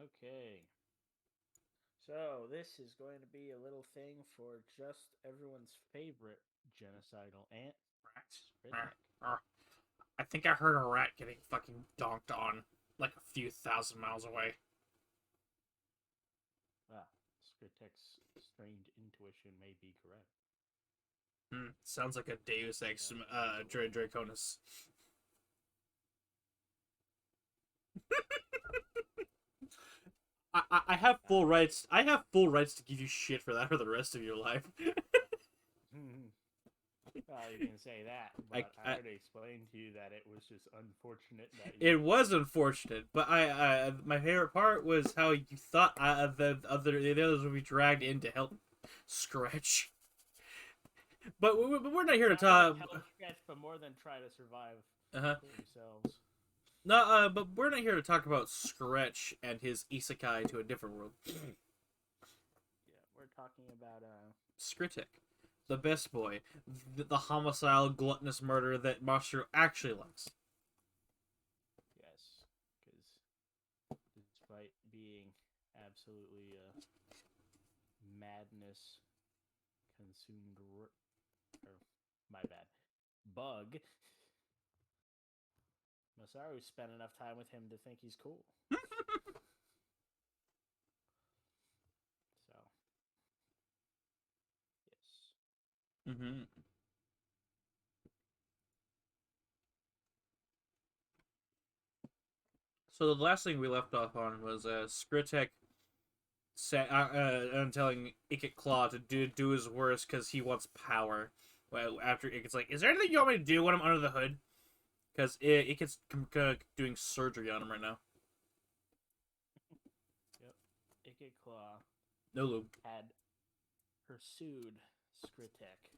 Okay. So this is going to be a little thing for just everyone's favorite genocidal ant, Scritic. I think I heard a rat getting fucking donked on like a few thousand miles away. Ah, Scritic's strange intuition may be correct. Sounds like a Deus Ex Draconis. I have full rights. I have full rights to give you shit for that for the rest of your life. Well, you can say that, but I already explained to you that it was just unfortunate that you. It was unfortunate, but my favorite part was how you thought the others would be dragged in to help Scratch. But we're not here to talk. Help Scratch, but more than try to survive Uh-huh. themselves. No, but we're not here to talk about Scratch and his isekai to a different world. Yeah, we're talking about Skritic, the best boy, the homicidal, gluttonous murderer that Masaru actually likes. Yes, because despite being absolutely madness consumed, or my bad, bug. Masaru spent enough time with him to think he's cool. So, yes. Mm-hmm. So the last thing we left off on was Skritek telling Ikit Claw to do his worst because he wants power. Well, after Ikit's like, "Is there anything you want me to do when I'm under the hood?" Because Ikit's doing surgery on him right now. Yep. Ikit Claw No lube. had pursued Skritek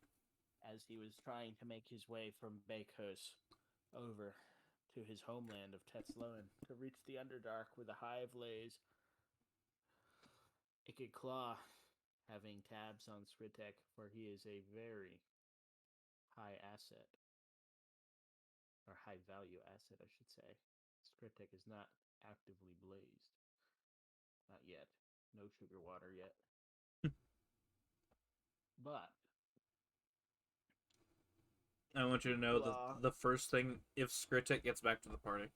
as he was trying to make his way from Bakos over to his homeland of Tetzloan to reach the Underdark where the hive lays. Ikit Claw having tabs on Skritek, for he is a very high asset, or high value asset, I should say. Skritek is not actively blazed. Not yet. No sugar water yet. But I want you to know that the first thing, if Skritek gets back to the party,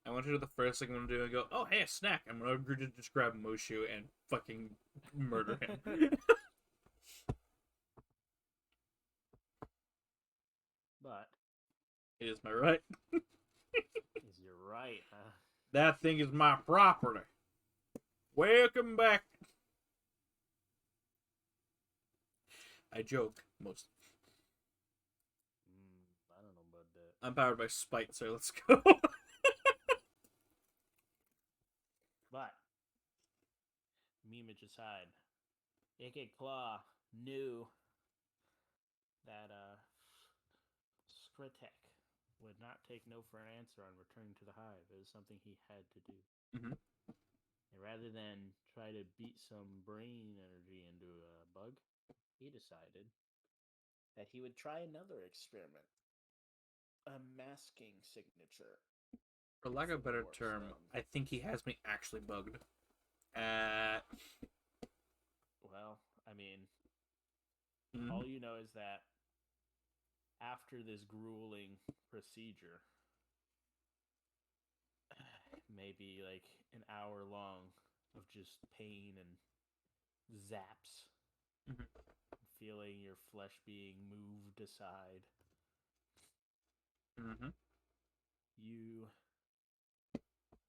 I want you to do the first thing I'm gonna do and go, "Oh, hey, a snack." I'm gonna just grab Moshu and fucking murder him. But It is my right. is your right, huh? That thing is my property. Welcome back. I joke most. I don't know about that. I'm powered by spite, so let's go. But memeage aside, Ikit Claw knew that Skritek would not take no for an answer on returning to the hive. It was something he had to do. Mm-hmm. And rather than try to beat some brain energy into a bug, he decided that he would try another experiment. A masking signature. For lack of a better term, Stone. I think he has me actually bugged. Well, I mean, all you know is that after this grueling procedure, maybe like an hour long of just pain and zaps, feeling your flesh being moved aside, you,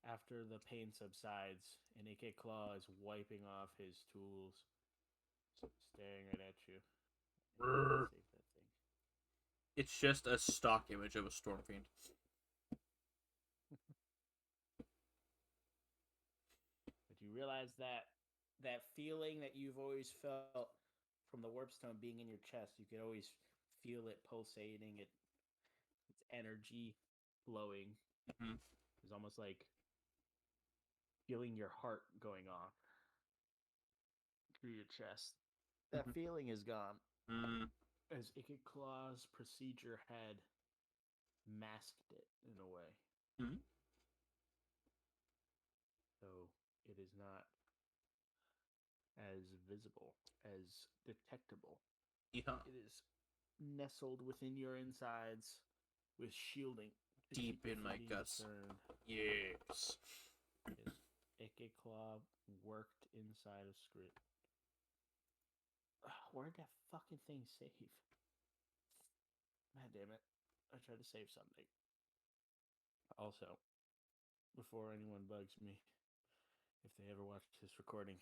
after the pain subsides, and Ikit Claw is wiping off his tools, staring right at you. Save that thing. It's just a stock image of a storm fiend. But you realize that feeling that you've always felt from the warpstone being in your chest, you could always feel it pulsating, its energy flowing. It's almost like feeling your heart going off through your chest. That feeling is gone. As Ikit Claw's procedure had masked it in a way. So it is not as visible, as detectable. Yeah. It is nestled within your insides with shielding. Deep in my guts. Yes. Ike Claw worked inside of Scrit. Where'd that fucking thing save? God damn it. I tried to save something. Also, before anyone bugs me, if they ever watch this recording,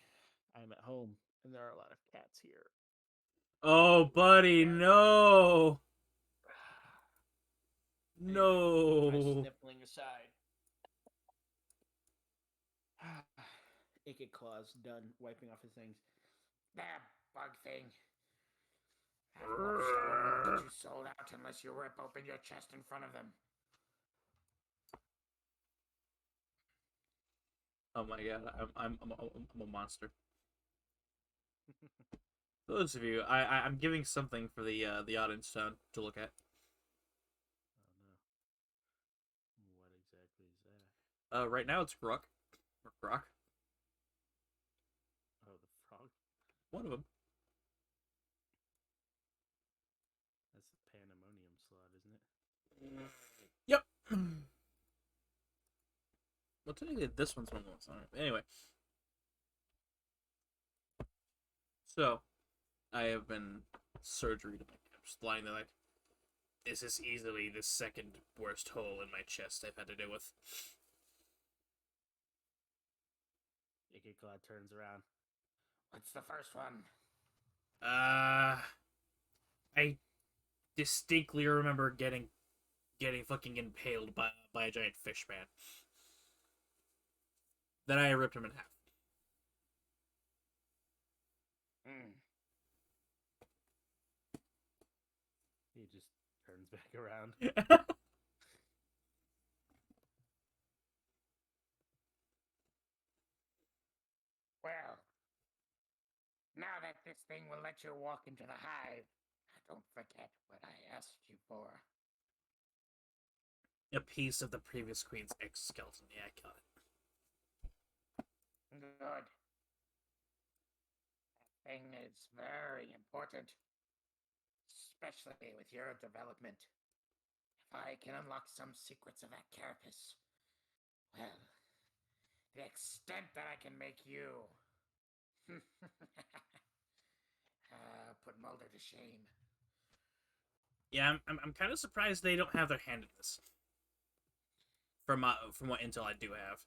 I'm at home and there are a lot of cats here. Oh, buddy, no! No! My sniffling aside. Ike Claw's done wiping off his things. That bug thing. That wolfstone won't get you sold out unless you rip open your chest in front of them. Oh my god, I'm a monster. For those of you, I'm giving something for the audience to look at. Oh no. What exactly is that? Right now it's Grok. Or Grok. Oh, the frog? One of them. That's the pandemonium slot, isn't it? Yep. Well, technically this one's one of those. Alright. Anyway. So, I have been surgery to my I'm just lying there like, this is easily the second worst hole in my chest I've had to deal with. Ike Claw turns around. What's the first one? I distinctly remember getting fucking impaled by a giant fish man. Then I ripped him in half. He just turns back around. Well, now that this thing will let you walk into the hive, don't forget what I asked you for. A piece of the previous queen's exoskeleton. Yeah, I got it. Good. That thing is very important, especially with your development. If I can unlock some secrets of that carapace, well, the extent that I can make you put Mulder to shame. Yeah, I'm kind of surprised they don't have their hand in this. From what intel I do have.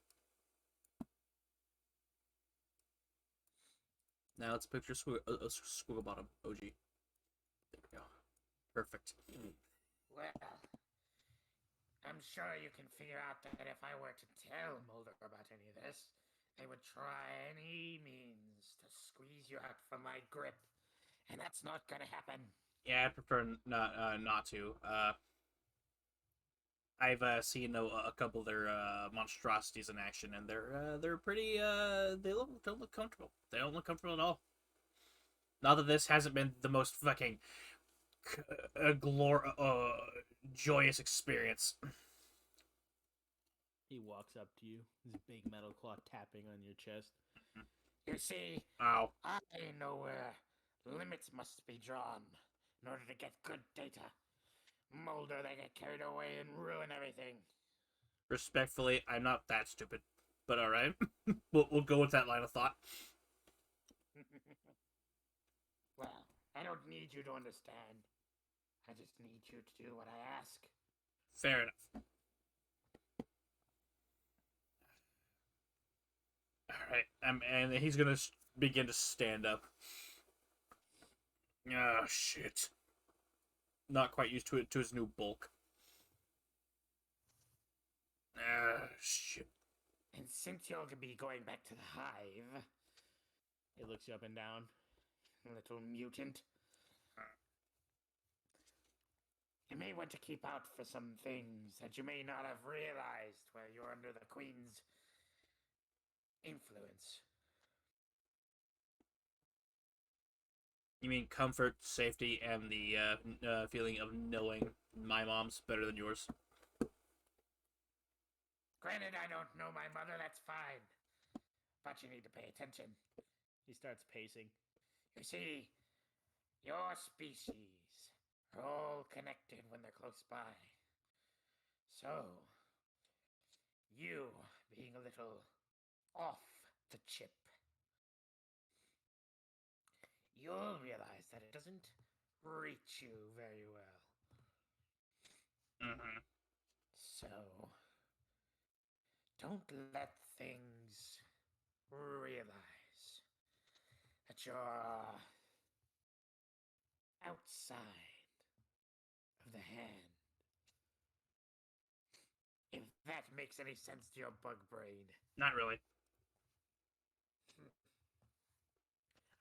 Now let's picture Squigglebottom OG. There we go. Perfect. Well, I'm sure you can figure out that if I were to tell Mulder about any of this, they would try any means to squeeze you out from my grip, and that's not gonna happen. Yeah, I prefer not to. I've seen a couple of their monstrosities in action, and they're pretty. They don't look comfortable. They don't look comfortable at all. Not that this hasn't been the most fucking joyous experience. He walks up to you, his big metal claw tapping on your chest. You see, Ow. I know where limits must be drawn in order to get good data. Mulder, they get carried away and ruin everything. Respectfully, I'm not that stupid, but all right, we'll go with that line of thought. Well, I don't need you to understand. I just need you to do what I ask. Fair enough. All right, and he's gonna begin to stand up. Ah, shit. Not quite used to his new bulk. Ah, shit. And since you'll be going back to the hive, he looks you up and down, little mutant. You may want to keep out for some things that you may not have realized while you're under the Queen's influence. You mean comfort, safety, and the feeling of knowing my mom's better than yours? Granted, I don't know my mother, that's fine. but you need to pay attention. He starts pacing. You see, your species are all connected when they're close by. So, you being a little off the chip, you'll realize that it doesn't reach you very well. Mm-hmm. So, don't let things realize that you're outside of the hand. If that makes any sense to your bug brain. Not really.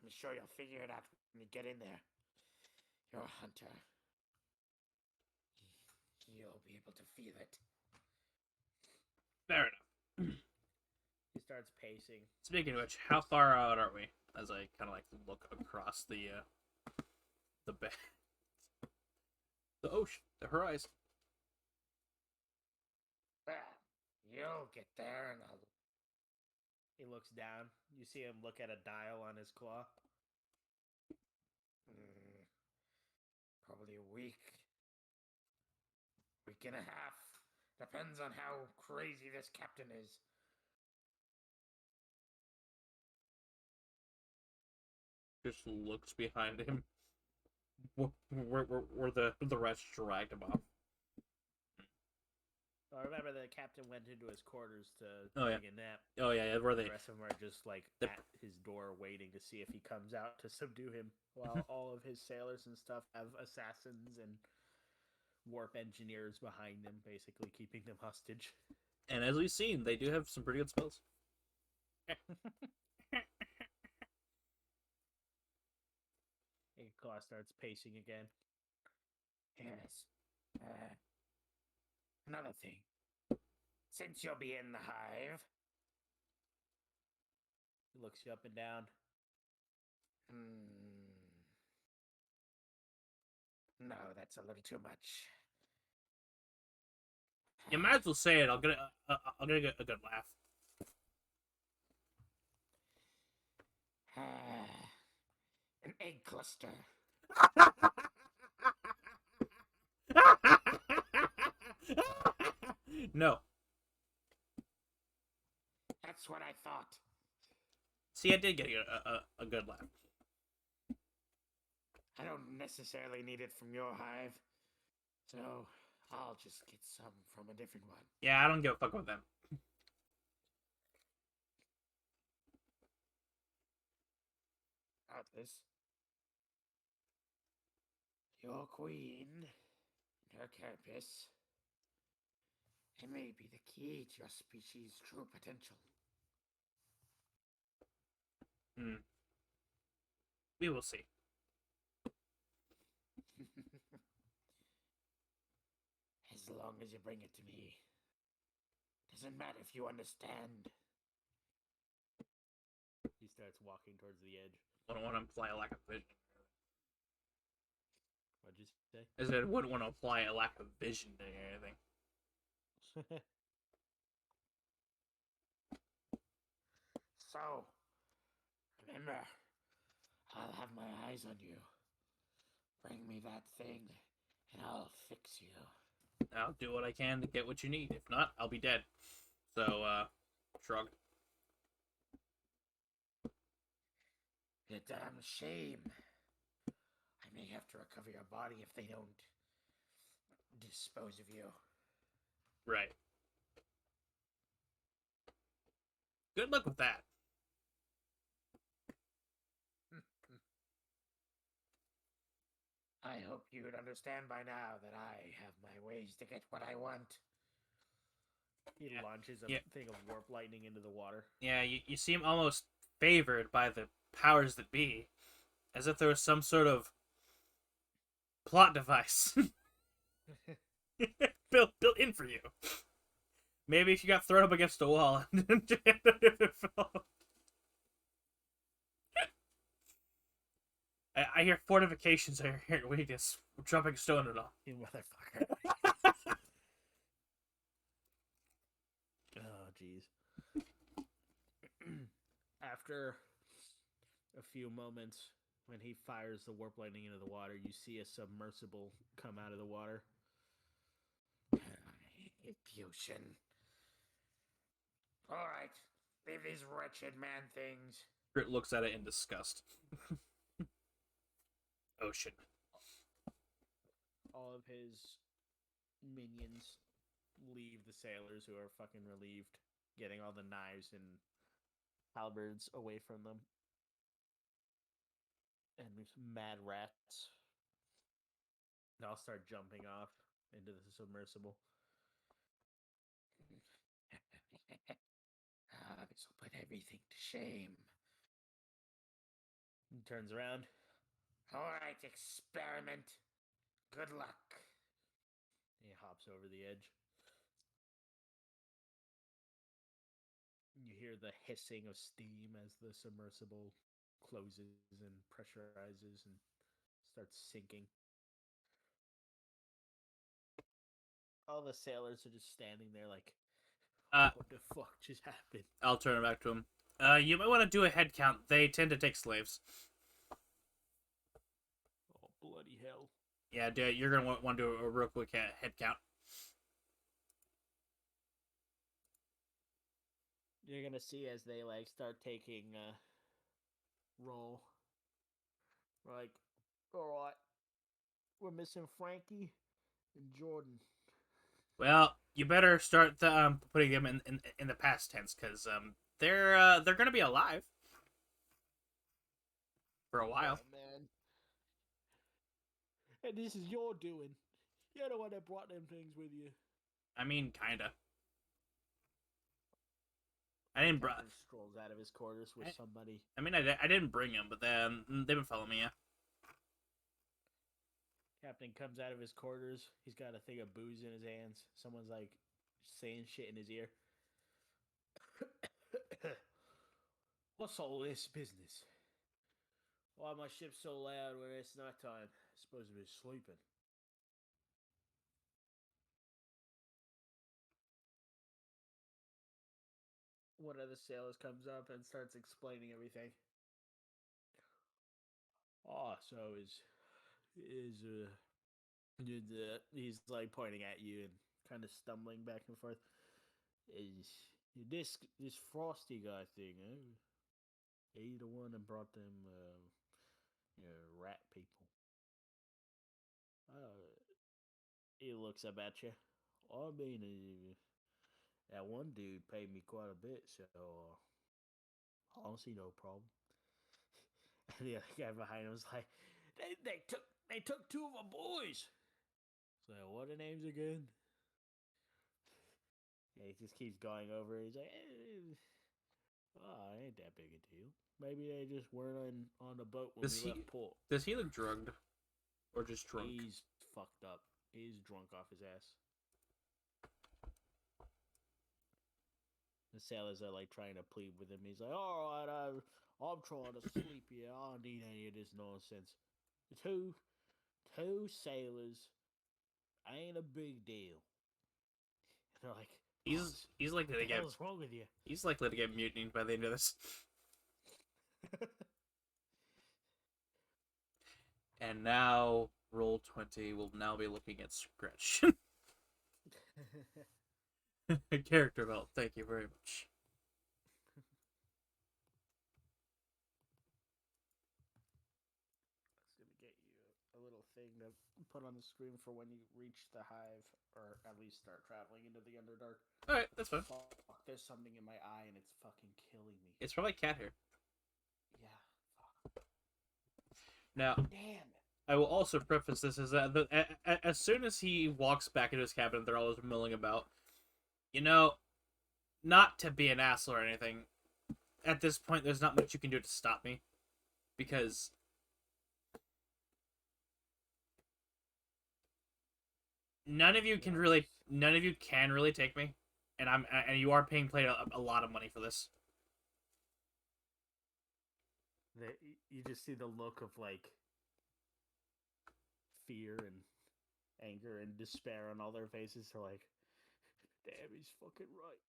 I'm sure you'll figure it out when you get in there. You're a hunter. You'll be able to feel it. Fair enough. He starts pacing. Speaking of which, how far out are we? As I kind of like look across the bed, the ocean, the horizon. Well, you'll get there and I'll... He looks down. You see him look at a dial on his claw. Probably a week. Week and a half. Depends on how crazy this captain is. Just looks behind him. Where the rest dragged him off. I remember the captain went into his quarters to take a nap. Oh yeah, where the rest of them are just like at his door waiting to see if he comes out to subdue him, while all of his sailors and stuff have assassins and warp engineers behind them, basically keeping them hostage. And as we've seen, they do have some pretty good spells. Claw starts pacing again. Yes. Another thing. Since you'll be in the hive... He looks you up and down. No, that's a little too much. You might as well say it. I'll get a good laugh. An egg cluster. No. That's what I thought. See, I did get a good laugh. I don't necessarily need it from your hive, so I'll just get some from a different one. Yeah, I don't give a fuck with them. Doubtless. Your queen, her carapace, it may be the key to your species' true potential. We will see. As long as you bring it to me. Doesn't matter if you understand. He starts walking towards the edge. I don't want to imply a lack of vision. What'd you say? I said I wouldn't want to apply a lack of vision to anything. So, remember, I'll have my eyes on you. Bring me that thing, and I'll fix you. I'll do what I can to get what you need. If not, I'll be dead. So, shrug. A damn shame. I may have to recover your body if they don't dispose of you. Right. Good luck with that. I hope you'd understand by now that I have my ways to get what I want. He launches a thing of warp lightning into the water. Yeah, you seem almost favored by the powers that be, as if there was some sort of plot device built in for you. Maybe if you got thrown up against a wall and it fell. I hear fortifications. I hear weakness. Dropping stone and all. You motherfucker. Oh, jeez. after a few moments, when he fires the warp lightning into the water, you see a submersible come out of the water. Fusion. All right, leave these wretched man things. Scrit looks at it in disgust. Ocean. All of his minions leave the sailors, who are fucking relieved, getting all the knives and halberds away from them. And there's mad rats. And I'll start jumping off into the submersible. This will put everything to shame. He turns around. All right, experiment. Good luck. He hops over the edge. You hear the hissing of steam as the submersible closes and pressurizes and starts sinking. All the sailors are just standing there like, what the fuck just happened? I'll turn it back to him. You might want to do a head count. They tend to take slaves. Oh, bloody hell. Yeah, you're going to want to do a real quick head count. You're going to see as they, like, start taking roll. We're like, all right, we're missing Frankie and Jordan. Well, you better start putting them in the past tense, because they're going to be alive for a while. Oh, man. And this is your doing. You're the one that brought them things with you. I mean, kinda. I didn't bring. Strolls out of his quarters with somebody. I mean, I didn't bring them, but then they've been following me. Yeah. Captain comes out of his quarters. He's got a thing of booze in his hands. Someone's like saying shit in his ear. What's all this business? Why my ship's so loud when it's nighttime? Supposed to be sleeping. One of the sailors comes up and starts explaining everything. Oh, so he's like pointing at you and kind of stumbling back and forth. Is this Frosty guy thing? He the one that brought them rat people. He looks up at you. I mean, that one dude paid me quite a bit, so I don't see no problem. And the other guy behind him was like, they took two of our boys. So what are the names again? Yeah, he just keeps going over. He's like, ain't that big a deal. Maybe they just weren't on the boat when we left port. Does he look drugged? Or just drunk? He's fucked up. He's drunk off his ass. The sailors are like trying to plead with him. He's like, all right, I'm trying to sleep here. I don't need any of this nonsense. Two sailors ain't a big deal. And they're like, he's likely to get. What's wrong with you? He's likely to get mutinied by the end of this. And now, roll 20 will now be looking at Scritch. Character belt, thank you very much. It's gonna get you a little thing to put on the screen for when you reach the hive, or at least start traveling into the Underdark. Alright, that's fine. Fuck, there's something in my eye and it's fucking killing me. It's probably cat hair. Yeah, fuck. Now, damn. I will also preface this as that as soon as he walks back into his cabin, they're always milling about. You know, not to be an asshole or anything, at this point, there's not much you can do to stop me, because none of you can really take me, and you are paying a lot of money for this. You just see the look of like fear and anger and despair on all their faces. They're like, damn, he's fucking right.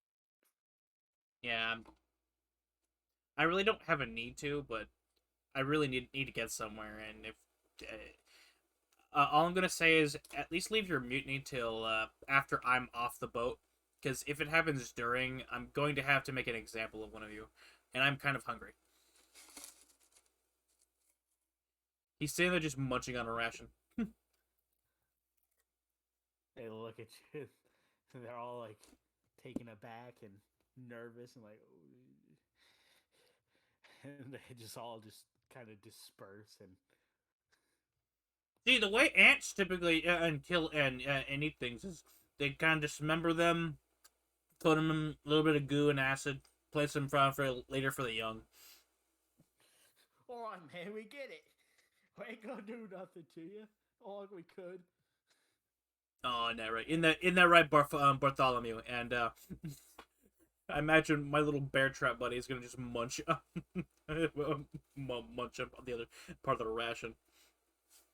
Yeah. I really don't have a need to, but I really need to get somewhere. And if all I'm gonna say is at least leave your mutiny till after I'm off the boat, because if it happens during, I'm going to have to make an example of one of you, and I'm kind of hungry. He's sitting there just munching on a ration. They look at you, and they're all like taken aback and nervous, and like, and they just all just kind of disperse and. See, the way ants typically kill and eat things is they kind of dismember them, put them in a little bit of goo and acid, place them for later for the young. All right, man, we get it. We ain't gonna do nothing to you. All we could. Oh, no, right. In that right, Bartholomew. And I imagine my little bear trap buddy is gonna just munch munch up on the other part of the ration.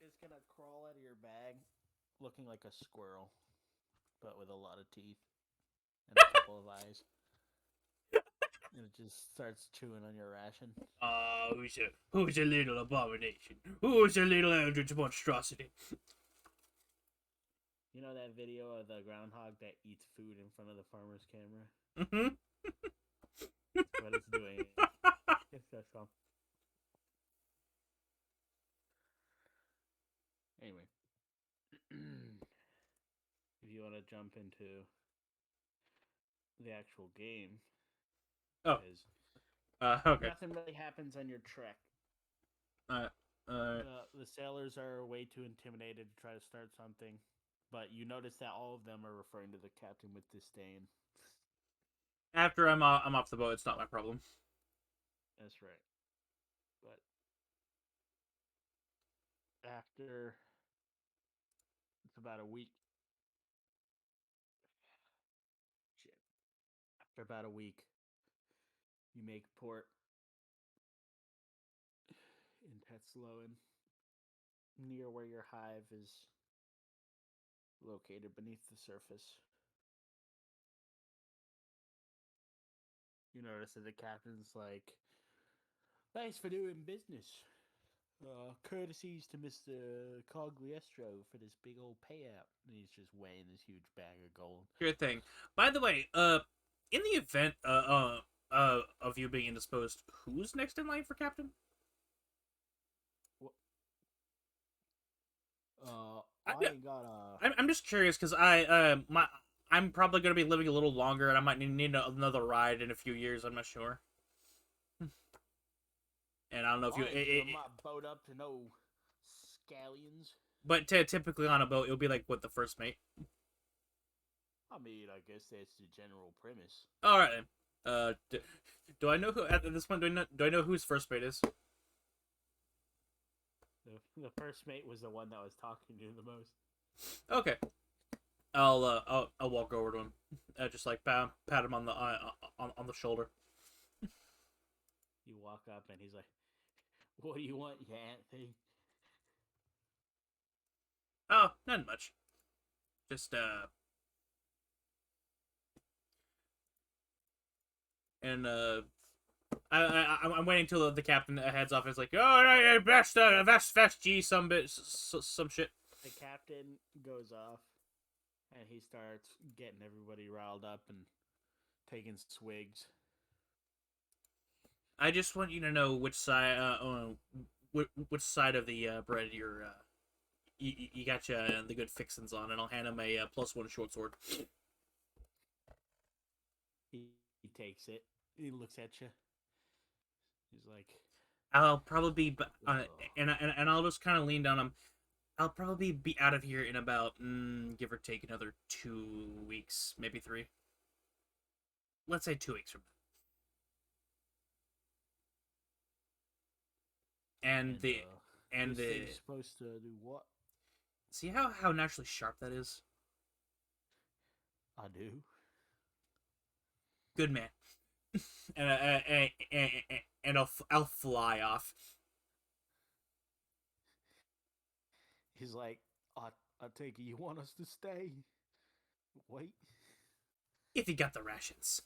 It's gonna crawl out of your bag, looking like a squirrel, but with a lot of teeth and a couple of eyes. And it just starts chewing on your ration. Who's a little abomination? Who's a little eldritch monstrosity? You know that video of the groundhog that eats food in front of the farmer's camera? Mm-hmm. That's what it's doing. It's that song. Anyway. If you want to jump into the actual game. Oh. Okay. Nothing really happens on your trek. The sailors are way too intimidated to try to start something. But you notice that all of them are referring to the captain with disdain. After I'm off the boat, it's not my problem. That's right. But after it's about a week. Shit. After about a week, you make port in Tetzloen, near where your hive is located beneath the surface. You notice that the captain's like, "Thanks for doing business. Courtesies to Mr. Cogliestro for this big old payout." And he's just weighing this huge bag of gold. Good thing. By the way, in the event of you being indisposed, who's next in line for captain? I'm just curious because I'm probably gonna be living a little longer, and I might need another ride in a few years. I'm not sure. And I don't know if you my boat up to no scallions. But typically on a boat, it'll be like what, the first mate. I mean, I guess that's the general premise. All right. Do I know who at this point? Do I know whose first mate is? The first mate was the one that was talking to you the most. Okay. I'll walk over to him, just like pat him on the shoulder. You walk up and he's like, "What do you want, you ant thing?" Oh, not much. Just and I'm waiting till the captain heads off. It's like, oh, best G some shit. The captain goes off, and he starts getting everybody riled up and taking swigs. I just want you to know which side which side of the bread you got the good fixins on, and I'll hand him a +1 short sword. He takes it. He looks at you. He's like, I'll probably be and I'll just kind of lean down him. I'll probably be out of here in about give or take another 2 weeks, maybe 3. Let's say 2 weeks from now. And the supposed to do what? See how naturally sharp that is? I do. Good man. and I'll fly off. He's like, I take it you want us to stay. Wait. If you got the rations.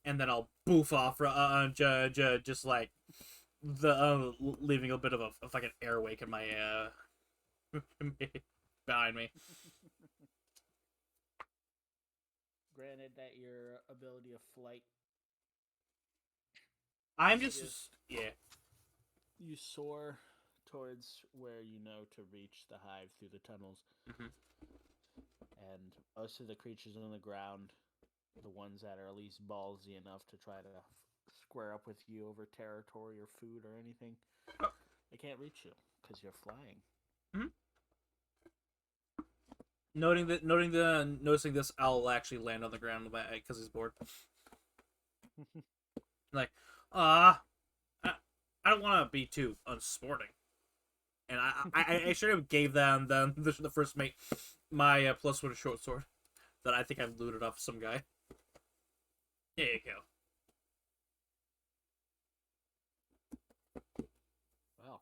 and then I'll boof off, just like leaving a bit of a fucking air wake in my behind me. Granted that your ability of flight, I'm just yeah. you soar towards where you know to reach the hive through the tunnels, and most of the creatures on the ground, the ones that are at least ballsy enough to try to square up with you over territory or food or anything, they can't reach you because you're flying. Noticing this, I'll actually land on the ground because he's bored. Like, I don't want to be too unsporting, and I should have gave them the first mate my +1 short sword that I think I've looted off some guy. There you go. Well,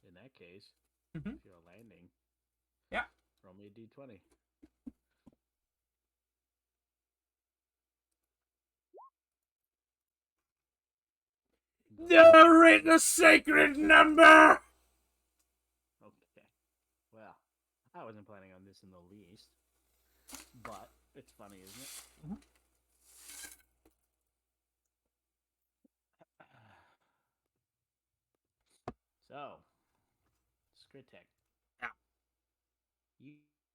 in that case, Mm-hmm. if you're landing, yeah, roll me a d20. Never in the sacred number. Okay. Well, I wasn't planning on this in the least, but it's funny, isn't it? Mm-hmm. So, Scrit. Yeah.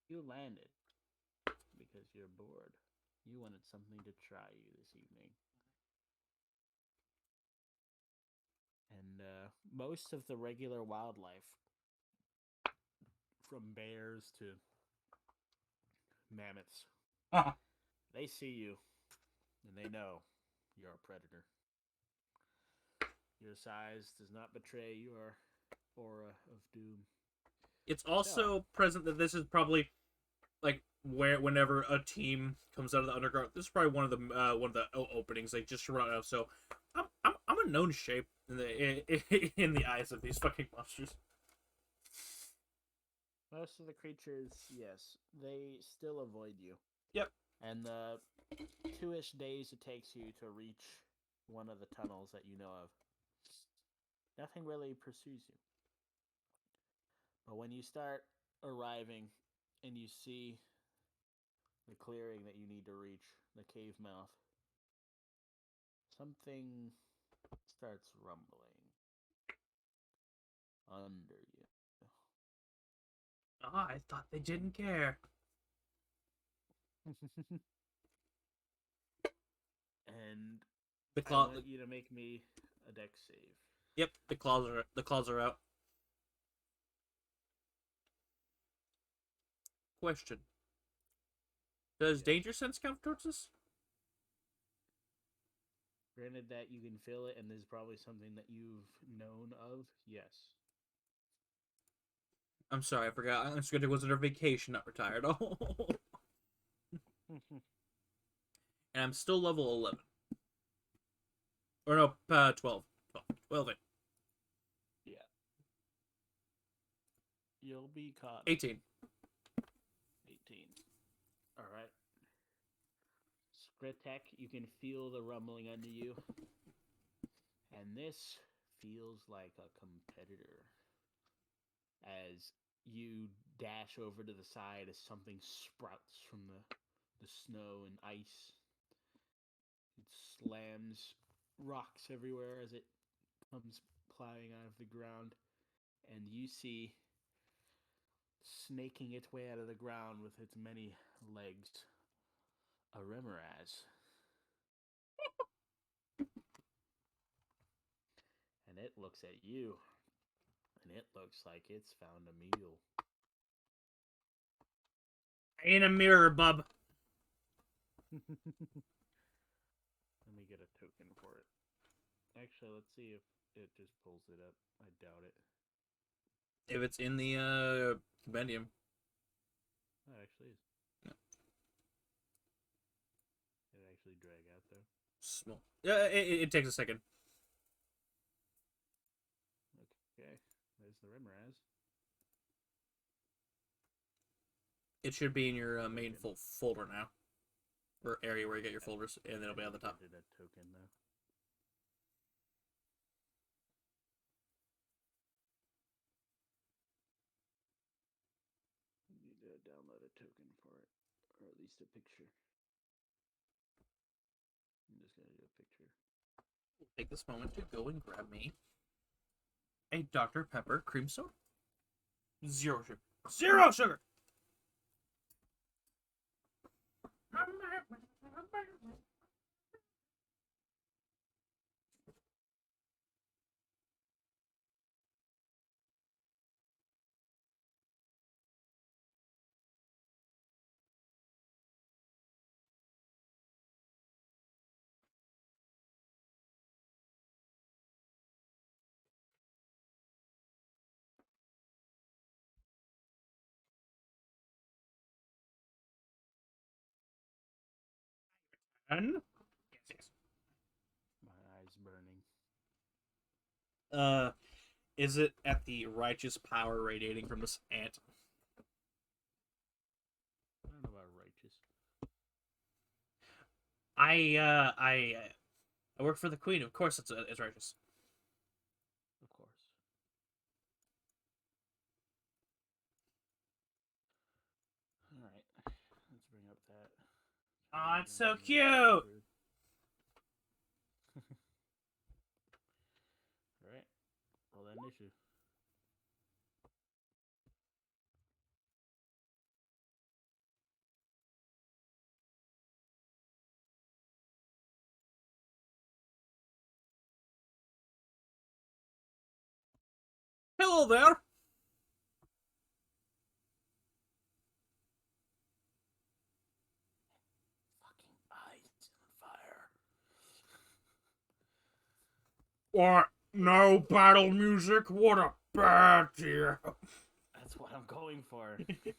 You landed because you're bored. You wanted something to try you this evening. And most of the regular wildlife, from bears to mammoths, they see you and they know you're a predator. Your size does not betray your aura of doom. It's also present that this is probably like whenever a team comes out of the underground, this is probably one of the openings they just run out of. So I'm a known shape in the eyes of these fucking monsters. Most of the creatures, yes, they still avoid you. Yep. And the 2-ish days it takes you to reach one of the tunnels that you know of, nothing really pursues you. But when you start arriving and you see the clearing that you need to reach, the cave mouth, something starts rumbling under you. Oh, I thought they didn't care. And I want you to make me a dex save. Yep, the claws are out. Question: does danger sense count towards this? Granted that you can feel it, and this is probably something that you've known of. Yes. I'm sorry, I forgot. I'm scared it wasn't a vacation, not retired. Oh. And I'm still level 11. Or no, 12. 12 in. Yeah. You'll be caught. 18. 18. All right. Scrit, you can feel the rumbling under you. And this feels like a competitor. As you dash over to the side as something sprouts from the snow and ice. It slams rocks everywhere as it comes plowing out of the ground. And you see, snaking its way out of the ground with its many legs, a Remoraz. And it looks at you. And it looks like it's found a meal. Ain't a mirror, bub. Let me get a token for it. Actually, let's see if it just pulls it up. I doubt it. If it's in the compendium. Oh, it actually is. No. Did it actually drag out, though? Small. Yeah, it takes a second. Okay, there's the Remoraz. It should be in your main folder now. or area where you get your folders, and then it'll be on the top. Did that token though. You need to download a token for it, or at least a picture. I'm just gonna do a picture. Take this moment to go and grab me a Dr. Pepper cream soda. 0 sugar. 0 sugar! And yes. My eyes burning. Is it at the righteous power radiating from this ant? I don't know about righteous. I work for the queen. Of course, it's righteous. Of course. All right. Let's bring up that. Oh, it's so cute. All right. Well, then issue. Hello there. Fucking eyes on fire. What? No battle music? What a bad deal. That's what I'm going for. God damn it.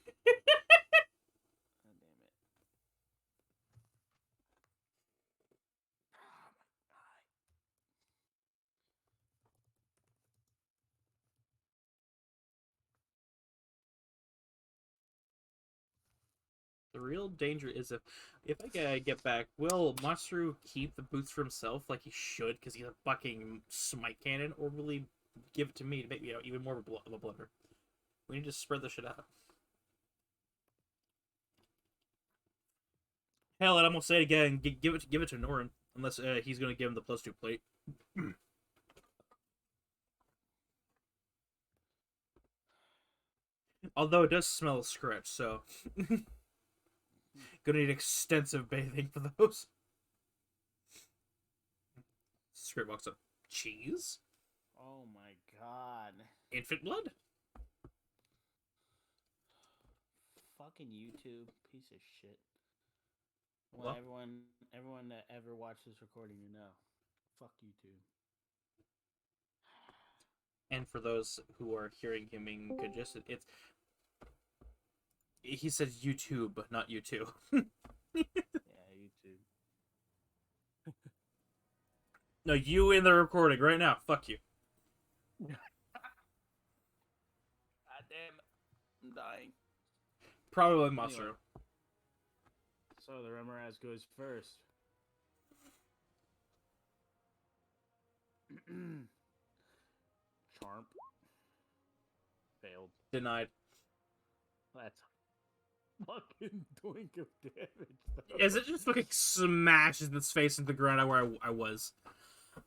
Oh my eye. The real danger is if I get back, will Masaru keep the boots for himself like he should because he's a fucking smite cannon, or will he give it to me to make me even more of a blunder? We need to spread this shit out. Hell, I'm gonna say it again. Give it to Norin, unless he's gonna give him the +2 plate. Although it does smell of Scrit, so gonna need extensive bathing for those. Scrit walks up. Cheese? Oh my god. Infant blood? Fucking YouTube, piece of shit. Well, everyone that ever watched this recording, you know. Fuck YouTube. and for those who are hearing him being congested, he says YouTube, not YouTube. Yeah, YouTube. No, you in the recording right now. Fuck you. God damn it. I'm dying. Probably Masaru. Anyway. So the Remoraz goes first. Charm. Failed. Denied. That's fucking doink of damage. Though. As it just fucking smashes its face into the ground where I was.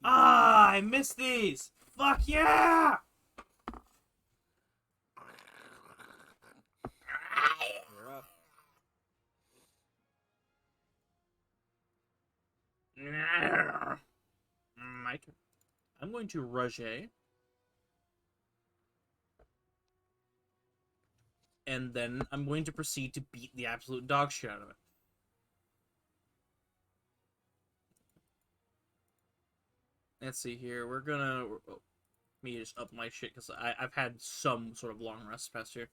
Ah, I missed these! Fuck yeah! You're up. My turn. I'm going to Roger. And then I'm going to proceed to beat the absolute dog shit out of it. Let's see here. We're gonna... Oh, let me just up my shit, because I've had some sort of long rest past here.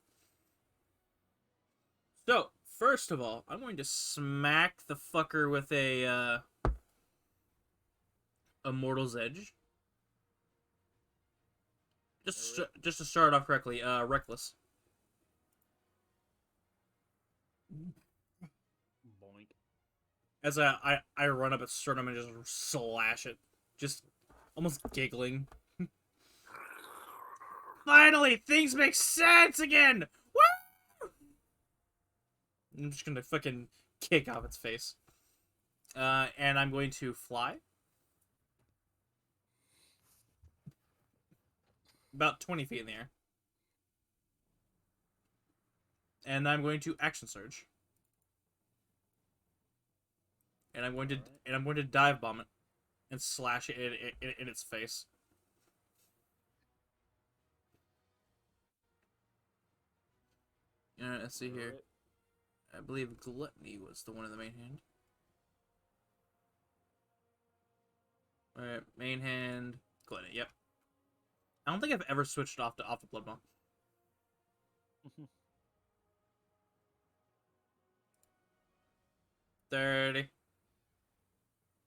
So, first of all, I'm going to smack the fucker with a Mortal's Edge. Just to start off correctly, Reckless. Boink. as I run up its sternum and just slash it, just almost giggling. Finally, things make sense again. Woo! I'm just gonna fucking kick off its face, and I'm going to fly about 20 feet in the air, and I'm going to action surge. And I'm going to dive bomb it and slash it in its face. Let's see here. I believe Gluttony was the one in the main hand. Alright, main hand, Gluttony, yep. I don't think I've ever switched off the Blood Bomb. 30.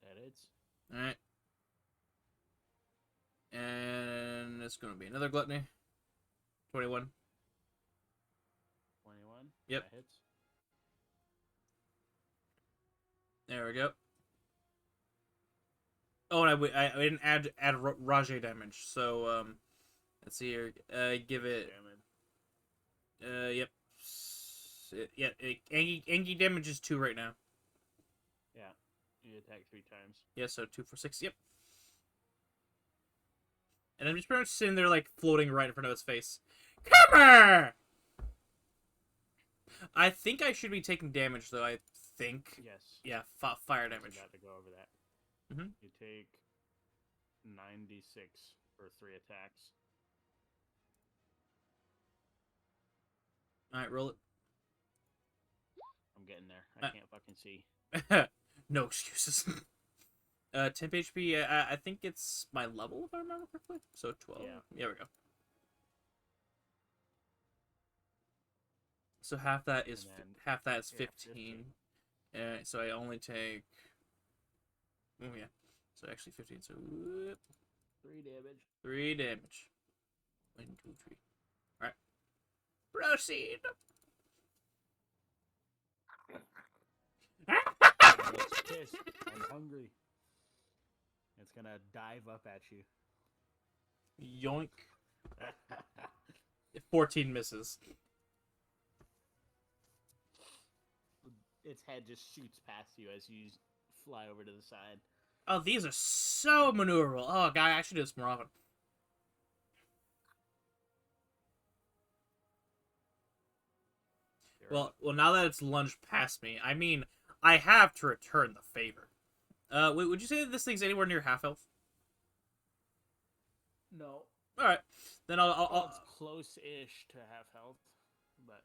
That is. Alright. And it's going to be another Gluttony. 21. 21. Yep. That hits. There we go. Oh, and I didn't add Rajay damage, so let's see here. Give it. Yep. Yeah, Angie damage is 2 right now. Yeah, you attack 3 times. Yeah, so 2 for 6. Yep. And I'm just pretty much sitting there, like, floating right in front of his face. Come here! I think I should be taking damage, though. I think. Yes. Yeah, fire damage. I got to go over that. Mm-hmm. You take 96 for 3 attacks. Alright, roll it. I'm getting there. I can't fucking see. No excuses. 10 HP, I think it's my level, if I remember correctly. So 12. Yeah. There we go. So half that is 15. So I only take. Oh yeah. So actually 15. So 3 damage. 3 damage. 1, 2, 3. All right. Proceed. It's pissed. I'm hungry. It's gonna dive up at you. Yoink. 14 misses. Its head just shoots past you as you fly over to the side. Oh, these are so maneuverable. Oh, God, I should do this more often. Well, now that it's lunged past me, I mean, I have to return the favor. Would you say that this thing's anywhere near half health? No. All right, then I'll it's close-ish to half health, but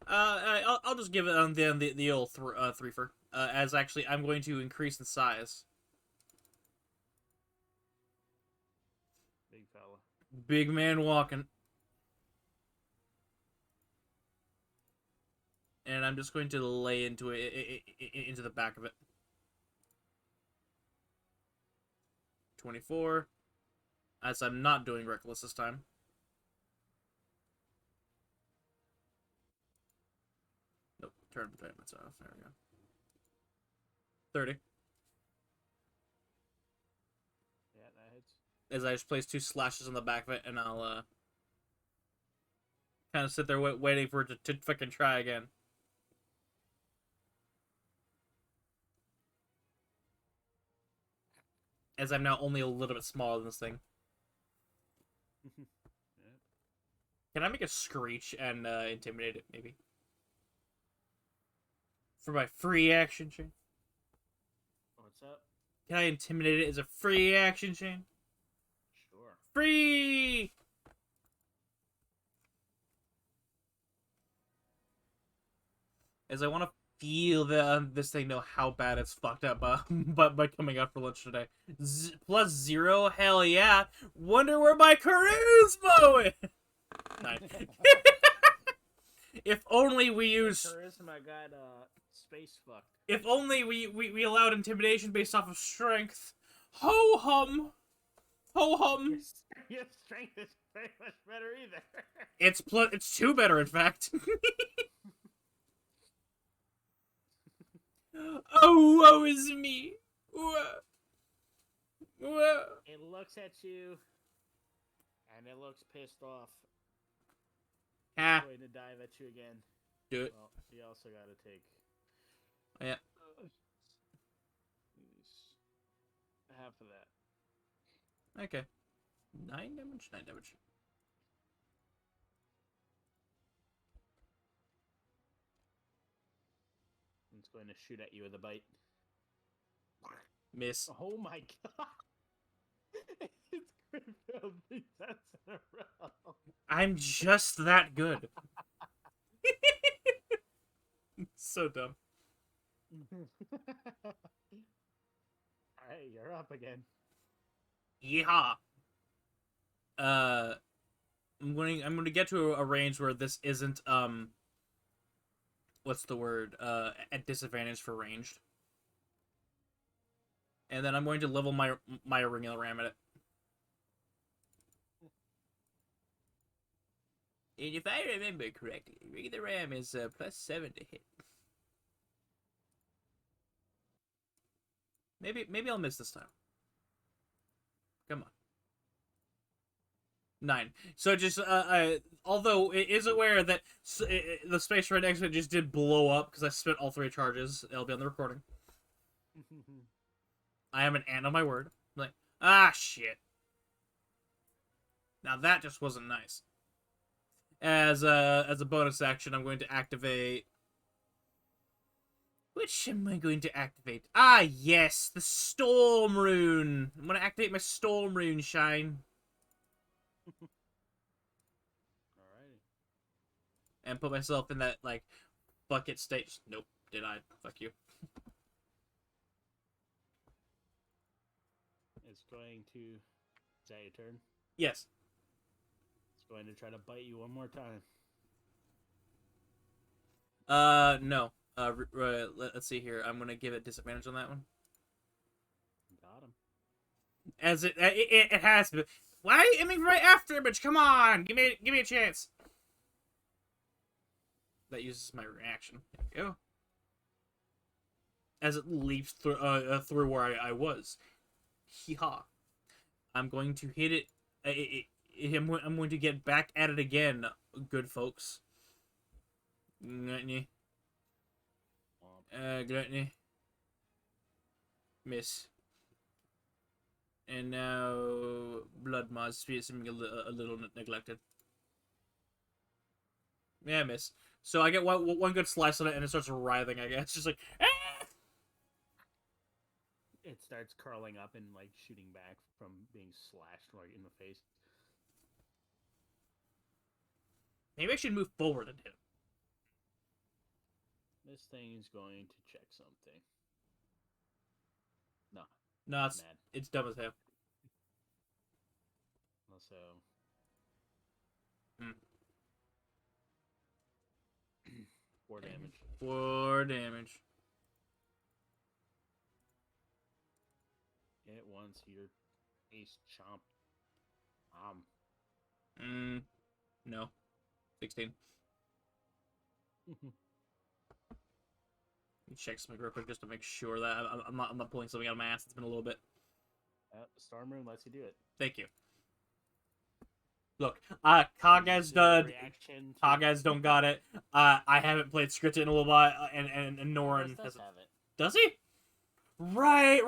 I'll just give it the old threefer. As actually, I'm going to increase the size. Big fella. Big man walking. And I'm just going to lay into into the back of it. 24. As I'm not doing reckless this time. Nope, turn entertainments off. There we go. 30. Yeah, that hits. As I just place 2 slashes on the back of it, and I'll kind of sit there waiting for it to fucking try again. As I'm now only a little bit smaller than this thing. Yeah. Can I make a screech and intimidate it, maybe? For my free action chain? What's up? Can I intimidate it as a free action chain? Sure. Free! As I want to feel this thing know how bad it's fucked up by coming out for lunch today. Plus 0? Hell yeah. Wonder where my charisma went! If only we used... Charisma got space fucked. If only we allowed intimidation based off of strength. Ho-hum! Ho-hum! Your strength is very much better either. It's 2 better, in fact. Oh, woe is me. Whoa. Whoa. It looks at you, and it looks pissed off. Ah, It's going to dive at you again. do it. Well, you also got to take Yeah. half of that. Okay. 9 damage? 9 damage. It's going to shoot at you with a bite. Miss. Oh my god! It's crit failed 3 times in a row. I'm just that good. So dumb. Alright, you're up again. Yeehaw. I'm going to get to a range where this isn't what's the word? At disadvantage for ranged. And then I'm going to level my regular ram at it. And if I remember correctly, regular ram is +7 to hit. Maybe I'll miss this time. Come on. 9. So just although it is aware that the space right next to it just did blow up because I spent all 3 charges. It'll be on the recording. I am an ant on my word. I'm like, ah, shit. Now that just wasn't nice. As a bonus action, I'm going to activate. Which am I going to activate? Ah, yes, the Storm Rune. I'm going to activate my Storm Rune, Shine. Alrighty. And put myself in that, like, bucket state. Nope, did I? Fuck you. It's going to... Is that your turn? Yes. It's going to try to bite you one more time. No. Let's see here. I'm going to give it disadvantage on that one. Got him. As it has been. Why are you aiming right after image? Come on, give me a chance. That uses my reaction. There we go. As it leaps through where I was. Hee-haw. I'm going to hit it. I'm going to get back at it again, good folks. Gluttony. Gluttony. Miss. And now Blood Moss seeming a little neglected. Yeah, miss. So I get one good slice on it, and it starts writhing. I guess just like. Ah! It starts curling up and like shooting back from being slashed right in the face. Maybe I should move forward and hit him. This thing is going to check something. No, Mad. it's dumb as hell. Also, 4 damage. 4 damage. It wants your ace chomp. No. 16. Check something real quick just to make sure that I'm not pulling something out of my ass. It's been a little bit. Storm Rune lets you do it. Thank you. Look, Kagaz don't got it. I haven't played Scrit in a little while, and Norin does have it. Does he? Right.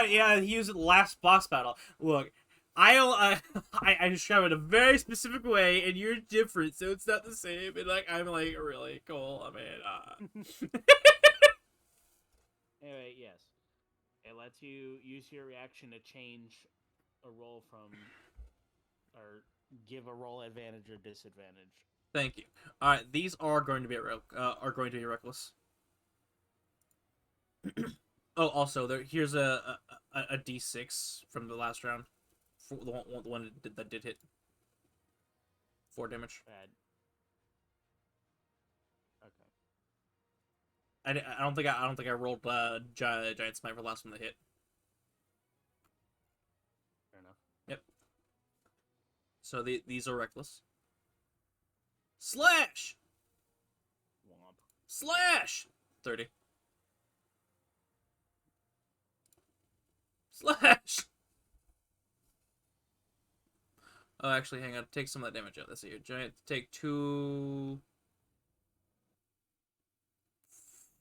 Yeah, he used it last boss battle. Look, I describe it in a very specific way, and you're different, so it's not the same. And like, I'm like, really cool. I mean, Anyway, yes. It lets you use your reaction to change a roll from, or give a roll advantage or disadvantage. Thank you. All right, these are going to be reckless. Oh, also here's a D6 from the last round, for the one that did hit. 4 damage. Bad. Okay. I don't think I rolled giant smite for the last one that hit. Fair enough. Yep. So these are reckless. Slash. Womp. Slash. 30. Slash! Oh, actually, hang on. Take some of that damage out. Let's see. Your giant take 2...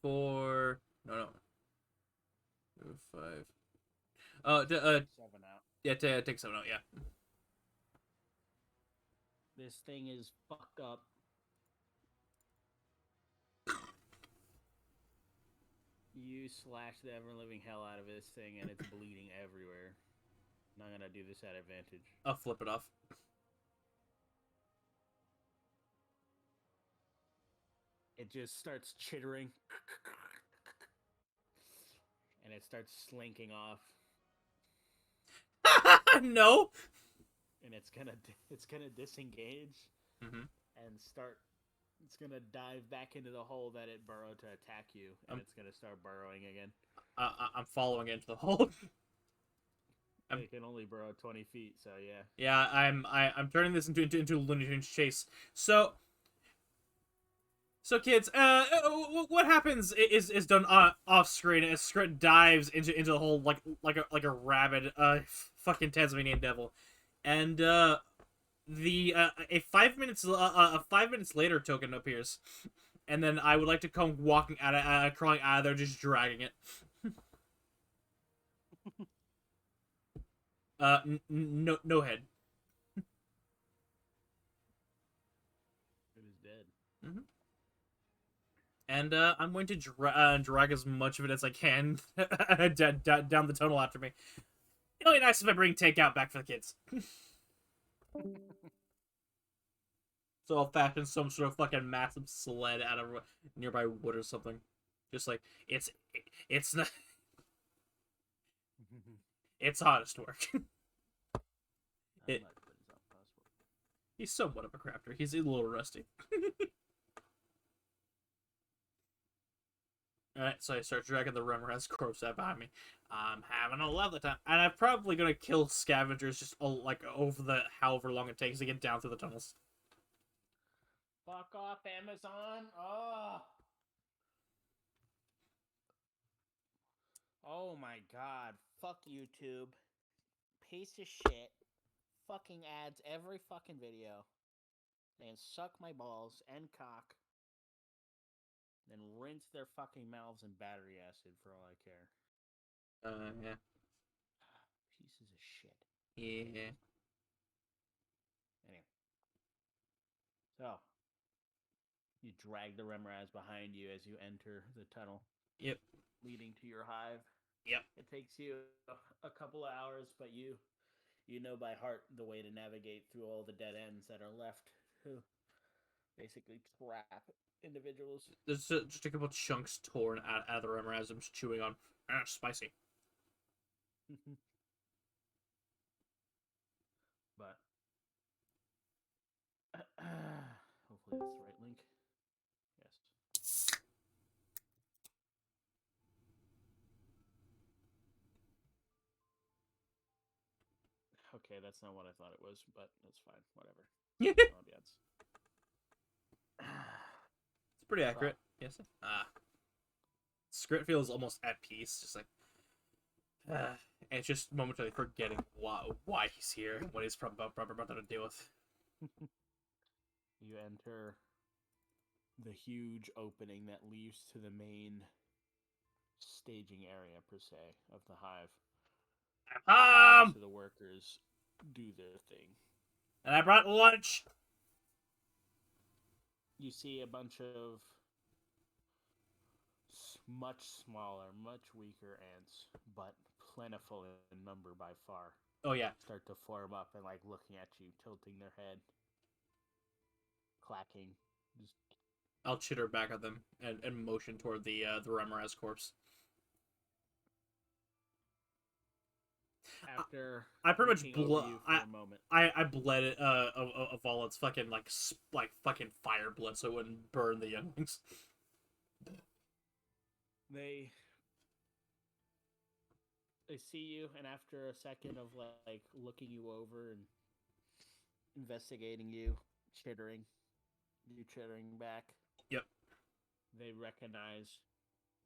4... No. 5... 7 out. Yeah, take 7 out, yeah. This thing is fucked up. You slash the ever-living hell out of this thing, and it's bleeding everywhere. I'm not gonna do this at advantage. I'll flip it off. It just starts chittering. And it starts slinking off. No! And it's gonna disengage and start. It's gonna dive back into the hole that it burrowed to attack you, and it's gonna start burrowing again. I'm following into the hole. It can only burrow 20 feet, so yeah. Yeah, I'm turning this into Looney Tunes chase. So kids, what happens is done off screen as Scrit dives into the hole like a rabid fucking Tasmanian devil, and a 5 minutes later token appears, and then I would like to come crawling out of there, just dragging it. No head. It is dead. Mm-hmm. And I'm going to drag as much of it as I can down the tunnel after me. It'll be nice if I bring takeout back for the kids. So I'll fashion some sort of fucking massive sled out of nearby wood or something. Just like, it's not... It's honest work. He's somewhat of a crafter. He's a little rusty. Alright, so I start dragging the Remorhaz corpse out behind me. I'm having a lovely time. And I'm probably going to kill scavengers just like over the however long it takes to get down through the tunnels. Fuck off, Amazon! Oh my god. Fuck YouTube. Piece of shit. Fucking ads every fucking video. And suck my balls and cock. Then rinse their fucking mouths in battery acid for all I care. Yeah. Pieces of shit. Yeah. Anyway. So. You drag the Remorhaz behind you as you enter the tunnel. Yep. Leading to your hive. Yep. It takes you a couple of hours, but you know by heart the way to navigate through all the dead ends that are left to basically trap individuals. There's just a couple chunks torn out of the Remorhaz. I'm just chewing on. Spicy. But hopefully that's the right link. Yes. Okay, that's not what I thought it was, but that's fine. Whatever. Ambiance. It's pretty accurate. Yes. Scrit feels almost at peace, just like, and just momentarily forgetting why he's here, what he's about to deal with. You enter the huge opening that leads to the main staging area, per se, of the hive. So the workers do their thing. And I brought lunch! You see a bunch of much smaller, much weaker ants, but plentiful in number by far. Oh, yeah. Start to form up and, like, looking at you, tilting their head, clacking. Just... I'll chitter back at them and motion toward the Remorhaz corpse. After I pretty much I bled it of all its fucking like fucking fire blood so it wouldn't burn the younglings. They see you, and after a second of like looking you over and investigating you chittering back. Yep. They recognize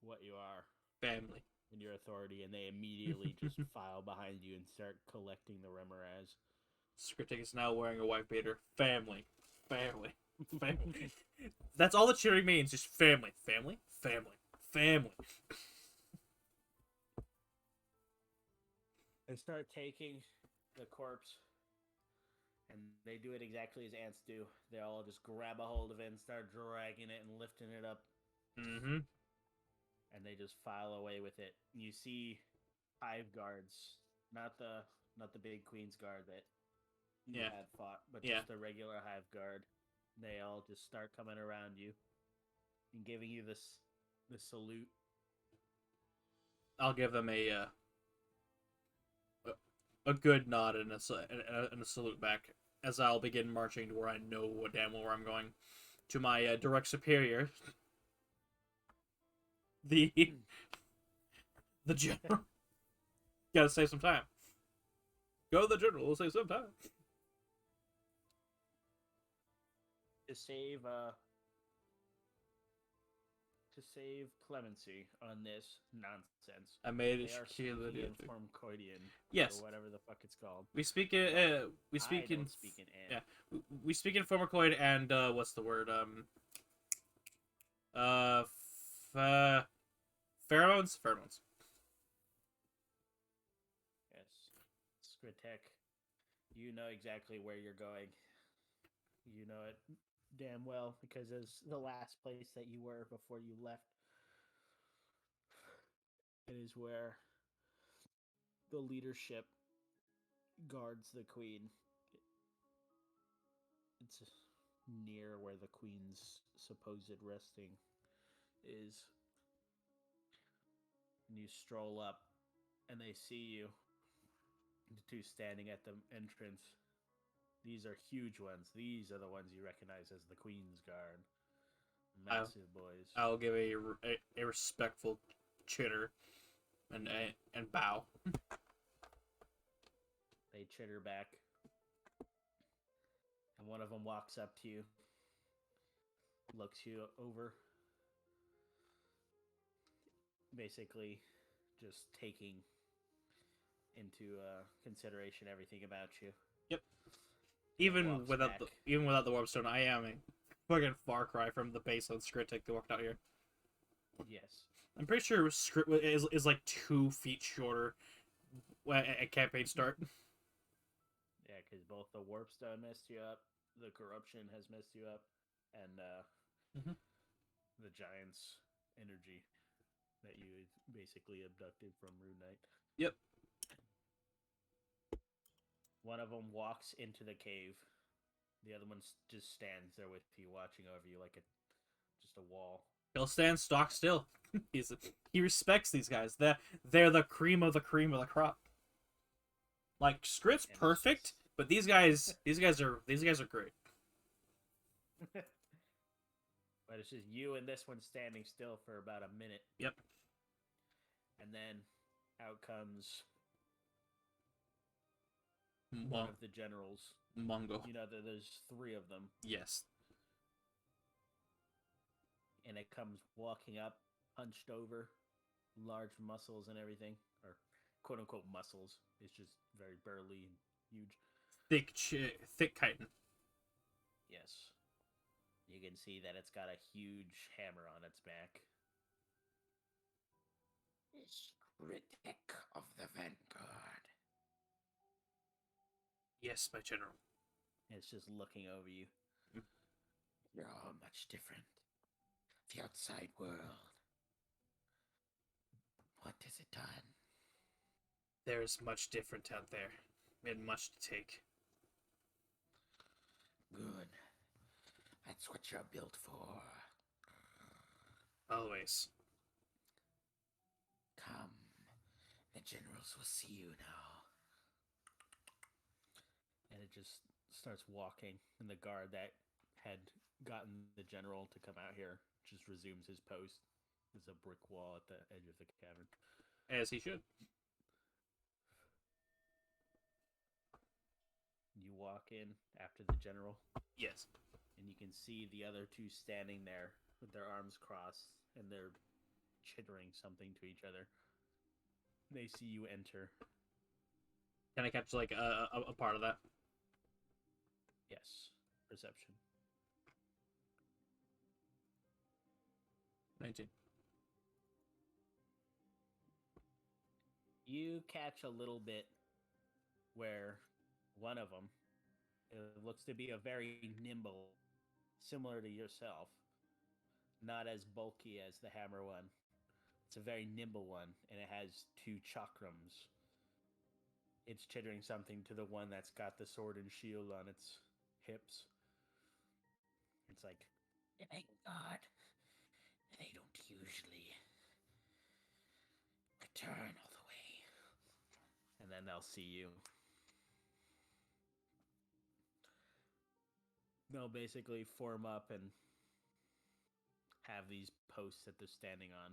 what you are. Family. in your authority, and they immediately just file behind you and start collecting the Remoraz. Scrit is now wearing a white beater. Family. Family. Family. That's all the cheering means, just family. Family. Family. Family. They start taking the corpse, and they do it exactly as ants do. They all just grab a hold of it and start dragging it and lifting it up. Mm-hmm. And they just file away with it. You see hive guards, not the big Queen's Guard that you had fought, but just the regular hive guard. They all just start coming around you and giving you this salute. I'll give them a good nod and a salute back as I'll begin marching to where I know damn well where I'm going. To my direct superior, the general. Gotta save some time. Go to the general. We'll save some time. To save clemency on this nonsense. I made it. They are speaking in Formcoidian. Yes. Or whatever the fuck it's called. We speak in. We speak in. Yeah. We speak in Formicoid and what's the word? Pheromones. Pheromones. Yes. Skritek, you know exactly where you're going. You know it damn well because it's the last place that you were before you left. It is where the leadership guards the queen. It's near where the queen's supposed resting is. And you stroll up, and they see you, the two standing at the entrance. These are huge ones. These are the ones you recognize as the Queen's Guard. Massive boys. I'll give a respectful chitter and bow. They chitter back. And one of them walks up to you, looks you over, basically just taking into consideration everything about you. Yep. Even without the warpstone, I am a fucking far cry from the baseline Scrit that walked out here. Yes. I'm pretty sure Scrit is like 2 feet shorter at campaign start. Yeah, because both the warpstone messed you up, the corruption has messed you up, and the giant's energy that you basically abducted from Rune Knight. Yep. One of them walks into the cave. The other one just stands there with you, watching over you like just a wall. He'll stand stock still. He respects these guys. They're the cream of the crop. Like Scrit's perfect, but these guys are great. But it's just you and this one standing still for about a minute. Yep. And then out comes one of the generals. Mungo. You know, there's 3 of them. Yes. And it comes walking up, hunched over, large muscles and everything. Or quote-unquote muscles. It's just very burly and huge. Thick chitin. Yes. You can see that it's got a huge hammer on its back. Critic of the Vanguard. Yes, my general. It's just looking over you. You're all much different. The outside world. What has it done? There is much different out there, and much to take. Good. That's what you're built for. Always. Come. The generals will see you now. And it just starts walking, and the guard that had gotten the general to come out here just resumes his post. There's a brick wall at the edge of the cavern. As he should. You walk in after the general. Yes. And you can see the other 2 standing there with their arms crossed, and they're chittering something to each other. They see you enter. Can I catch like a part of that? Yes. Perception. 19. You catch a little bit where one of them, it looks to be a very nimble, similar to yourself, not as bulky as the hammer one. It's a very nimble one, and it has 2 chakrams. It's chittering something to the one that's got the sword and shield on its hips. It's like, Thank God. They don't usually return all the way. and then they'll see you. They'll basically form up and have these posts that they're standing on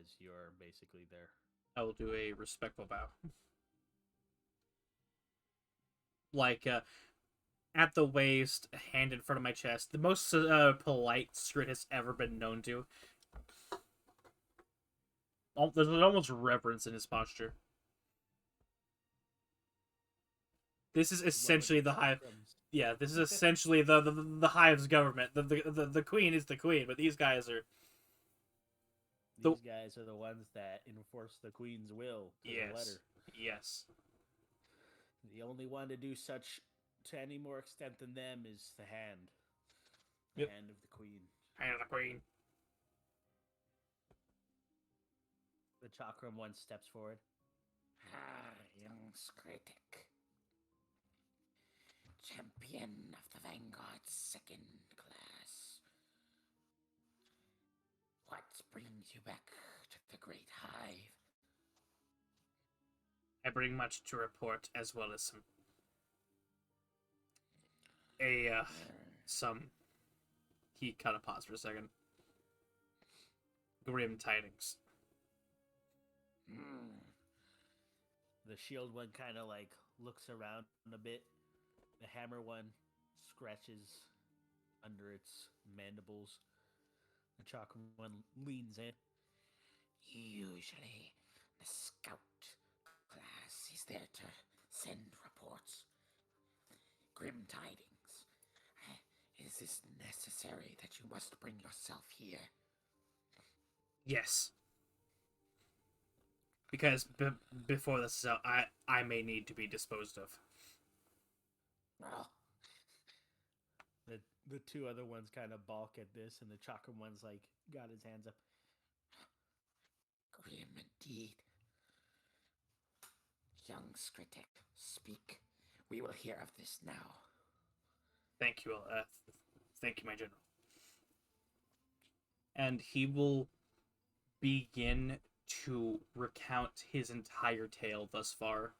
as you're basically there. I will do a respectful bow. Like, at the waist, hand in front of my chest. The most polite Scrit has ever been known to. There's almost reverence in his posture. This is essentially the hive. Yeah, this is essentially the hive's government. The queen is the queen, but these guys are. These guys are the ones that enforce the queen's will to the letter. Yes. The only one to do such to any more extent than them is the hand. The hand of the queen. Hand of the queen. The chakram one steps forward. Young Scritic. Champion of the Vanguard's 2nd class. What brings you back to the Great Hive? I bring much to report, as well as some. He kind of paused for a second. Grim tidings. The shield one kind of like looks around a bit. The hammer one scratches under its mandibles. The chakram one leans in. Usually, the scout class is there to send reports. Grim tidings. Is this necessary that you must bring yourself here? Yes. Because before this is out, I may need to be disposed of. Well, The 2 other ones kind of balk at this, and the chakram one's like got his hands up. grim indeed. Young Scritic, speak. We will hear of this now. Thank you, thank you, my general. And he will begin to recount his entire tale thus far,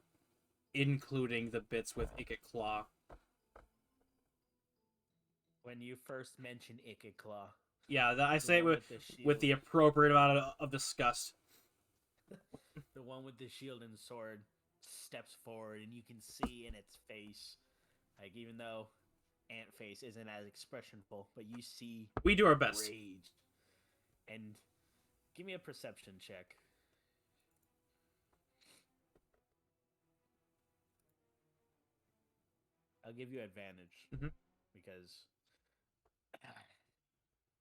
including the bits with Ikit Claw. When you first mention Ikit Claw. Yeah, I say it with the shield. appropriate amount of disgust. The one with the shield and sword steps forward, and you can see in its face, like, even though Ant Face isn't as expressionful, but you see We do our best. rage. And give me a perception check. I'll give you advantage because.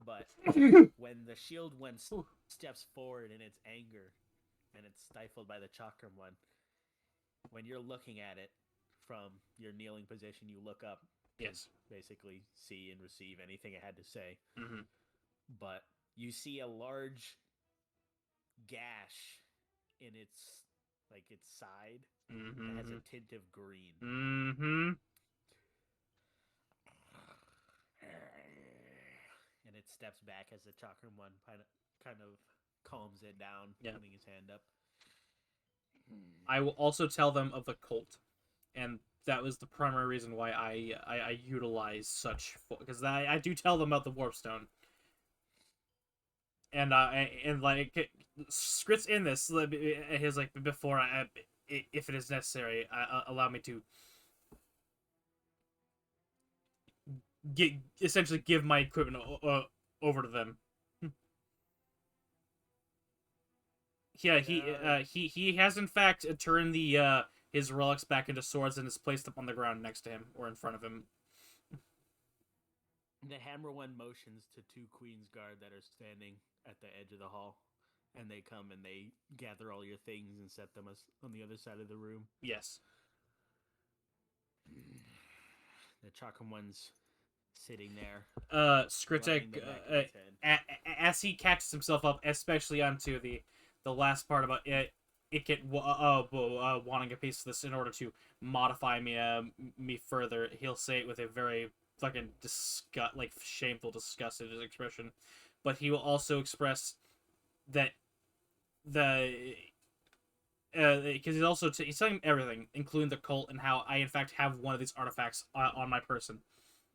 But when the shield one steps forward in its anger, and it's stifled by the chakram one, when you're looking at it from your kneeling position, you look up. Yes. Basically, see and receive anything it had to say. Mm-hmm. But you see a large gash in its side that has a tint of green. Mm-hmm. And it steps back as the chakram one kind of calms it down, putting his hand up. I will also tell them of the cult, and that was the primary reason why I utilize such, because I do tell them about the Warpstone. And like Scrits in this, his like before if it is necessary, allow me to essentially give my equipment over to them. Yeah, he has in fact turned the his relics back into swords and has placed them on the ground next to him or in front of him. The hammer one motions to two Queen's Guard that are standing at the edge of the hall, and they come and they gather all your things and set them on the other side of the room. Yes. The Chakram one's sitting there. Skritek, as he catches himself up, especially onto the last part about wanting a piece of this in order to modify me further, he'll say it with a very fucking shameful, disgusted expression, but he will also express that because he's telling him everything, including the cult and how I in fact have one of these artifacts on my person.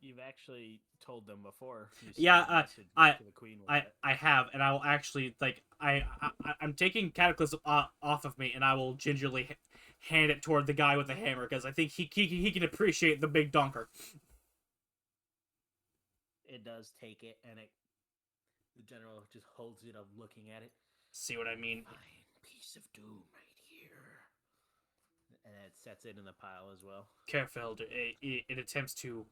You've actually told them before. Yeah, to the Queen I have, and I will actually I'm taking Cataclysm off of me, and I will gingerly hand it toward the guy with the hammer because I think he can appreciate the big donker. It does take it, and the general just holds it up, looking at it. See what I mean? Fine piece of doom right here. And it sets it in the pile as well. Careful, it attempts to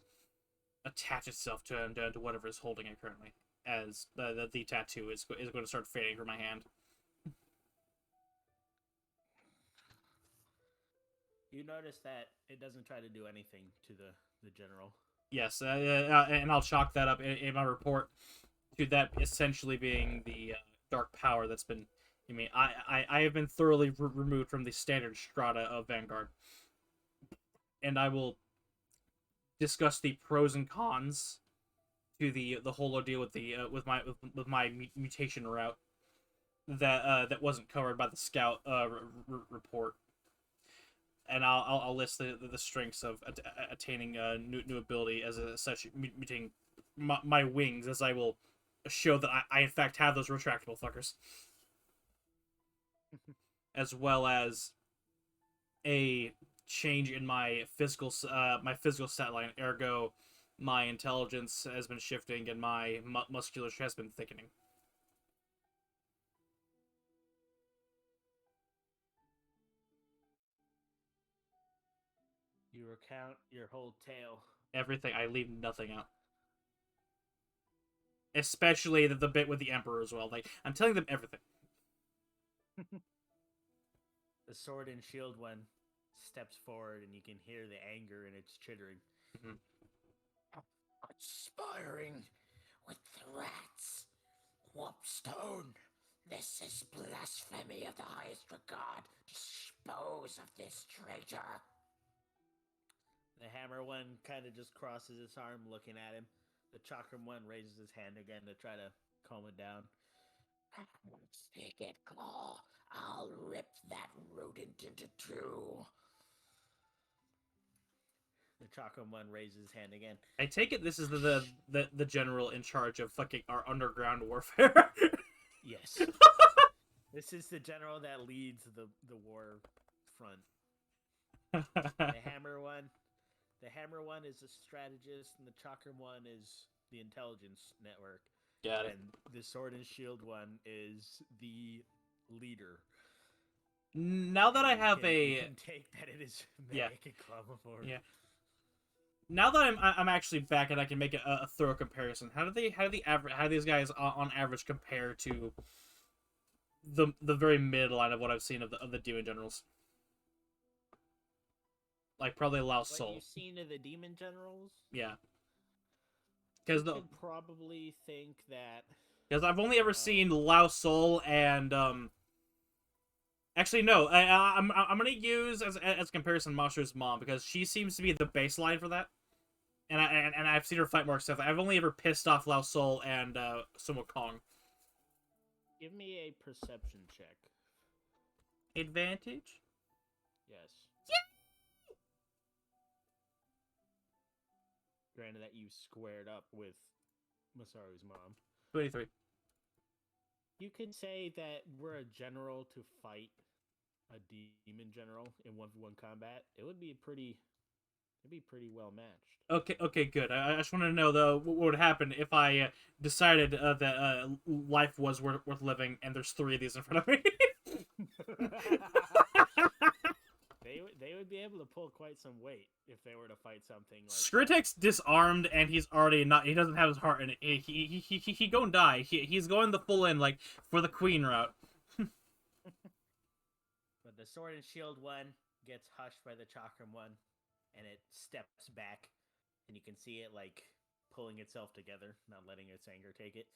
attach itself to whatever is holding it currently, as the tattoo is going to start fading from my hand. You notice that it doesn't try to do anything to the general. Yes, and I'll chalk that up in my report to that essentially being the dark power that's been. I have been thoroughly removed from the standard strata of Vanguard, and I will discuss the pros and cons to the whole ordeal with my mutation route that wasn't covered by the scout report, and I'll list the strengths of attaining new ability as such mutating my wings, as I will show that I in fact have those retractable fuckers. As well as a change in my physical stat line, ergo my intelligence has been shifting and my musculature has been thickening. You recount your whole tale. Everything. I leave nothing out. Especially the bit with the Emperor as well. I'm telling them everything. The sword and shield one steps forward, and you can hear the anger in its chittering. Mm-hmm. Conspiring with threats. Whoopstone, this is blasphemy of the highest regard. Dispose of this traitor. The hammer one kind of just crosses his arm, looking at him. The chakram one raises his hand again to try to calm it down. Stick it, Claw. I'll rip that rodent into two. The chakram one raises his hand again. I take it this is the general in charge of fucking our underground warfare. Yes. This is the general that leads the war front. The hammer one is a strategist, and the chakram one is the intelligence network. Got it. And the sword and shield one is the leader. Now that I have you can take that it is yeah. before. Yeah. Now that I'm actually back and I can make a thorough comparison, how do these guys on average compare to the very midline of what I've seen of the demon generals? Like probably Lao Sol. What you've seen of the demon generals? Yeah. Because you could probably think that. Because I've only ever seen Lao Sol and Actually, no. I'm gonna use as comparison Monster's mom, because she seems to be the baseline for that, and I've seen her fight more stuff. I've only ever pissed off Lao Sol and Sun Wukong. Give me a perception check. Advantage? Yes. Yeah. Granted that you squared up with Masaru's mom. 23. You could say that we're a general to fight a demon general in 1v1 combat. It'd be pretty well matched. Okay, good. I just wanted to know though what would happen if I decided that life was worth living, and there's 3 of these in front of me. They would be able to pull quite some weight if they were to fight something like Scritek's disarmed, and he's already not. He doesn't have his heart in it. He gonna die. He's going the full in, like, for the queen route. But the sword and shield one gets hushed by the chakram one, and it steps back, and you can see it like pulling itself together, not letting its anger take it.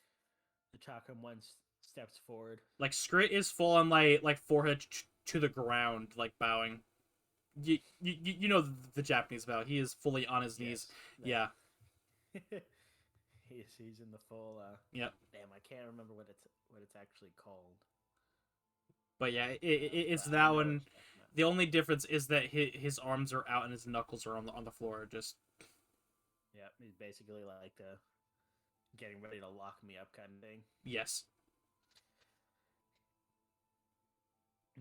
The chakram one steps forward. Like, Scrit is full on like forehead to the ground, like bowing. You know the Japanese bow. He is fully on his knees. Yeah. he's in the full. Yep. Damn, I can't remember what it's actually called. But yeah, it's that one. The only difference is that his arms are out and his knuckles are on the floor. Just. Yeah, he's basically like getting ready to lock me up kind of thing. Yes.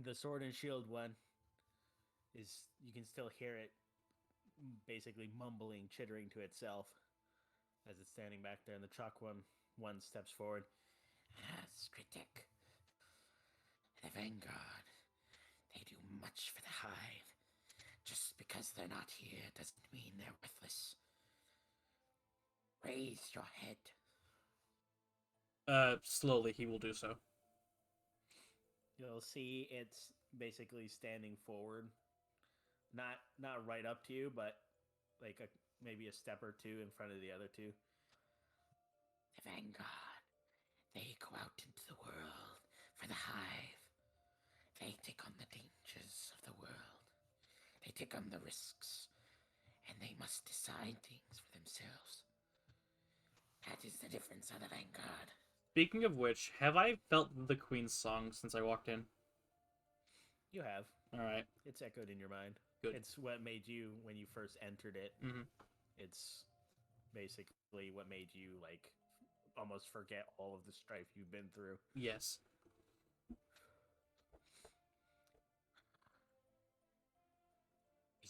The sword and shield one is, you can still hear it basically mumbling, chittering to itself as it's standing back there, and the chalk one steps forward. Scritic. The Vanguard. They do much for the Hive. Just because they're not here doesn't mean they're worthless. Raise your head. Slowly he will do so. You'll see it's basically standing forward. Not right up to you, but like maybe a step or two in front of the other two. The Vanguard. They go out into the world for the Hive. They take on the dangers of the world. They take on the risks. And they must decide things for themselves. That is the difference of the Vanguard. Speaking of which, have I felt the Queen's song since I walked in? You have. All right. It's echoed in your mind. Good. It's what made you, when you first entered it, it's basically what made you, like, almost forget all of the strife you've been through. Yes.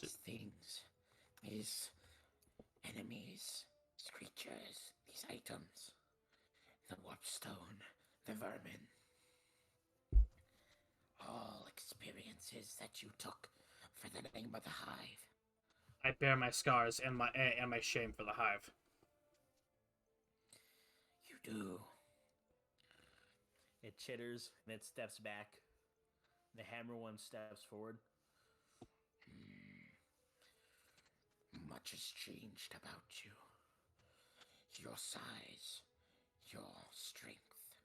These things, these enemies, these creatures, these items, the warpstone, the vermin, all experiences that you took for the name of the Hive. I bear my scars and my shame for the Hive. You do. It chitters and it steps back. The hammer one steps forward. Much has changed about you. Your size, your strength.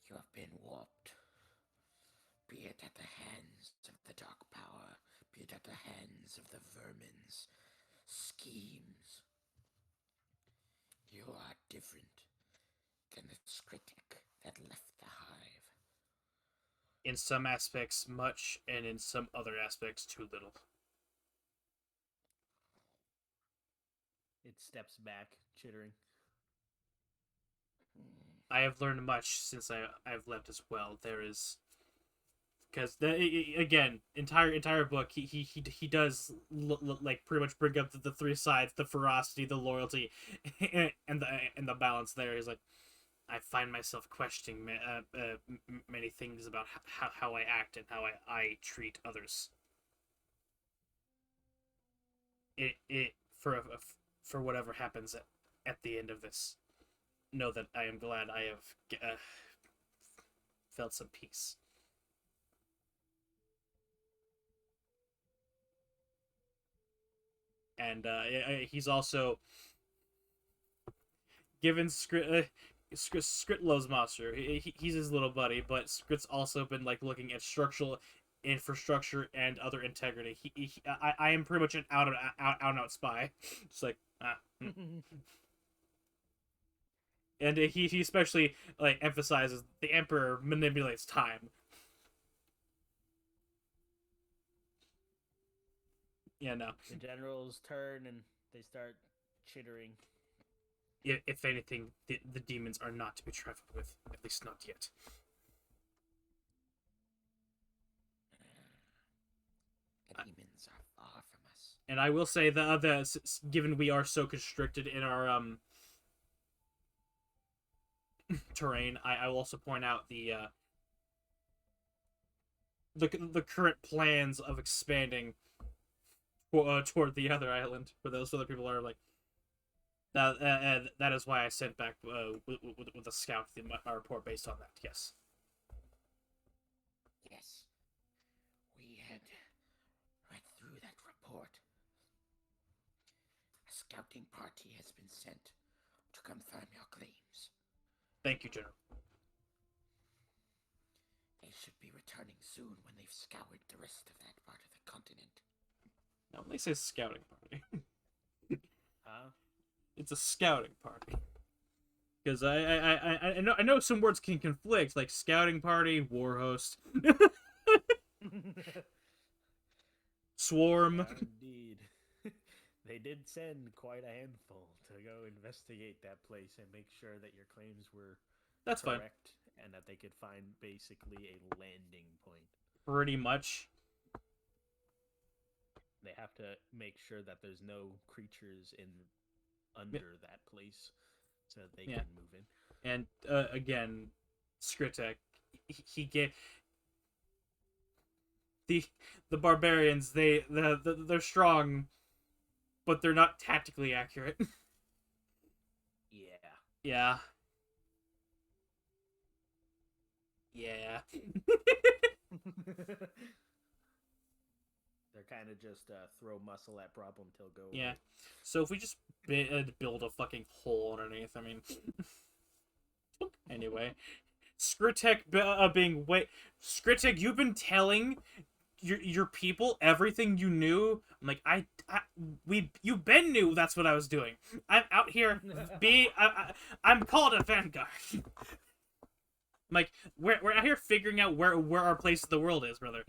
You have been warped. Be it at the hands of the Dark Power, be it at the hands of the vermin's schemes. You are different than the Scritic that left the Hive. In some aspects, much, and in some other aspects, too little. It steps back, chittering. I have learned much since I've left as well. There is, because again, entire book, he does like pretty much bring up the three sides: the ferocity, the loyalty, and the balance. There, he's like, I find myself questioning many things about how I act and how I treat others. It for whatever happens at the end of this, know that I am glad I have felt some peace. And he's also given Scrit loves Monster. He's his little buddy, but Scrit's also been like looking at structural infrastructure and other integrity. I am pretty much an out and out spy. Just like and he especially like emphasizes the Emperor manipulates time. Yeah, no. The generals turn and they start chittering. If anything, the demons are not to be trifled with, at least not yet. The demons are far from us. And I will say that given we are so constricted in our terrain, I will also point out the current plans of expanding toward the other island, where those other people are like. That is why I sent back with a scout my report based on that. Yes. Yes. We had read through that report. A scouting party has been sent to confirm your claims. Thank you, General. They should be returning soon when they've scoured the rest of that part of the continent. Now, when they say scouting party, Huh? it's a scouting party. Because I know some words can conflict, like scouting party, war host, swarm. Yeah, indeed. They did send quite a handful to go investigate that place and make sure that your claims were That's fine. correct and that they could find basically a landing point. Pretty much. They have to make sure that there's no creatures under that place so that they can move in. And again, Skritek, he gave the barbarians. They're strong, but they're not tactically accurate. Yeah. Yeah. Yeah. They're kind of just throw muscle at problem till go Yeah. away. So if we just build a fucking hole underneath, I mean. Anyway, Skritek Skritek, you've been telling your people everything you knew. I'm like, you been knew that's what I was doing. I'm out here I'm called a vanguard. I'm like, we're out here figuring out where our place in the world is, brother.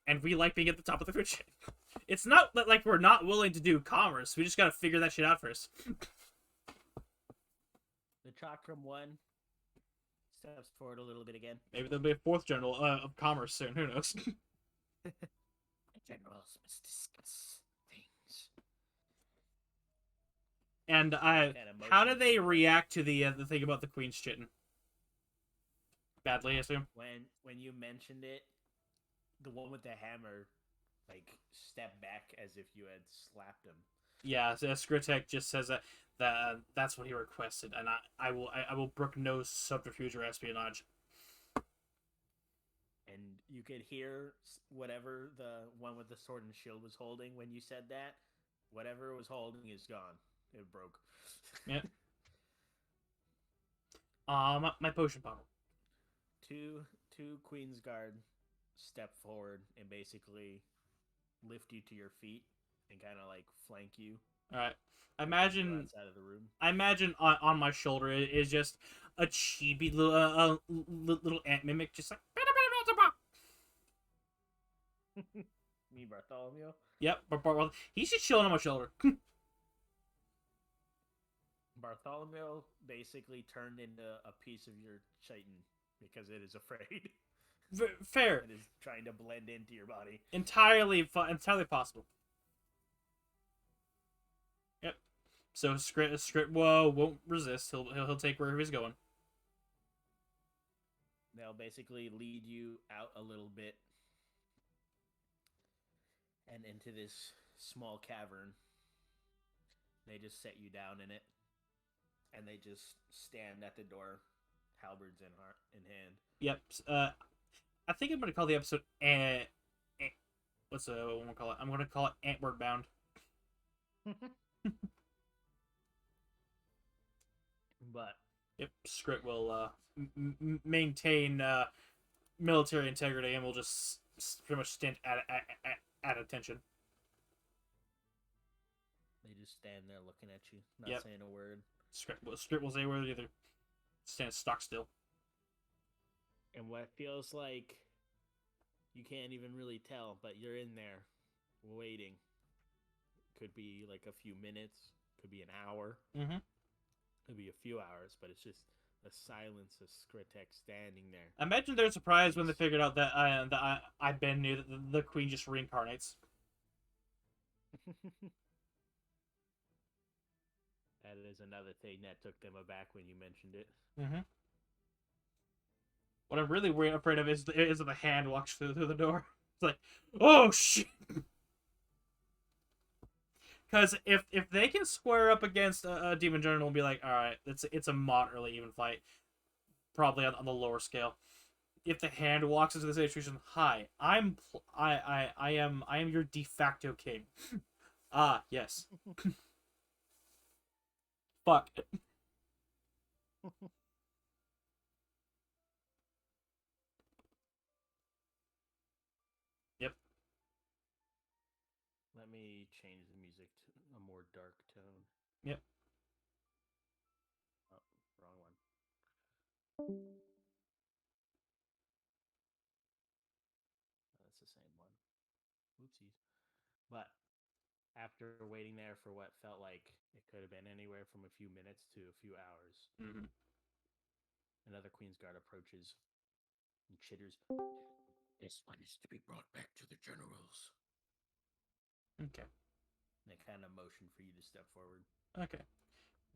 And we like being at the top of the food chain. It's not like we're not willing to do commerce. We just gotta figure that shit out first. The Chakram one steps forward a little bit again. Maybe there'll be a fourth general of commerce soon. Who knows? Generals must discuss things. And how do they react to the thing about the queen's chitting? Badly, I assume. When you mentioned it, the one with the hammer, like, stepped back as if you had slapped him. Yeah, so Skritek just says that's what he requested, and I will brook no subterfuge or espionage. And you could hear whatever the one with the sword and shield was holding when you said that. Whatever it was holding is gone. It broke. Yeah. My potion bottle. Two Queen's Guard step forward and basically lift you to your feet and kind of like flank you. All right. I imagine outside of the room. I imagine on my shoulder is just a chibi little ant mimic, just like. Me, Bartholomew. Yep, he's just chilling on my shoulder. Bartholomew basically turned into a piece of your chitin because it is afraid. Fair. It is trying to blend into your body. Entirely possible. Yep. So Scrit won't resist. He'll take wherever he's going. They'll basically lead you out a little bit and into this small cavern. They just set you down in it, and they just stand at the door, halberds in hand. Yep. I think I'm gonna call the episode what's what I'm gonna call it? I'm gonna call it Antward Bound. But yep, Scrit will maintain military integrity and will just pretty much stand at attention. They just stand there looking at you, not saying a word. Scrit will say a word either. Stand stock still. And what feels like you can't even really tell, but you're in there waiting. Could be like a few minutes, could be an hour, could be a few hours, but it's just the silence of Skritek standing there. I imagine they're surprised when they figured out that I've been knew that the queen just reincarnates. That is another thing that took them aback when you mentioned it. What I'm really afraid of is that the hand walks through the door. It's like, oh shit! Because if they can square up against a demon general and be like, all right, it's a moderately even fight, probably on the lower scale. If the hand walks into the situation, hi, I am your de facto king. Ah, yes. Fuck. Yep. Let me change the music to a more dark tone. Yep. Oh, wrong one. That's the same one. Oopsies. But after waiting there for what felt like it could have been anywhere from a few minutes to a few hours, another Queensguard approaches and chitters. This one is to be brought back to the generals. Okay. And they kind of motion for you to step forward. Okay.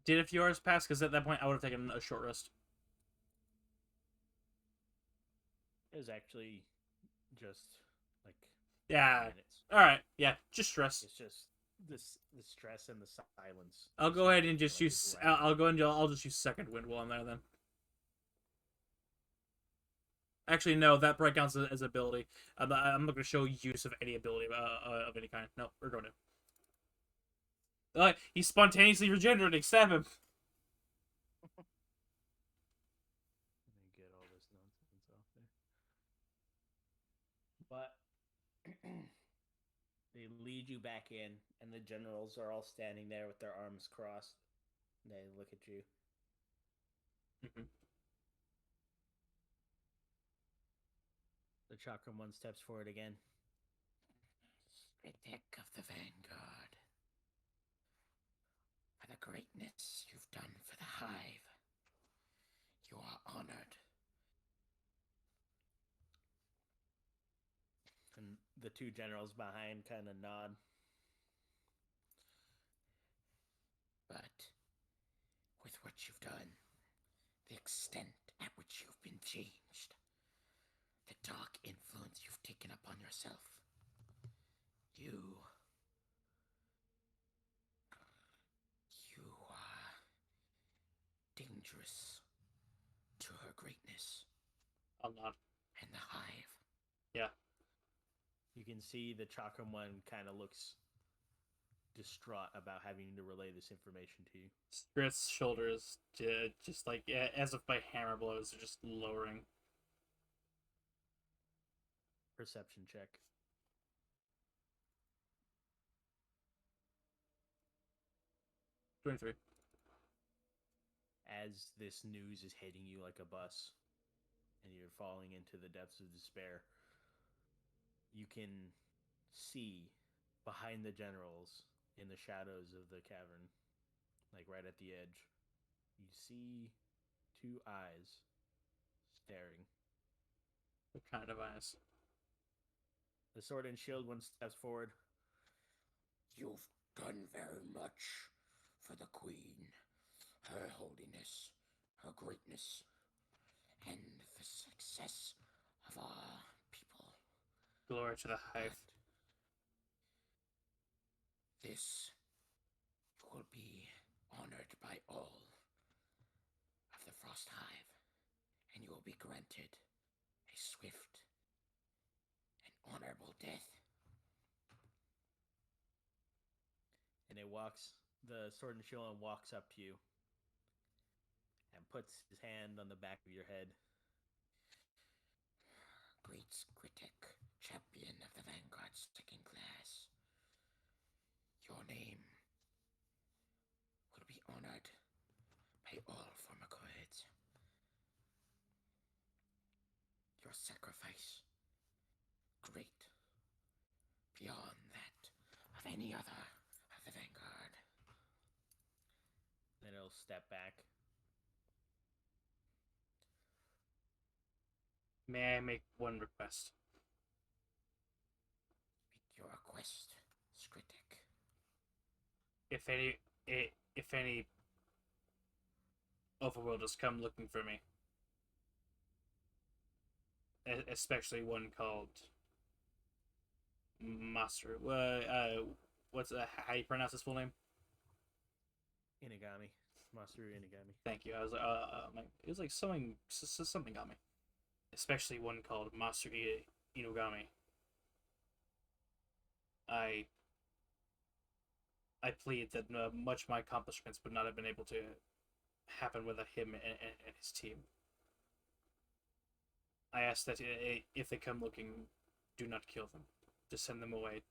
Did a few hours pass? Because at that point, I would have taken a short rest. It was actually just like minutes. All right. Yeah, just stress. It's just the stress and the silence. I'll go ahead and just use. I'll go and I'll just use second wind while I'm there then. Actually, no, that probably counts as ability. I'm not going to show use of any ability of any kind. No, we're going to. He's spontaneously regenerating. Stab him. Let me get all this nonsense off there. But they lead you back in, and the generals are all standing there with their arms crossed. They look at you. The Chakram one steps forward again. Critic of the Vanguard. For the greatness you've done for the Hive, you are honored. And the two generals behind kind of nod. But with what you've done, the extent at which you've been changed, the dark influence you've taken upon yourself, you are dangerous to her greatness. A lot. And the Hive. Yeah. You can see the Chakram one kind of looks distraught about having to relay this information to you. Scrit's shoulders, just like as if by hammer blows, are just lowering. Perception check. 23. As this news is hitting you like a bus, and you're falling into the depths of despair, you can see behind the generals in the shadows of the cavern, like right at the edge, you see two eyes staring. What kind of eyes? The sword and shield one steps forward. You've done very much for the Queen, her holiness, her greatness, and the success of our people. Glory to the Hive. But this will be honored by all of the Frost Hive, and you will be granted a swift and honorable death. And the sword and shield walks up to you and puts his hand on the back of your head. Great Critic, champion of the Vanguard's second class, your name will be honored by all Formicoids. Your sacrifice, great, beyond that of any other of the Vanguard. Then it'll step back. May I make one request? Make your request, Scritic. If any overworlders come looking for me, especially one called Master. What's how you pronounce his full name? Inagami. Masaru Inagami. Thank you. I was it was like something got me. Especially one called Master Inugami. I plead that much of my accomplishments would not have been able to happen without him and his team. I ask that if they come looking, do not kill them. Just send them away.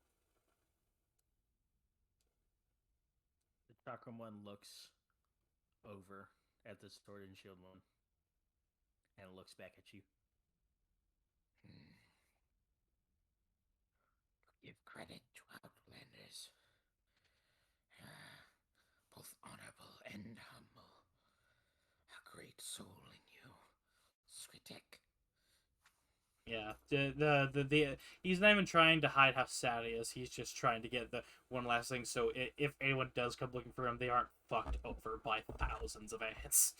The Chakram one looks over at the Sword and Shield one and looks back at you. Give credit to Outlanders. Both honorable and humble. A great soul in you, Scritic. Yeah, the he's not even trying to hide how sad he is. He's just trying to get the one last thing. So if anyone does come looking for him, they aren't fucked over by thousands of ants.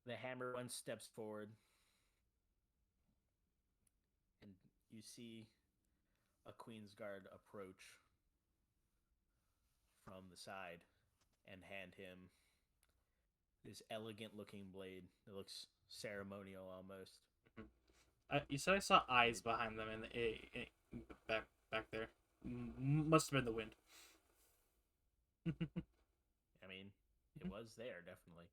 The hammer one steps forward, and you see a Queen's Guard approach from the side and hand him this elegant-looking blade that looks ceremonial almost. You said I saw eyes behind them and back there. Must have been the wind. I mean, it was there definitely.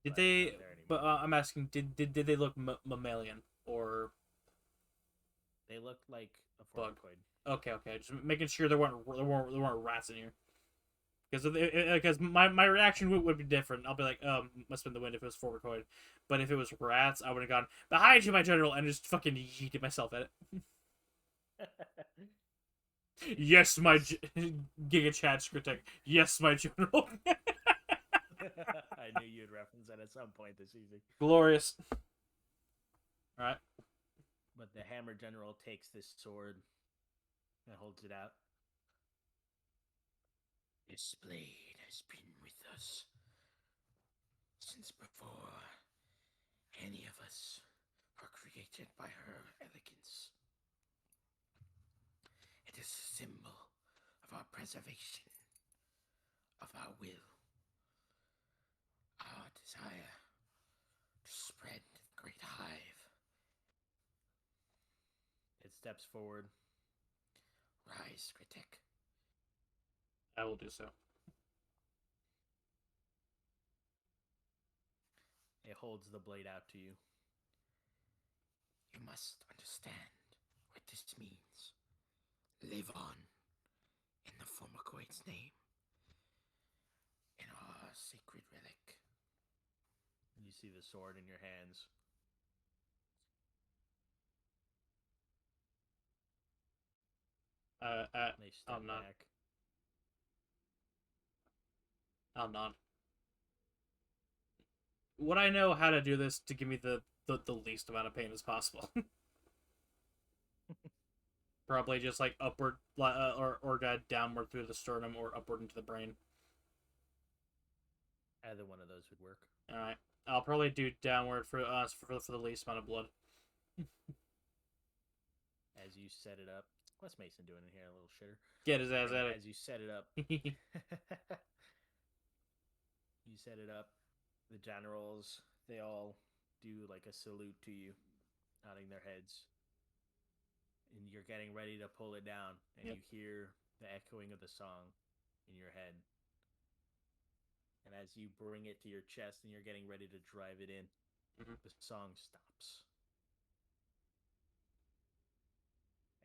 Did they? But I'm asking, did they look mammalian or? They looked like a bug. formicoid. Okay. Just making sure there weren't rats in here. Because my reaction would be different. I'll be like, must have been the wind if it was formicoid. But if it was rats, I would have gone, behind you, my general, and just fucking yeeted myself at it. Yes, my Giga Chad Scritic. Yes, my general. I knew you'd reference that at some point this season. Glorious. Alright. But the Hammer General takes this sword and holds it out. This blade has been with us since before any of us are created by her elegance. It is a symbol of our preservation, of our will, our desire to spread the great hive. It steps forward. Rise, Critic. I will do so. It holds the blade out to you. You must understand what this means. Live on in the Formicoid's name, in our sacred relic. You see the sword in your hands. They step I'll nod. back. I'll nod. Would I know how to do this to give me the least amount of pain as possible? Probably just like upward or downward through the sternum or upward into the brain. Either one of those would work. All right, I'll probably do downward for the least amount of blood. As you set it up, what's Mason doing in here, a little shitter? Get his ass at it. As you set it up, the generals, they all do like a salute to you, nodding their heads. And you're getting ready to pull it down, and you hear the echoing of the song in your head. And as you bring it to your chest and you're getting ready to drive it in, the song stops.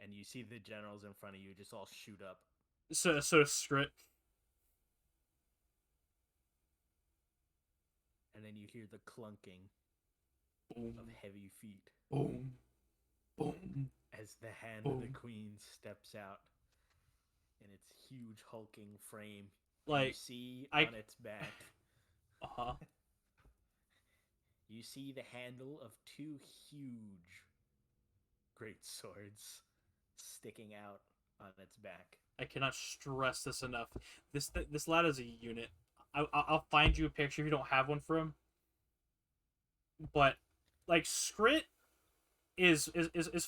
And you see the generals in front of you just all shoot up. So Scrit. And then you hear the clunking Boom. of heavy feet. Boom. Boom. As the hand of the queen steps out in its huge hulking frame. Like, you see on its back. You see the handle of two huge great swords sticking out on its back. I cannot stress this enough. This lad is a unit. I'll find you a picture if you don't have one for him. But like Scrit is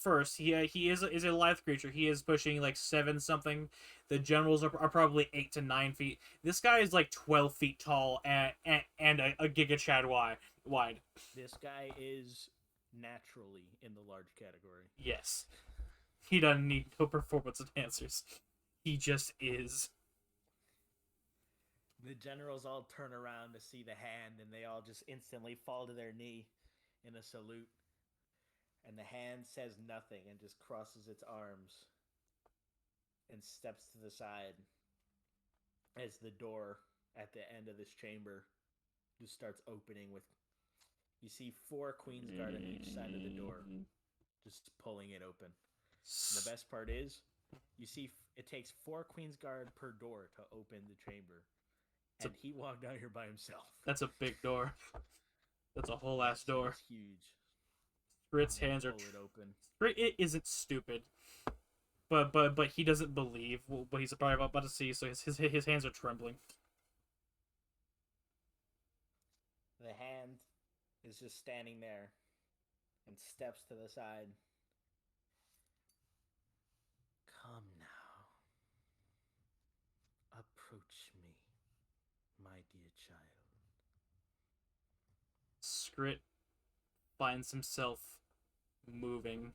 first. He is a lithe creature. He is pushing like 7 something. The generals are probably 8 to 9 feet. This guy is like 12 feet tall and a Giga Chad wide. This guy is naturally in the large category. Yes. He doesn't need no performance enhancers. He just is. The generals all turn around to see the hand, and they all just instantly fall to their knee in a salute. And the hand says nothing and just crosses its arms and steps to the side as the door at the end of this chamber just starts opening with... You see 4 Queen's Guard on each side of the door, just pulling it open. And the best part is, you see it takes 4 Queen's Guard per door to open the chamber. And he walked out here by himself. That's a big door. That's a whole ass door. It's huge. Scrit's hands are... Scrit isn't stupid. But he doesn't believe what he's probably about to see, so his hands are trembling. The hand is just standing there and steps to the side. Come now. Approach me, my dear child. Scrit finds himself moving.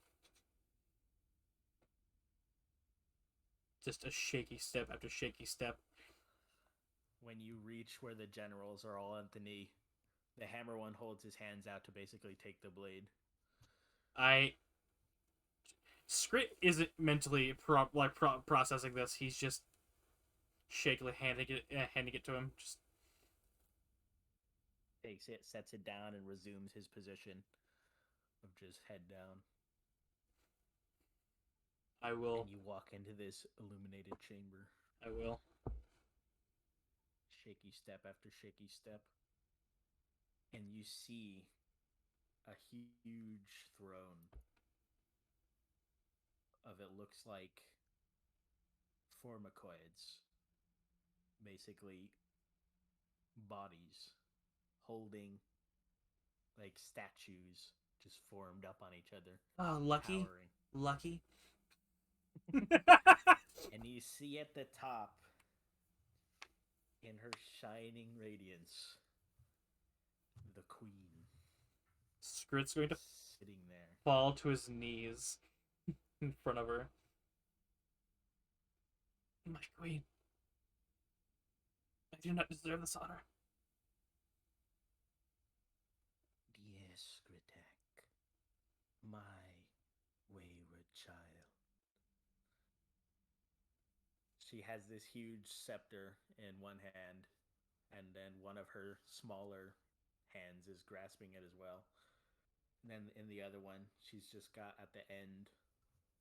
Just a shaky step after shaky step. When you reach where the generals are all at the knee, the hammer one holds his hands out to basically take the blade. Scrit isn't mentally processing this. He's just shakily handing it to him. Just takes it, sets it down, and resumes his position of just head down. I will. And you walk into this illuminated chamber. I will. Shaky step after shaky step. And you see a huge throne of, it looks like, formicoids. Basically, bodies holding like statues just formed up on each other. Oh, lucky. Towering. Lucky. And you see at the top, in her shining radiance, the queen. Scrit's going to sitting there, fall to his knees in front of her. My queen, I do not deserve this honor. Dear Scritek, my wayward child. She has this huge scepter in one hand, and then one of her smaller hands is grasping it as well. And then in the other one, she's just got at the end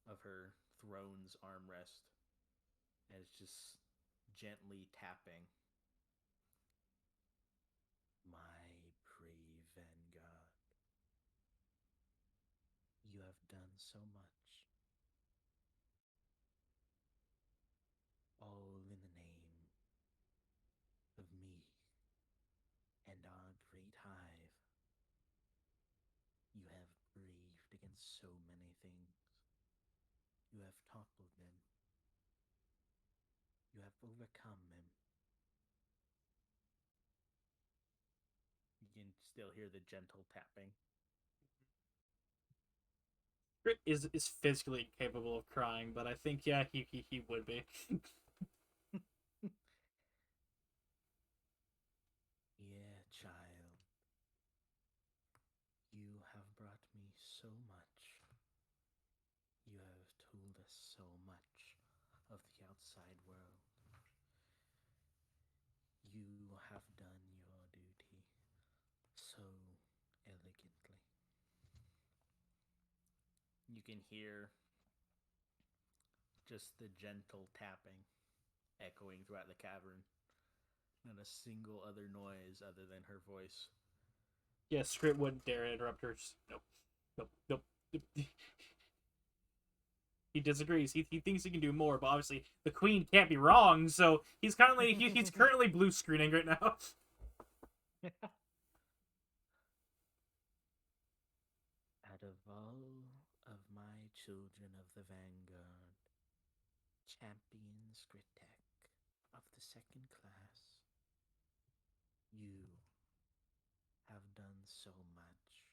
of her throne's armrest, and it's just gently tapping. My brave vanguard, you have done so much. All in the name of me and our great hive. You have braved against so many things. You have toppled them. You have overcome them. You can still hear the gentle tapping. Scrit is physically capable of crying, but I think, yeah, he would be. Yeah, child. You have brought me so much. You have told us so much of the outside world. You have done your duty so elegantly. You can hear just the gentle tapping echoing throughout the cavern. Not a single other noise other than her voice. Yeah, Scrit wouldn't dare interrupt her. Just, nope. He disagrees. He thinks he can do more, but obviously the queen can't be wrong. So he's he's currently blue screening right now. Out of all of my children of the Vanguard, champion Scritek of the second class, you have done so much.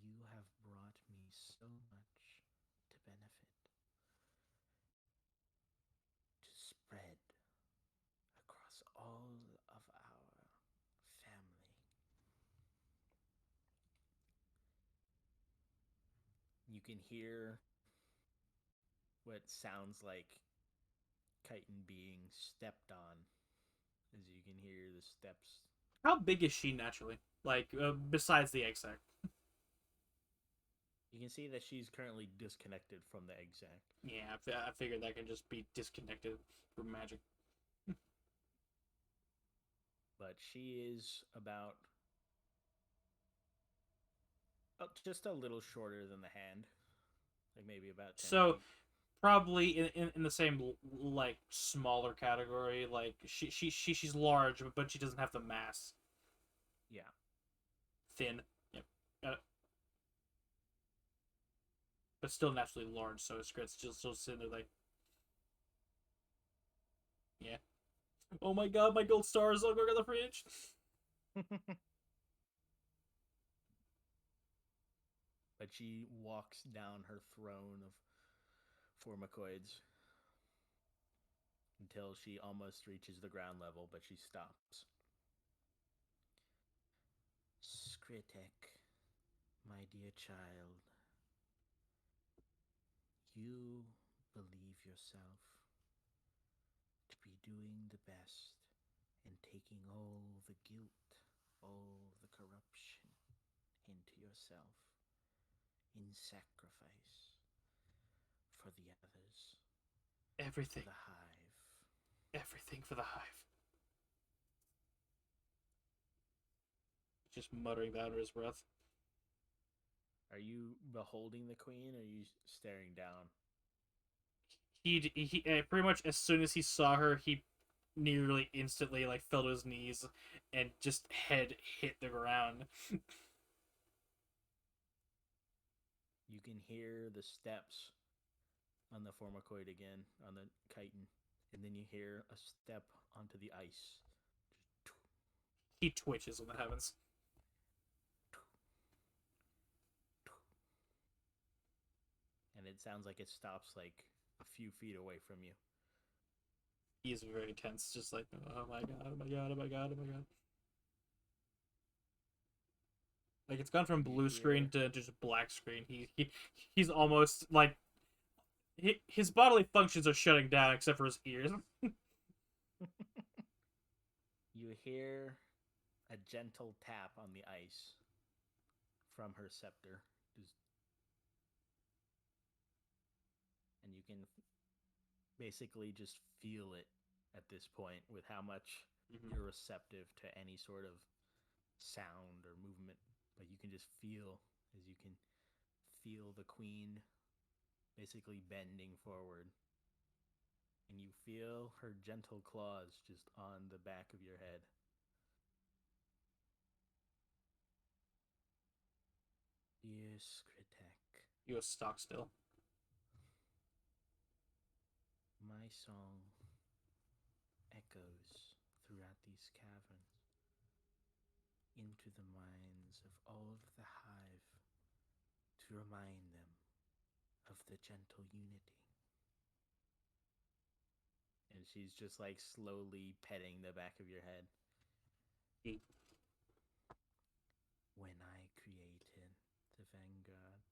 You have brought me so much to benefit, to spread across all of our family. You can hear what sounds like chitin being stepped on, as you can hear the steps. How big is she naturally? Like, besides the egg sac? You can see that she's currently disconnected from the egg sac. Yeah, I figured that can just be disconnected from magic. But she is about just a little shorter than the hand, like maybe about 10 So, feet. probably in the same like smaller category. Like she's large, but she doesn't have the mass. Yeah. Thin. Yep. Got it. But still naturally large, so Scrit's just still sitting there like, yeah. Oh my god, my gold stars! I'll go to the fridge. But she walks down her throne of formicoids until she almost reaches the ground level, but she stops. Skritek, my dear child, you believe yourself to be doing the best and taking all the guilt, all the corruption into yourself in sacrifice for the others, Everything. for the hive. Everything for the hive. Just muttering that under his breath. Are you beholding the queen, or are you staring down? He pretty much as soon as he saw her, he nearly instantly like fell to his knees and just head hit the ground. You can hear the steps on the formicoid again, on the chitin, and then you hear a step onto the ice. He twitches when that happens. And it sounds like it stops like a few feet away from you. He is very tense, just like, oh my god, oh my god, oh my god, oh my god. Like it's gone from blue screen to just black screen. He's almost like his bodily functions are shutting down except for his ears. You hear a gentle tap on the ice from her scepter. And you can basically just feel it at this point with how much you're receptive to any sort of sound or movement. But you can just feel, as you can feel the queen basically bending forward. And you feel her gentle claws just on the back of your head. Dear Skritek, He was stock still. my song echoes throughout these caverns into the minds of all of the hive to remind them of the gentle unity. And she's just like slowly petting the back of your head. When I created the Vanguard,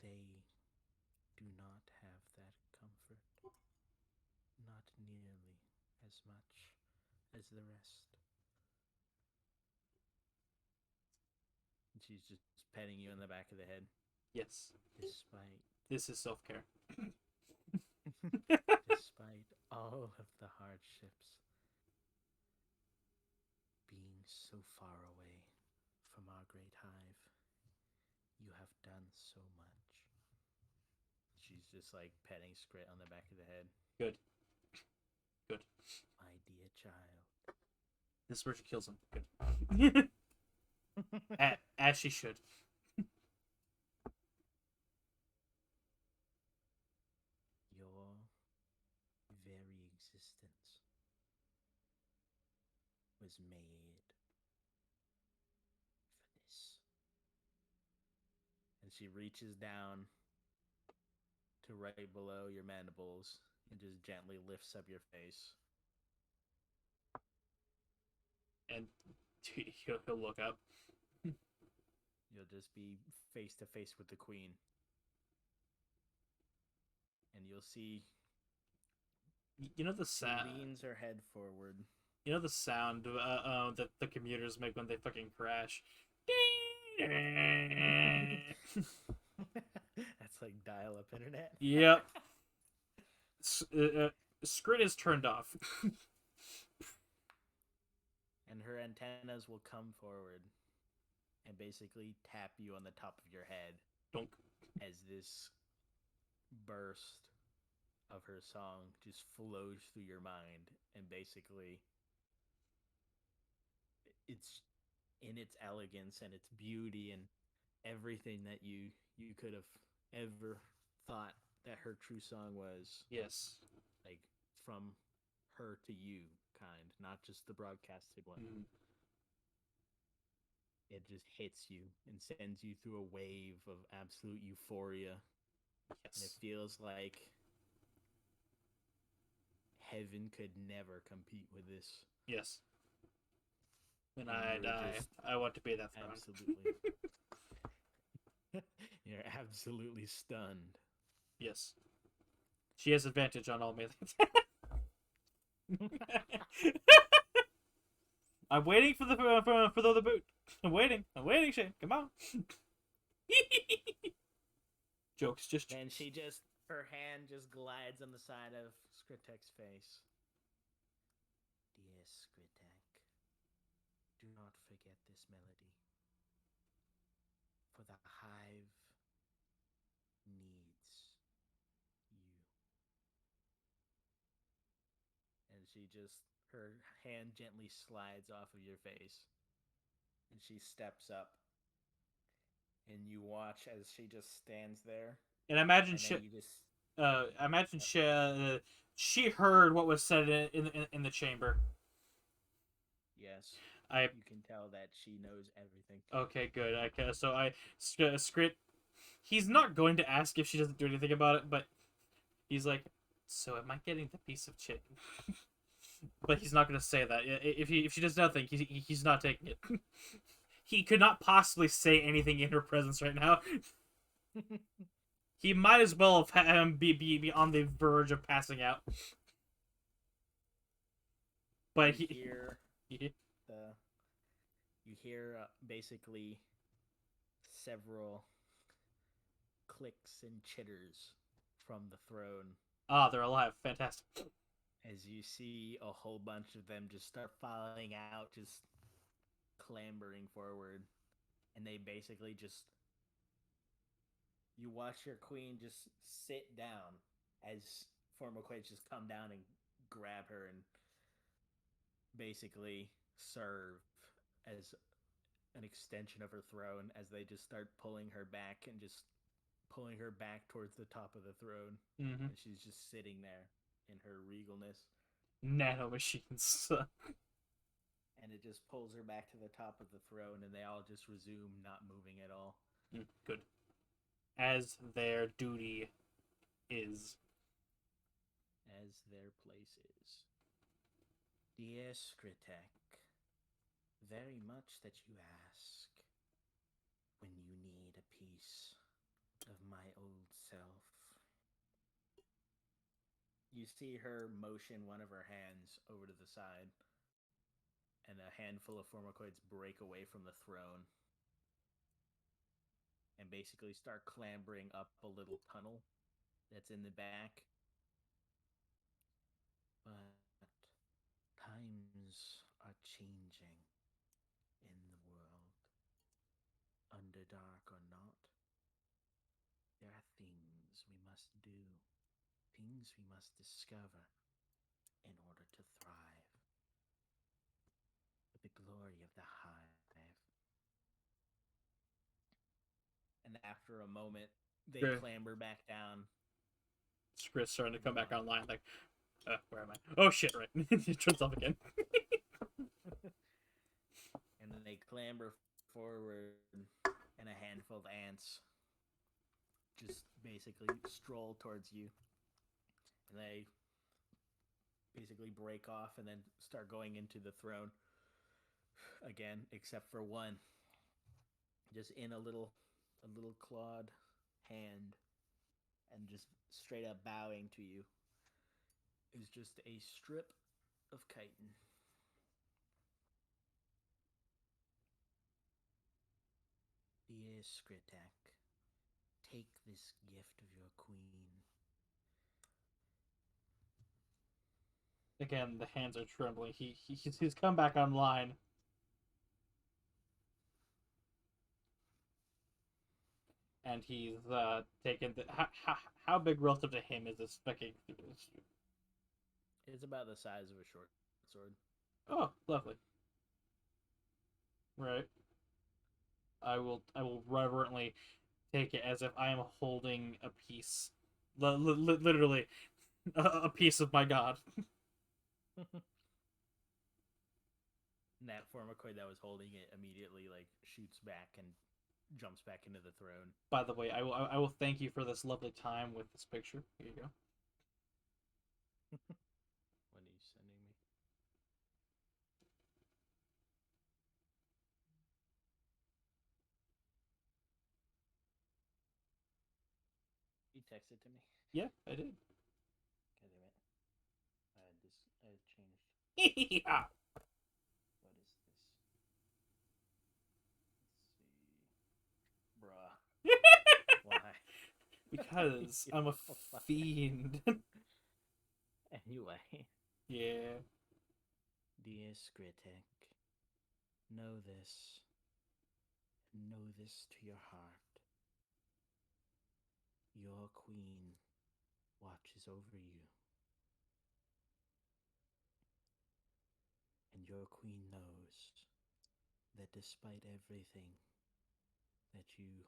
they do not have that comfort. Not nearly as much as the rest. And she's just petting you on the back of the head. Yes. Despite This is self-care. despite all of the hardships, being so far away from our great hive, You have done so much. She's just like petting Scrit on the back of the head. Good. Good. My dear child. This is where she kills him. Good. As she should. Your very existence was made for this. And she reaches down to right below your mandibles and just gently lifts up your face. And he'll look up. You'll just be face to face with the queen. And you'll see You know the she sound. leans her head forward. You know the sound that the commuters make when they fucking crash. That's like dial-up internet. Yep. Scrit is turned off. And her antennas will come forward and basically tap you on the top of your head. Donk. As this burst of her song just flows through your mind, and basically it's in its elegance and its beauty and everything that you could have ever thought that her true song was. Yes. Like from her to you kind, not just the broadcasted one. Mm. It just hits you and sends you through a wave of absolute euphoria. Yes. And it feels like heaven could never compete with this. Yes. When And I you're die, just I want to be that throne. Absolutely. You're absolutely stunned. Yes. She has advantage on all melee. I'm waiting for the boot. I'm waiting, Shane. Come on. Jokes, just. And her hand just glides on the side of Skritek's face. Dear Skritek, do not forget this melody. For the hive needs you. And her hand gently slides off of your face. And she steps up. And you watch as she just stands there. And imagine she heard what was said in the chamber. Yes. You can tell that she knows everything. Okay, good. Okay, so Scrit, he's not going to ask if she doesn't do anything about it, but he's like, so am I getting the piece of chicken? But he's not going to say that. If she does nothing, he's not taking it. He could not possibly say anything in her presence right now. He might as well have be on the verge of passing out. But you hear basically several clicks and chitters from the throne. Ah, they're alive. Fantastic. As you see a whole bunch of them just start falling out, just clambering forward. And they basically just... You watch your queen just sit down as Formoquates just come down and grab her and basically serve as an extension of her throne as they just start pulling her back and just pulling her back towards the top of the throne. Mm-hmm. And she's just sitting there in her regalness. Nanomachines. And it just pulls her back to the top of the throne, and they all just resume not moving at all. Good. As their duty is. As their place is. Dear Skritek, very much that you ask when you need a piece of my old self. You see her motion one of her hands over to the side, and a handful of Formoquates break away from the throne and basically start clambering up a little tunnel that's in the back. But times are changing in the world, Underdark or not. must do, things we must discover in order to thrive. For the glory of the hive. And after a moment, they Good. clamber back down. Scrit's starting to come back online. Like, where am I? Oh shit! Right, he turns off again. And then they clamber forward, and a handful of ants just basically stroll towards you. And they basically break off and then start going into the throne again, except for one. Just in a little clawed hand and just straight up bowing to you is just a strip of chitin. Dear Skritak, take this gift of your queen. Again, the hands are trembling. He's come back online. And he's taken the... How big relative to him is this fucking... It's about the size of a short sword. Oh, lovely. Right. I will reverently take it as if I am holding a piece, literally, a piece of my god. And that Formicoid that was holding it immediately like shoots back and jumps back into the throne. By the way, I will thank you for this lovely time with this picture. Here you go. What are you sending me? You texted to me? Yeah, I did. God damn it. I had changed. Yeah. What is this? Let's see. Bruh. Why? Because I'm a fiend. Anyway. Yeah. Dear Skritek, know this. Know this to your heart. Your queen watches over you. And your queen knows that despite everything that you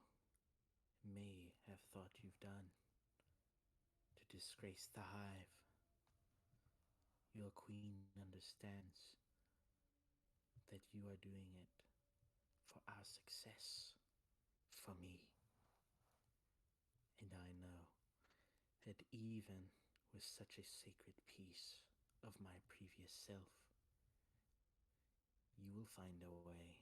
may have thought you've done to disgrace the hive, your queen understands that you are doing it for our success, for me. And I know that even with such a sacred piece of my previous self, you will find a way.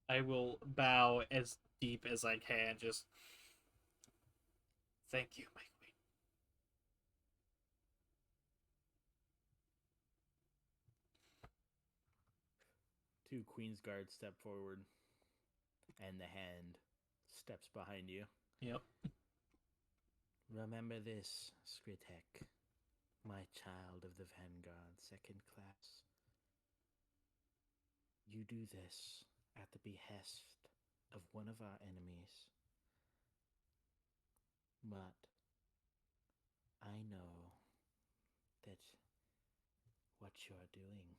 I will bow as deep as I can. Just thank you, my queen. Two Queen's Guards step forward, and the hand steps behind you. Yep. Remember this, Skritek, my child of the Vanguard, second class. You do this at the behest of one of our enemies. But I know that what you're doing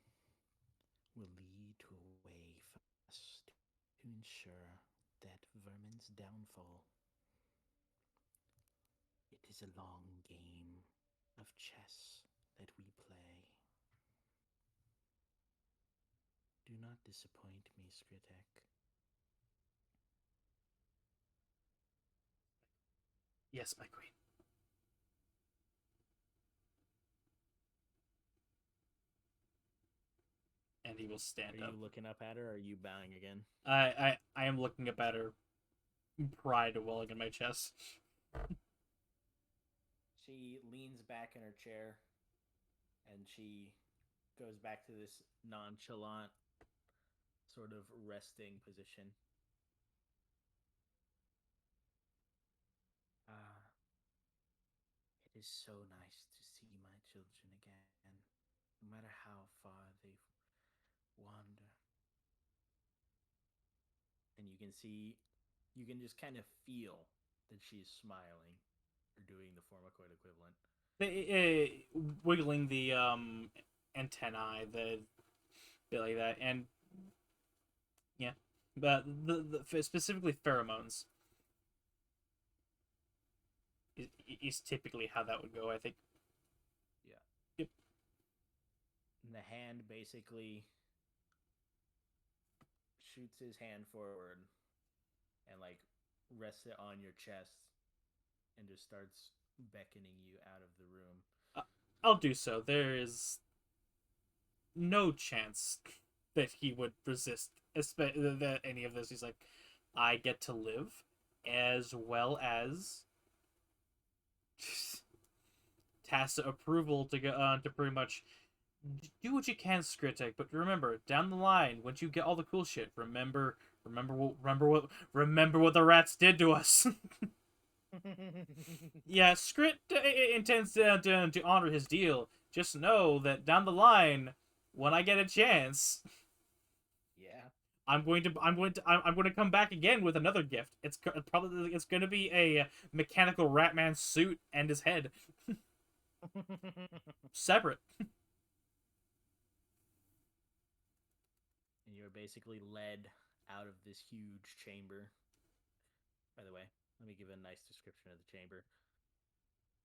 will lead to a way for us to ensure that Vermin's downfall. It is a long game of chess that we play. Do not disappoint me, Skritek. Yes, my queen. And he will stand Are up. you looking up at her, or are you bowing again? I am looking up at her, pride welling in my chest. She leans back in her chair, and she goes back to this nonchalant, sort of resting position. It is so nice to see my children again, no matter how far they've wandered. and you can just kind of feel that she's smiling or doing the Formicoid equivalent. Wiggling the antennae, the bit like that, and yeah, but the specifically pheromones is typically how that would go, I think. Yeah. Yep. And the hand basically shoots his hand forward and like rests it on your chest and just starts beckoning you out of the room. I'll do so. There is no chance that he would resist any of this. He's like, I get to live, as well as tacit approval to go to pretty much do what you can, Skritek. But remember, down the line, once you get all the cool shit, remember what the rats did to us. Yeah, Scrit intends to honor his deal. Just know that down the line, when I get a chance, yeah, I'm going to come back again with another gift. It's going to be a mechanical Ratman suit and his head, separate. And you're basically led out of this huge chamber. By the way, let me give a nice description of the chamber.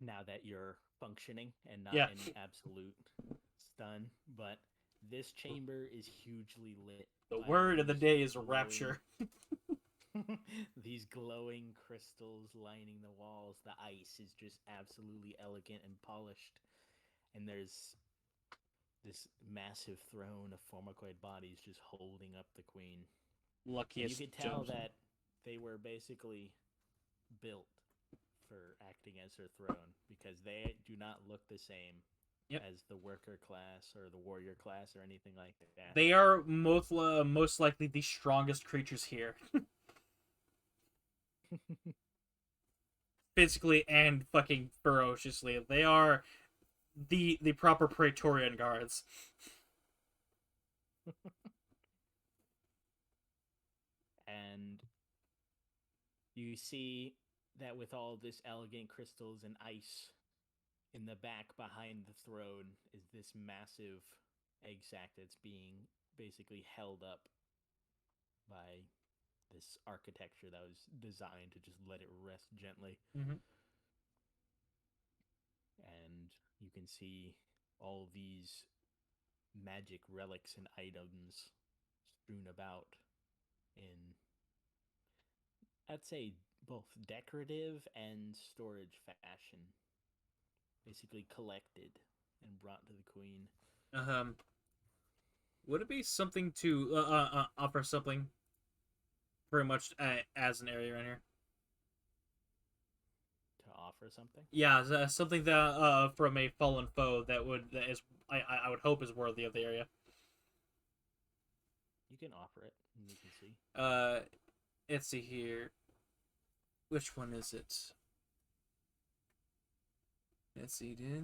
Now that you're functioning and not in absolute stun, but this chamber is hugely lit. The word of the day is rapture. These glowing crystals lining the walls. The ice is just absolutely elegant and polished. And there's this massive throne of Formicoid bodies just holding up the queen. Luckiest. And you could tell that they were basically built for acting as her throne because they do not look the same as the worker class or the warrior class or anything like that. They are most likely the strongest creatures here. Physically and fucking ferociously. They are the proper Praetorian guards. And you see that with all this elegant crystals and ice, in the back behind the throne is this massive egg sac that's being basically held up by this architecture that was designed to just let it rest gently. Mm-hmm. And you can see all these magic relics and items strewn about in, I'd say, both decorative and storage fashion. Basically collected and brought to the queen. Would it be something to offer something pretty much as an area around here? To offer something? Yeah, something that from a fallen foe that I would hope is worthy of the area. You can offer it, and we can see. Let's see here. Which one is it? Let's see. Let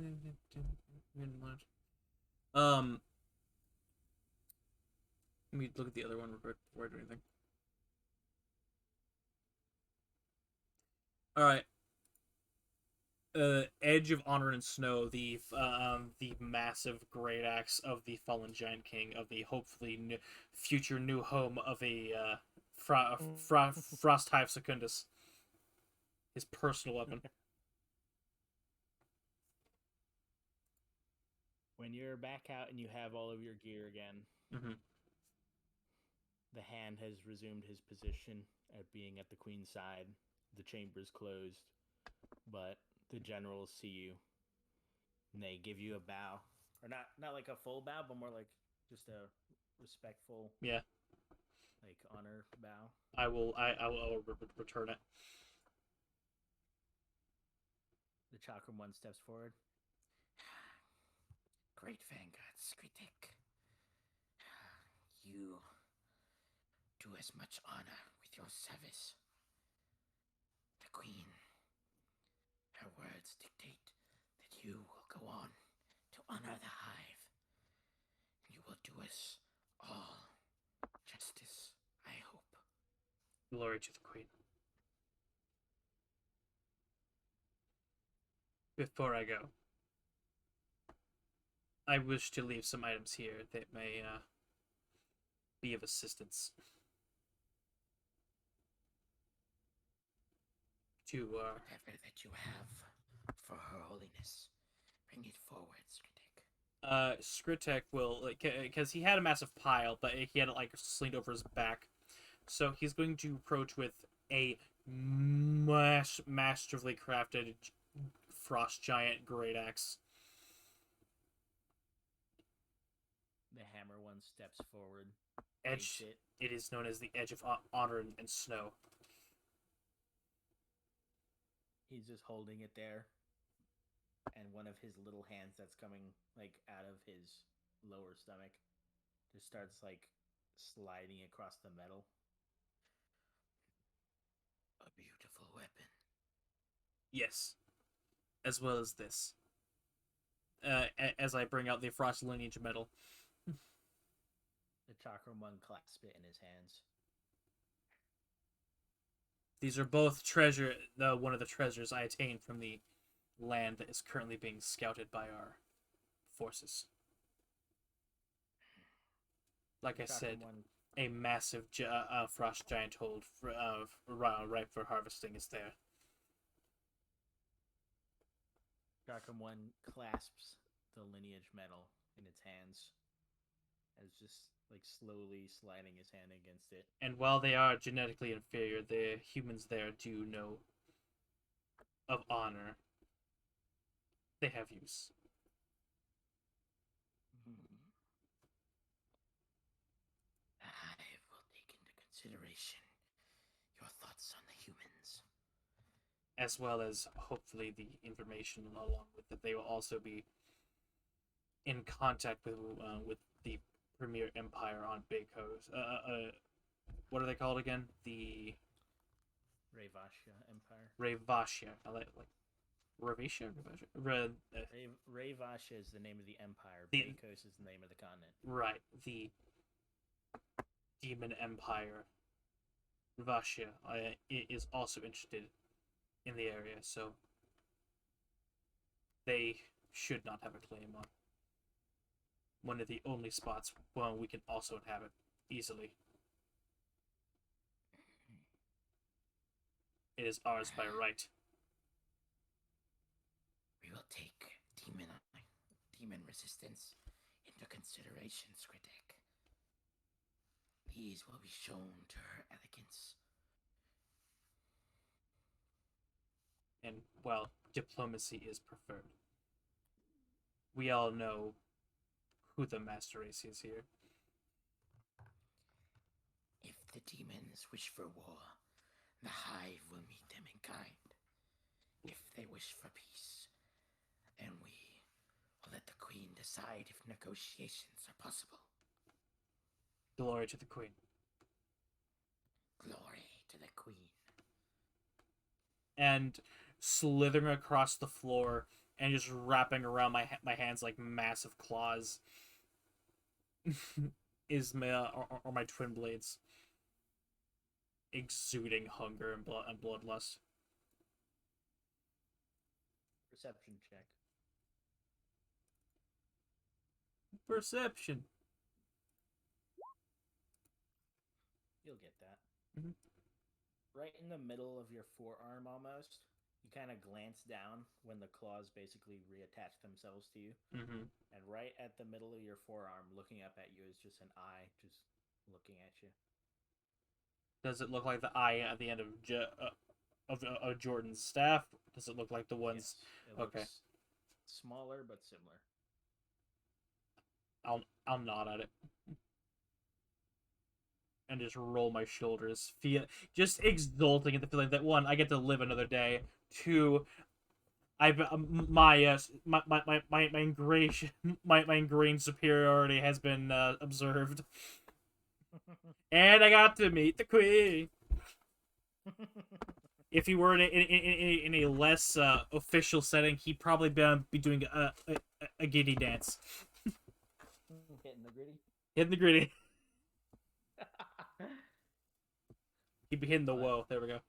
me look at the other one before I do anything. All right. Edge of Honor and Snow, the massive great axe of the fallen giant king of the hopefully future new home of a Frost Hive Secundus. His personal weapon. When you're back out and you have all of your gear again, the hand has resumed his position at being at the queen's side. The chamber's closed, but the generals see you, and they give you a bow, or not like a full bow, but more like just a respectful, like honor bow. I will return it. The Chakram one steps forward. Great Vanguard, Skritik. You do as much honor with your service. The Queen, her words dictate that you will go on to honor the Hive. You will do us all justice, I hope. Glory to the Queen. Before I go, I wish to leave some items here that may be of assistance to Whatever that you have for Her Holiness, bring it forward, Skritic. Skritek will, like, because he had a massive pile, but he had it like slinged over his back, so he's going to approach with a masterfully crafted frost giant great axe. The hammer one steps forward. Edge. It is known as the Edge of Honor and Snow. He's just holding it there, and one of his little hands that's coming like out of his lower stomach just starts like sliding across the metal. A beautiful weapon. Yes, as well as this. As I bring out the Frost Lineage medal. The Chakram one clasps it in his hands. These are both one of the treasures I attained from the land that is currently being scouted by our forces. Like I said, a massive frost giant hold ripe for harvesting is there. Chakram one clasps the lineage medal in its hands, and it's just like slowly sliding his hand against it. And while they are genetically inferior, the humans there do know of honor. They have use. I will take into consideration your thoughts on the humans. As well as, hopefully, the information along with that. They will also be in contact with the Premier Empire on Big Coast. What are they called again? The Rayvasha Empire. Rayvasha. I like Rayvasha. Rayvasha is the name of the empire. Bakos is the name of the continent. Right. The Demon Empire. Rayvasha is also interested in the area, so they should not have a claim on one of the only spots we can also inhabit easily. It is ours by right. We will take demon resistance into consideration, Skritic. These will be shown to Her Elegance. And, well, diplomacy is preferred. We all know who the master race is here. If the demons wish for war, the Hive will meet them in kind. If they wish for peace, then we will let the Queen decide if negotiations are possible. Glory to the Queen. Glory to the Queen. And slithering across the floor and just wrapping around my hands like massive claws is my twin blades, exuding hunger and bloodlust. Perception check. Perception. You'll get that. Mm-hmm. Right in the middle of your forearm almost, you kind of glance down when the claws basically reattach themselves to you. Mm-hmm. And right at the middle of your forearm, looking up at you, is just an eye just looking at you. Does it look like the eye at the end of Jordan's staff? Does it look like the ones? Yes, it looks smaller but similar. I'll nod at it and just roll my shoulders, just exulting at the feeling that, one, I get to live another day. Two, my ingrained superiority has been observed, and I got to meet the Queen. If he were in a less official setting, he'd probably be doing a giddy dance. Hitting the gritty. Hitting the gritty. Keep hitting the whoa. There we go.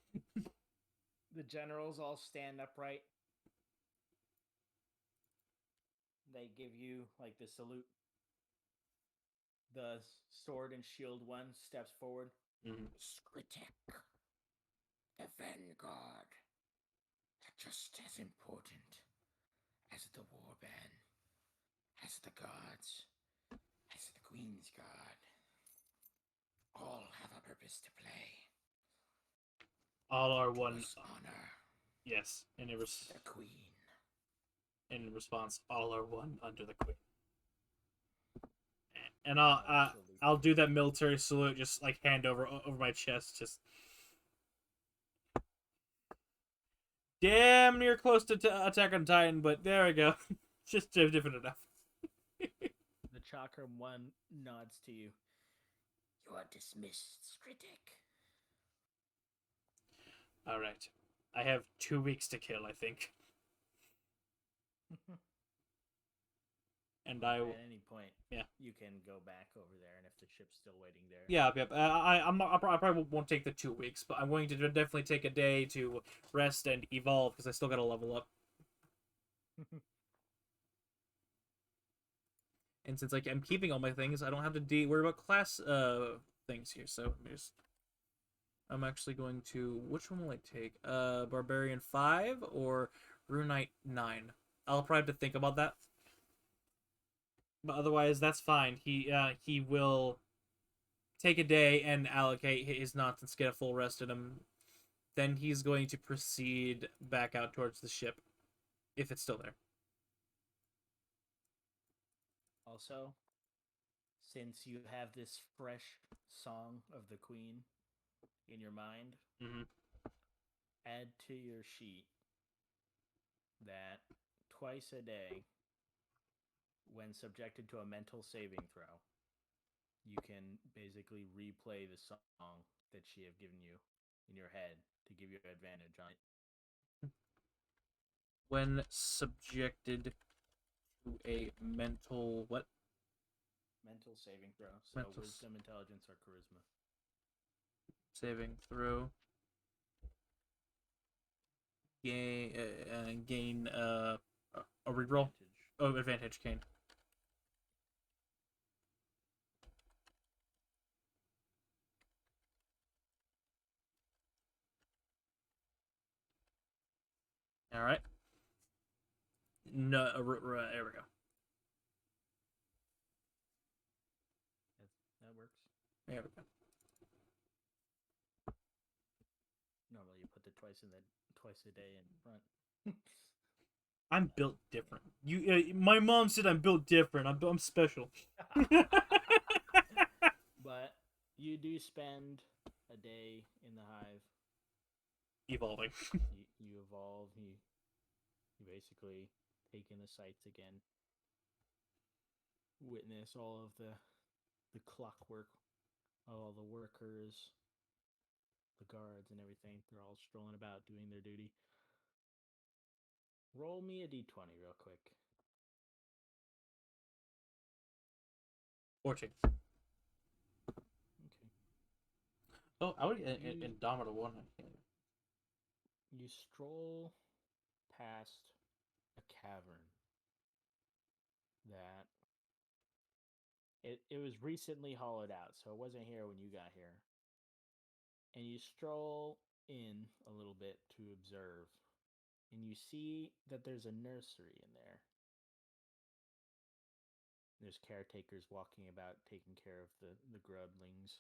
The generals all stand upright. They give you like the salute. The sword and shield one steps forward. Scritic, the vanguard, just as important as the warband, as the guards, as the Queen's Guard. All have a purpose to play. All are one. Honor. Yes, the Queen. In response, all are one under the Queen. And I'll do that military salute, just like hand over my chest, just damn near close to Attack on Titan, but there we go, just different enough. The Chakram one nods to you. You are dismissed, Scritic. All right, I have 2 weeks to kill, I think. And I will. At any point, yeah, you can go back over there, and if the ship's still waiting there. Yeah, yep. I probably won't take the 2 weeks, but I'm going to definitely take a day to rest and evolve because I still got to level up. And since I'm keeping all my things, I don't have to worry about class things here. So I'm actually going to, which one will I take? Barbarian 5 or Runite 9? I'll probably have to think about that. But otherwise, that's fine. He will take a day and allocate his nonsense, get a full rest in him. Then he's going to proceed back out towards the ship, if it's still there. Also, since you have this fresh song of the Queen in your mind, add to your sheet that twice a day, when subjected to a mental saving throw, you can basically replay the song that she have given you in your head to give you advantage on it. When subjected to a mental what? Mental saving throw. So wisdom, intelligence, or charisma. Saving throw. Gain a reroll. Advantage. Gain. All right. No, there we go. That works. There we go. Normally, you put the twice a day in front. I'm built different. My mom said I'm built different. I'm special. But you do spend a day in the hive. Evolving. You evolve. You basically take in the sights again. Witness all of the clockwork, all the workers, the guards, and everything. They're all strolling about doing their duty. Roll me a d20 real quick. 14. Okay. Oh, I would get Indomitable 1. You stroll past a cavern that it was recently hollowed out, so it wasn't here when you got here. And you stroll in a little bit to observe, and you see that there's a nursery in there. There's caretakers walking about taking care of the grubblings.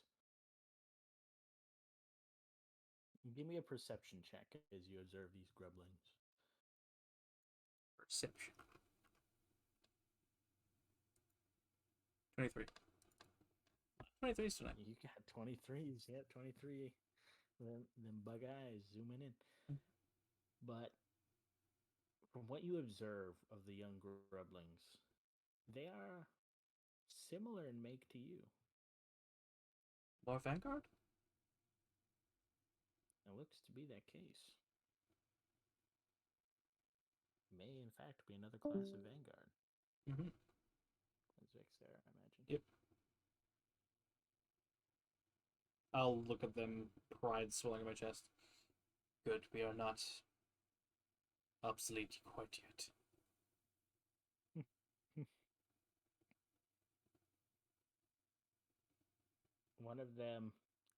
Give me a perception check as you observe these grubblings. Perception. 23. 23's tonight. You got 23s. Yeah, 23. Them bug eyes zooming in. But from what you observe of the young grubblings, they are similar in make to you. More Vanguard? It looks to be that case. May, in fact, be another class of Vanguard. Mm-hmm. There's Vix there, I imagine. Yep. I'll look at them, pride swelling in my chest. Good, we are not obsolete quite yet. One of them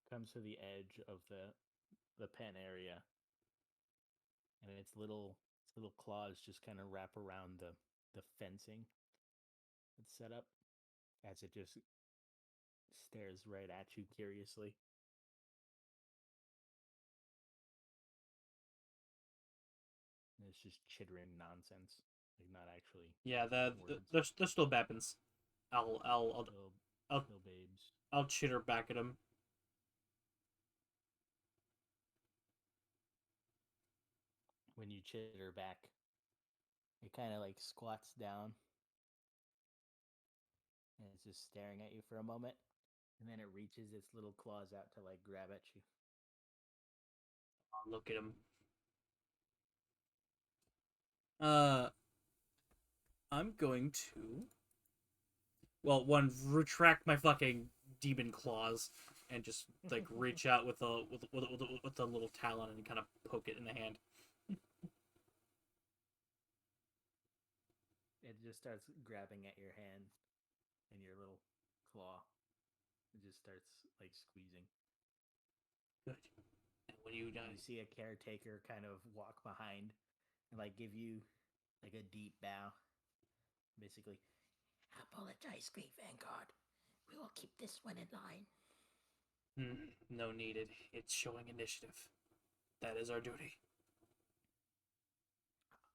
comes to the edge of the pen area, and its little claws just kind of wrap around the fencing that's set up as it just stares right at you curiously. And it's just chittering nonsense, like not actually. Yeah, words. they're still bappins. I'll Little, I'll little babes. I'll chitter back at him. When you chitter back, it kind of like squats down and it's just staring at you for a moment, and then it reaches its little claws out to like grab at you. I'll look at him. I'm going to, well, one, retract my fucking demon claws and just like reach out with a little talon and kind of poke it in the hand. It just starts grabbing at your hand and your little claw. It just starts like squeezing. Good. And when you You see a caretaker kind of walk behind and like give you like a deep bow. Basically, Apologize, Great Vanguard. We will keep this one in line. No needed. It's showing initiative. That is our duty.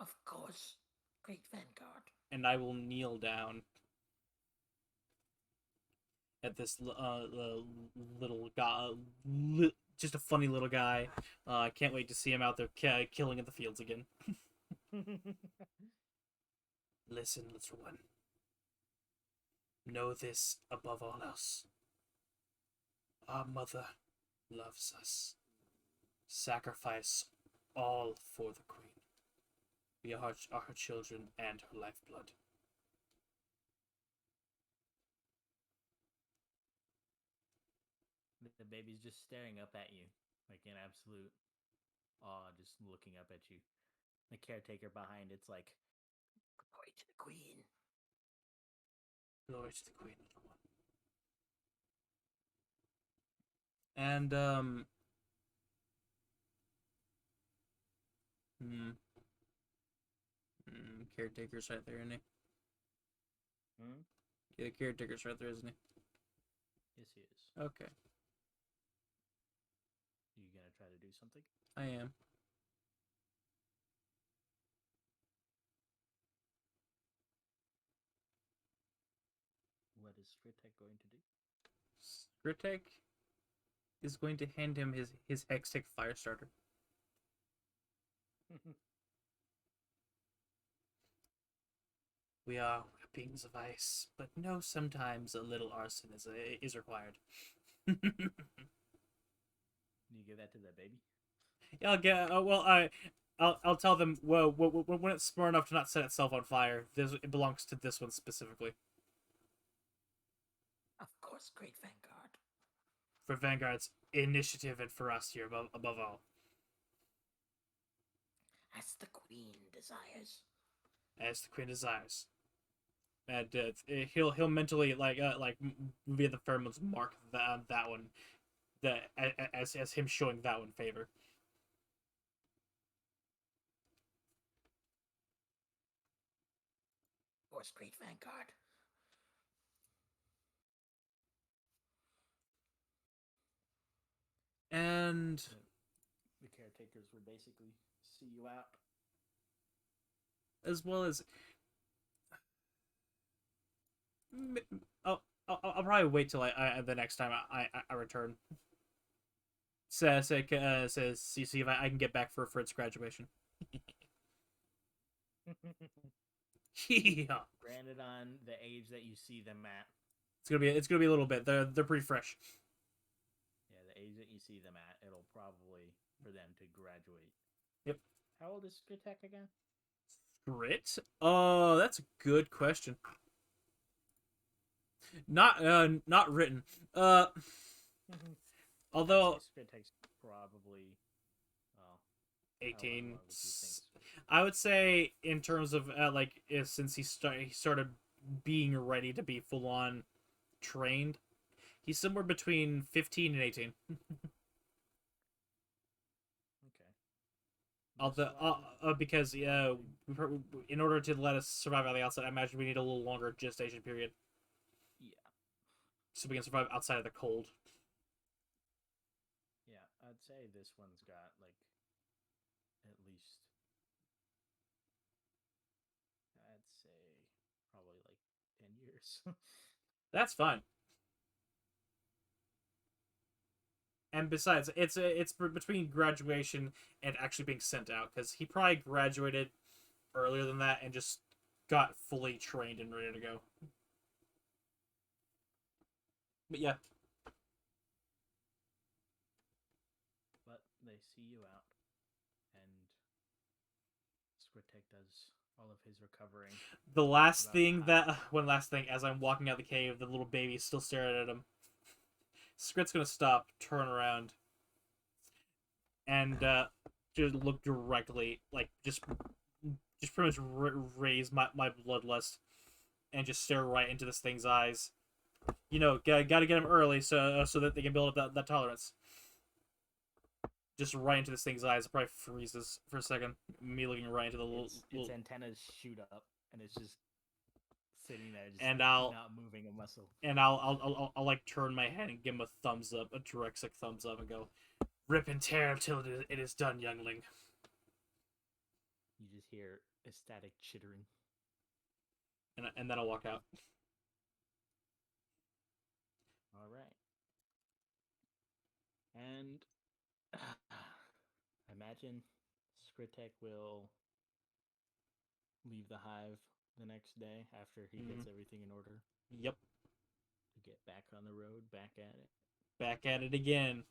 Of course, Great Vanguard. And I will kneel down at this little guy, just a funny little guy. I can't wait to see him out there killing in the fields again. Listen, little one. Know this above all else. Our mother loves us. Sacrifice all for the queen. We are her children and her lifeblood. the baby's just staring up at you, like in absolute awe, just looking up at you. The caretaker behind it's like, Glory to the queen. Glory to the queen, little one. And caretaker's right there, isn't he? Yeah, the caretaker's right there, isn't he? yes, he is. Okay, You gonna try to do something? I am. What is Scritek going to do? Scritek is going to hand him his Hextech Firestarter. We are beings of ice, but know sometimes a little arson is required. You give that to the baby? Yeah, I'll get. I'll tell them. Well, when it's smart enough to not set itself on fire, it belongs to this one specifically. Of course, Great Vanguard. For Vanguard's initiative and for us here above all. As the queen desires. As the queen desires. And he'll mentally like via the pheromones mark that one, as him showing that one favor. Of course, Great Vanguard. And the caretakers will basically see you out. As well as I'll probably wait till the next time I return. Says see if I can get back for its graduation. Yeah. Granted, on the age that you see them at, It's gonna be a little bit. They're pretty fresh. Yeah, the age that you see them at, it'll probably for them to graduate. Yep. How old is Scritek again? Scrit? Oh, that's a good question. Not written. Although Scrit takes probably, well, 18, what would you think? I would say in terms of since he started being ready to be full on trained, he's somewhere between 15 and 18. Okay. Although, because in order to let us survive on the outside, I imagine we need a little longer gestation period. Yeah. So we can survive outside of the cold. Yeah, I'd say this one's got like at least, I'd say probably like 10 years. That's fine. And besides, it's between graduation and actually being sent out, because he probably graduated earlier than that and just got fully trained and ready to go. But yeah. But they see you out, and Scritek does all of his recovering. The last thing one last thing, as I'm walking out the cave, the little baby's still staring at him. Scrit's gonna stop, turn around, and just look directly, like just pretty much raise my bloodlust, and just stare right into this thing's eyes. You know, gotta get him early so that they can build up that tolerance. Just right into this thing's eyes. It probably freezes for a second. Me looking right into the its antennas shoot up, and it's just sitting there, just and I'll not moving a muscle. And I'll like turn my head and give him a thumbs up, a direct thumbs up, and go, "Rip and tear until it is done, youngling." You just hear ecstatic chittering, and then I'll walk out. All right, and I imagine Skritek will leave the hive the next day after he gets everything in order. Yep. To get back on the road, back at it. Back at it again.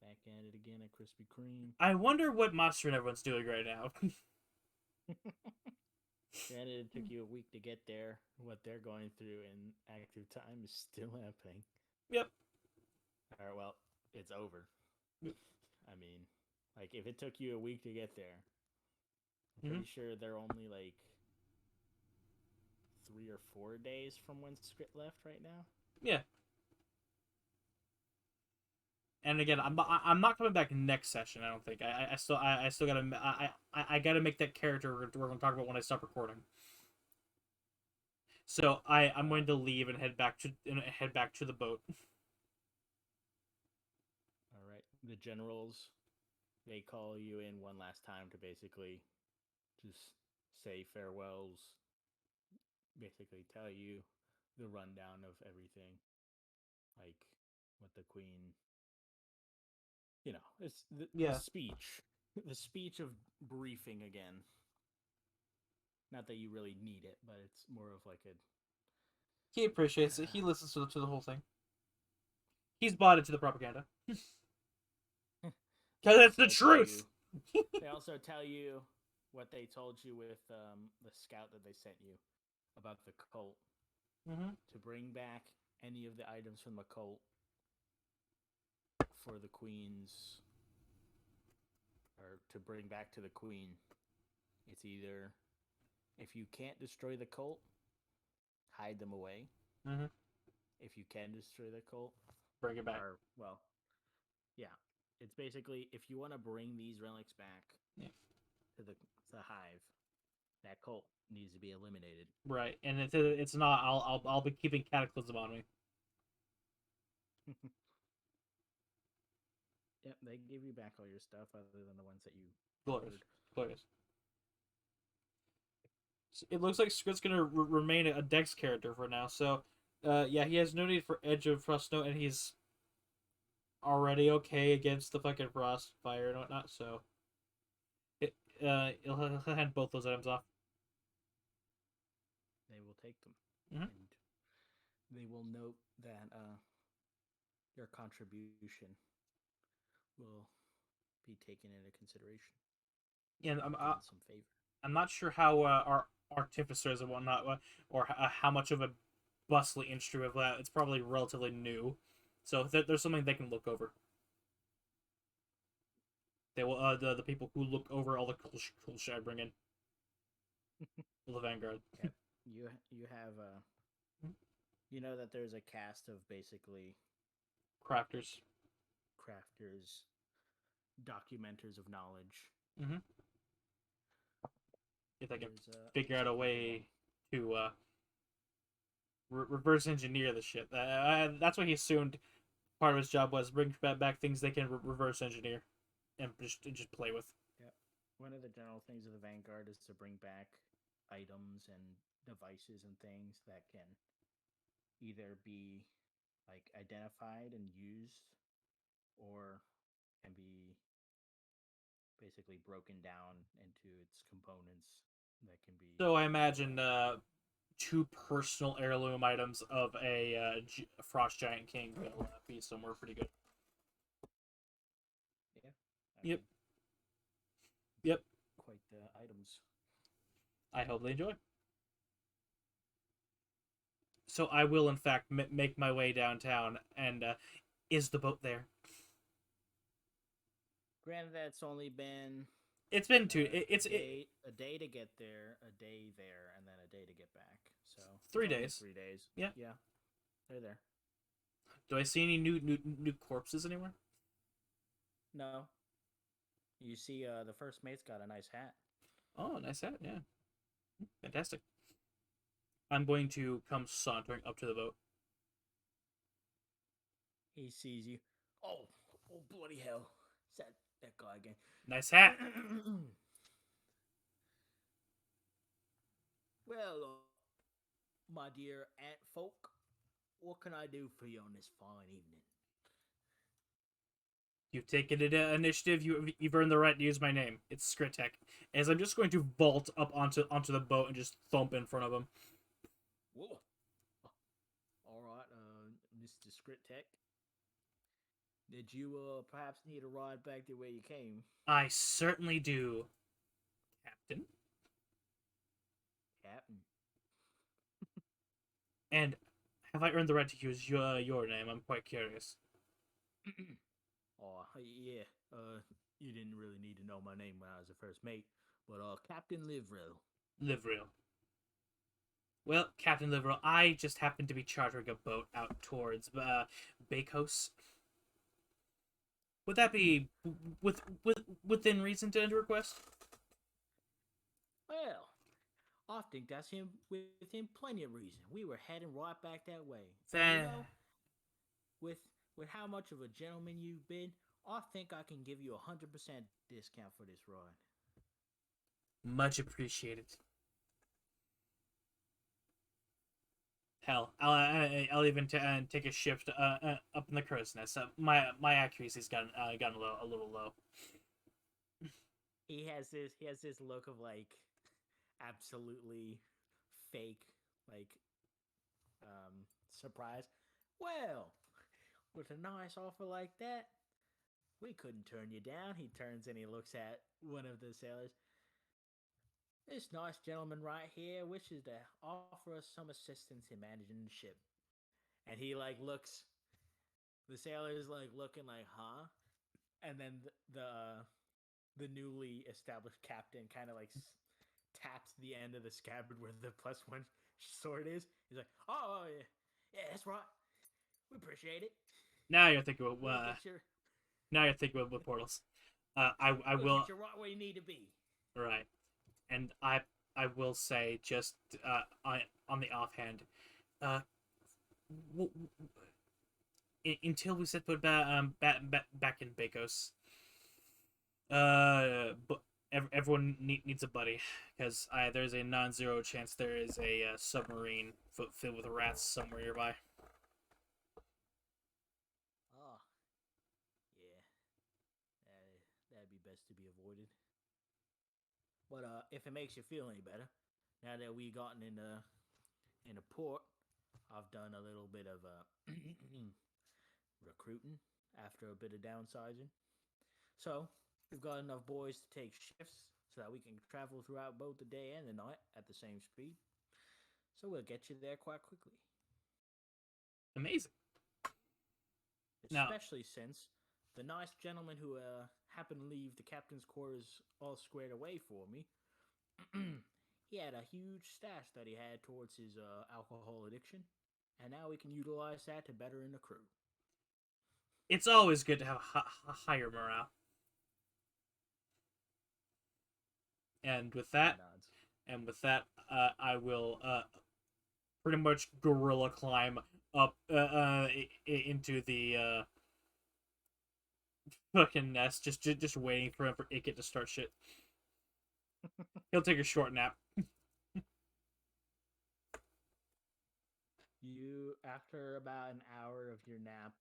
Back at it again at Krispy Kreme. I wonder what Monster and everyone's doing right now. Granted, it took you a week to get there. What they're going through in active time is still happening. Yep. All right, well, it's over. I mean, like, if it took you a week to get there, I'm pretty sure they're only like 3 or 4 days from when Scrit left right now. Yeah. And again, I'm not coming back next session. I don't think. I still gotta make that character we're gonna talk about when I stop recording. So I'm going to leave and head back to the boat. All right, the generals, they call you in one last time to basically just say farewells. Basically, tell you the rundown of everything, like what the queen. You know, it's the speech of briefing again. Not that you really need it, but it's more of like a. He appreciates it. He listens to the whole thing. He's bought into the propaganda. Because it's the truth. They also tell you what they told you with the scout that they sent you about the cult. To bring back any of the items from the cult for the queen's, or to bring back to the queen. It's either, if you can't destroy the cult, hide them away. If you can destroy the cult, bring it back. Or, well, yeah, it's basically, if you want to bring these relics back to the hive, that cult needs to be eliminated. Right, and if it's not, I'll be keeping Cataclysm on me. Yep, they give you back all your stuff other than the ones that you Glorious. It looks like Scrit's gonna remain a Dex character for now, so yeah, he has no need for Edge of Frostnote, and he's already okay against the fucking Frost Fire and whatnot, so he'll hand both those items off. They will take them. And they will note that your contribution will be taken into consideration. Yeah, some favor. I'm not sure how our artificers and whatnot, or how much of a bustling industry of that. It's probably relatively new. So there's something they can look over. They will the people who look over all the cool shit I bring in. The Vanguard. Yep. You have you know that there's a cast of basically Crafters. crafters, documenters of knowledge. Mm-hmm. If I can There's, figure out a way to reverse engineer the shit. That's what he assumed part of his job was: bring back things they can reverse engineer and just play with. Yep. One of the general things of the Vanguard is to bring back items and devices and things that can either be like identified and used or can be basically broken down into its components that can be. So I imagine two personal heirloom items of a Frost Giant King will be somewhere pretty good. Yeah. Yep. Yep. Quite the items. I hope they enjoy. So I will, in fact, make my way downtown. And is the boat there? Granted, that's only been. It's been two. A day to get there, a day there, and then a day to get back. So 3 days. 3 days. Yeah. Yeah. They're there. Do I see any new corpses anywhere? No. You see, the first mate's got a nice hat. Oh, nice hat. Yeah. Fantastic. I'm going to come sauntering up to the boat. He sees you. Oh bloody hell! Is that guy again? Nice hat. Well, my dear ant folk, what can I do for you on this fine evening? You've taken an initiative. You've earned the right to use my name. It's Scrit. As I'm just going to vault up onto the boat and just thump in front of him. Whoa! All right, Mr. Scrit. Did you perhaps need a ride back to where you came? I certainly do, Captain. And have I earned the right to use your name? I'm quite curious. Oh, yeah. You didn't really need to know my name when I was the first mate, but Captain Livril. Livril. Well, Captain Livril, I just happen to be chartering a boat out towards Bakos. Would that be within reason to request? Well, I think that's within plenty of reason. We were heading right back that way. You know, with how much of a gentleman you've been, I think I can give you 100% discount for this ride. Much appreciated. Hell, I'll even take a shift up in the crow's nest. My accuracy's gotten a little low. He has this look of like absolutely fake surprise. Well, with a nice offer like that, we couldn't turn you down. He turns and he looks at one of the sailors. This nice gentleman right here wishes to offer us some assistance in managing the ship. And he looks. The sailor's looking like, huh? And then the newly established captain kind of taps the end of the scabbard where the +1 sword is. He's like, oh yeah, that's right. We appreciate it. Now you're thinking with now you're thinking with portals. I will get you right where you need to be. Right, and I will say just on the offhand, until we set foot back in Bakos, but everyone needs a buddy, because there's a non-zero chance there is a submarine filled with rats somewhere nearby. Oh, yeah, that'd be best to be avoided. But if it makes you feel any better, now that we gotten in a port, I've done a little bit of recruiting after a bit of downsizing. So we've got enough boys to take shifts so that we can travel throughout both the day and the night at the same speed. So we'll get you there quite quickly. Amazing. Now, especially since the nice gentleman who happened to leave the captain's quarters all squared away for me, he had a huge stash that he had towards his alcohol addiction, and now we can utilize that to better in the crew. it's always good to have a higher morale. And with that, I will pretty much gorilla climb up into the fucking nest, just waiting for Ikit to start shit. He'll take a short nap. You, after about an hour of your nap,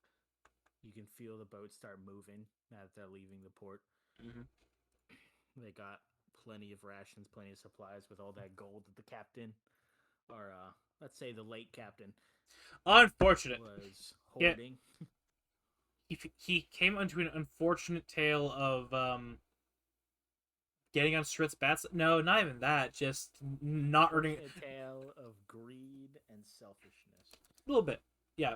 you can feel the boat start moving now that they're leaving the port. Mm-hmm. They got plenty of rations, plenty of supplies with all that gold that the captain, or let's say the late captain, Unfortunate. was hoarding. Yeah. He came onto an unfortunate tale of getting on Scrit's bats. No, not even that. Just not earning. A tale of greed and selfishness. A little bit, yeah.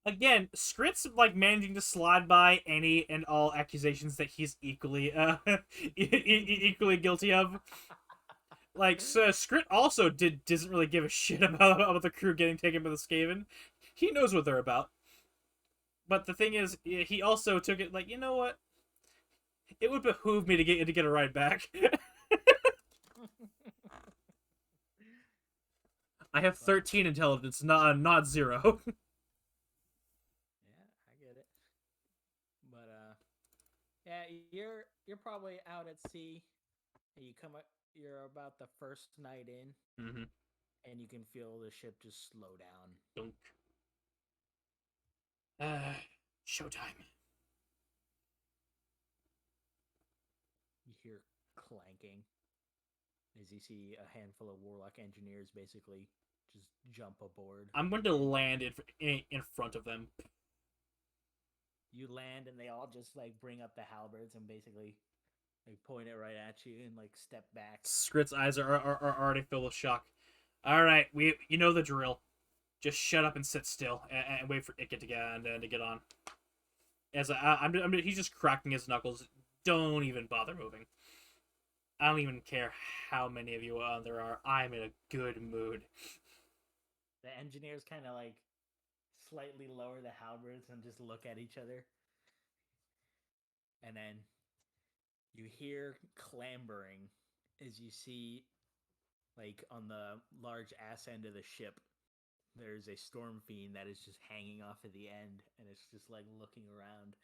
Again, Scrit's like managing to slide by any and all accusations that he's equally equally guilty of. Like, so Scrit also doesn't really give a shit about the crew getting taken by the Skaven. He knows what they're about. But the thing is, he also took it like, you know what? It would behoove me to get a ride back. I have 13 intelligence, not 0. Yeah, I get it. But yeah, you're probably out at sea, and you're about the first night in, Mm-hmm. and you can feel the ship just slow down. Dunk. Showtime. You hear clanking as you see a handful of warlock engineers basically just jump aboard. I'm going to land in front of them. You land, and they all just like bring up the halberds and basically like point it right at you and like step back. Scrit's eyes are already filled with shock. All right, you know the drill. Just shut up and sit still and wait for Ikit to get on. As he's just cracking his knuckles. Don't even bother moving. I don't even care how many of you there are. I'm in a good mood. The engineers kind of like slightly lower the halberds and just look at each other. And then you hear clambering as you see, like, on the large ass end of the ship, there's a storm fiend that is just hanging off at the end, and it's just like looking around.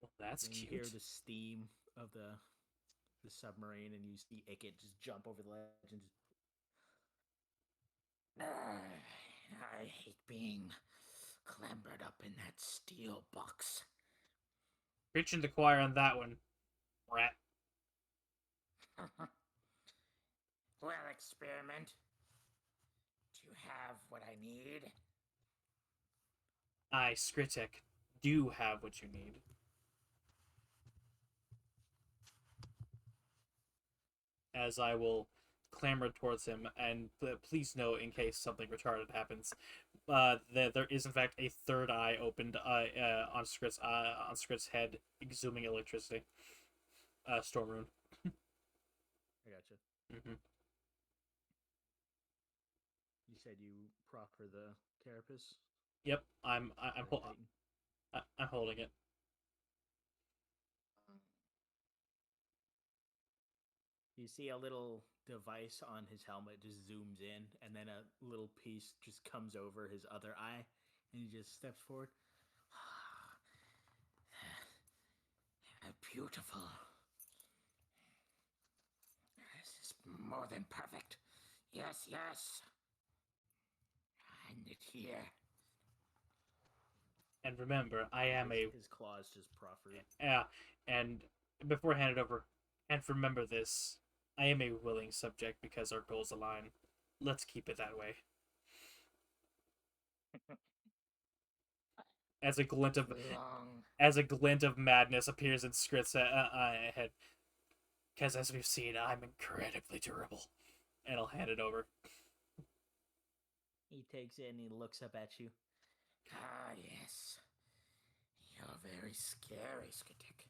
Well, that's and cute. You hear the steam of the submarine, and you see Ikit just jump over the ledge and just... I hate being clambered up in that steel box. Preaching to the choir on that one, rat. Well, experiment. Do you have what I need? I, Skritek, do have what you need. As I will clamber towards him, and please note, in case something retarded happens, that there is in fact a third eye opened on Skrit's head, exhuming electricity. Storm rune. I gotcha. Mm-hmm. You said you proffer the carapace? Yep, I'm holding it. You see a little device on his helmet just zooms in, and then a little piece just comes over his other eye, and he just steps forward. Beautiful. This is more than perfect. Yes, yes. And it here. And remember, I am his claws just proffered. Yeah, and before I hand it over, and remember this, I am a willing subject because our goals align. Let's keep it that way. As a glint of madness appears in Skrit's head, because as we've seen, I'm incredibly durable, and I'll hand it over. He takes it and he looks up at you. Ah, yes. You're very scary, Skritik.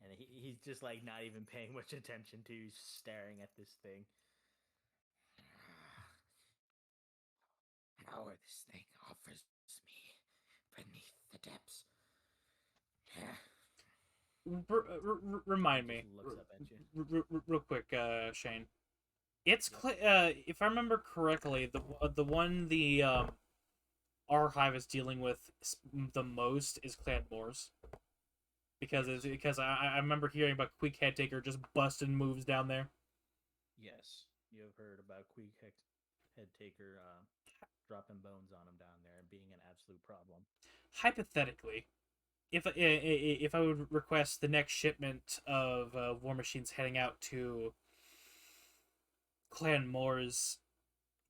And he's just like not even paying much attention to you, staring at this thing. Power this thing offers me beneath the depths. Remind me, Just looks up at you. real quick, Shane. It's if I remember correctly, the one our hive is dealing with the most is Clan Moors, because I remember hearing about Quick Head Taker just busting moves down there. Yes, you have heard about Quick Head Taker dropping bones on him down there and being an absolute problem. Hypothetically, if I would request the next shipment of War Machines heading out to Clan Moors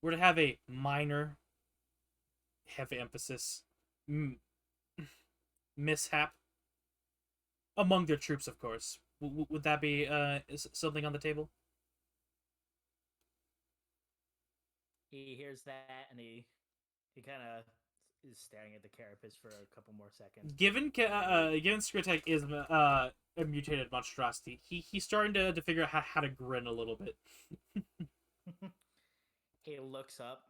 were to have a minor, heavy emphasis, mishap among their troops, of course, would that be something on the table? He hears that and he kind of is staring at the carapace for a couple more seconds. Given Skritek is a mutated monstrosity, he's starting to figure out how to grin a little bit. He looks up,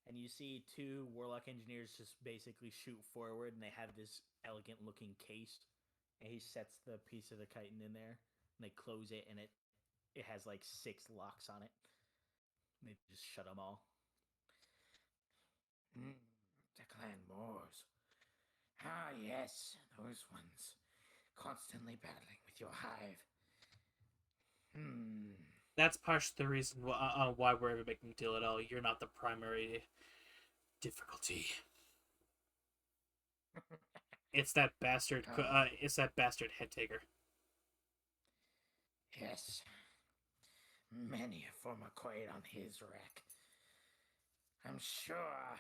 and you see two Warlock engineers just basically shoot forward, and they have this elegant-looking case. And he sets the piece of the chitin in there, and they close it, and it has like 6 locks on it. And they just shut them all. The Clan Moors. Ah, yes, those ones. Constantly battling with your hive. That's partially the reason why we're ever making a deal at all. You're not the primary difficulty. It's that bastard. It's that bastard head taker. Yes. Many a former quaid on his wreck. I'm sure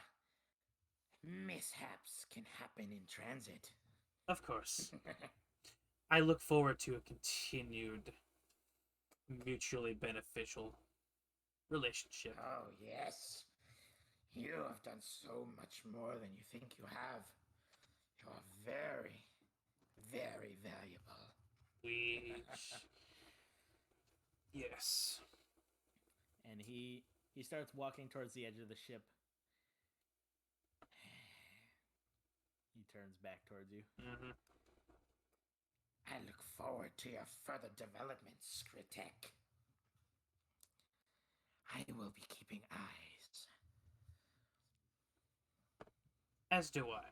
mishaps can happen in transit. Of course. I look forward to a continued, mutually beneficial relationship. Oh, yes. You have done so much more than you think you have. You are very, very valuable. Yes. And he starts walking towards the edge of the ship. He turns back towards you. Mm-hmm. I look forward to your further development, Skritek. I will be keeping eyes. As do I.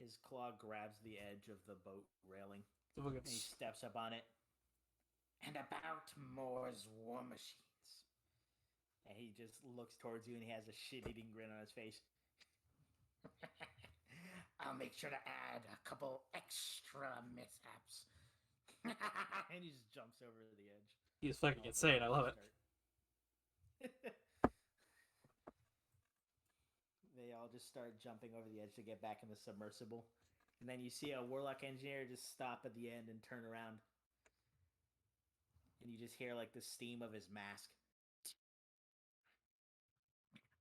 His claw grabs the edge of the boat railing. And he steps up on it. And about Moore's war machines. And he just looks towards you and he has a shit-eating grin on his face. I'll make sure to add a couple extra mishaps. And he just jumps over the edge. He's fucking insane. I love it. They all just start jumping over the edge to get back in the submersible. And then you see a Warlock engineer just stop at the end and turn around. And you just hear like the steam of his mask.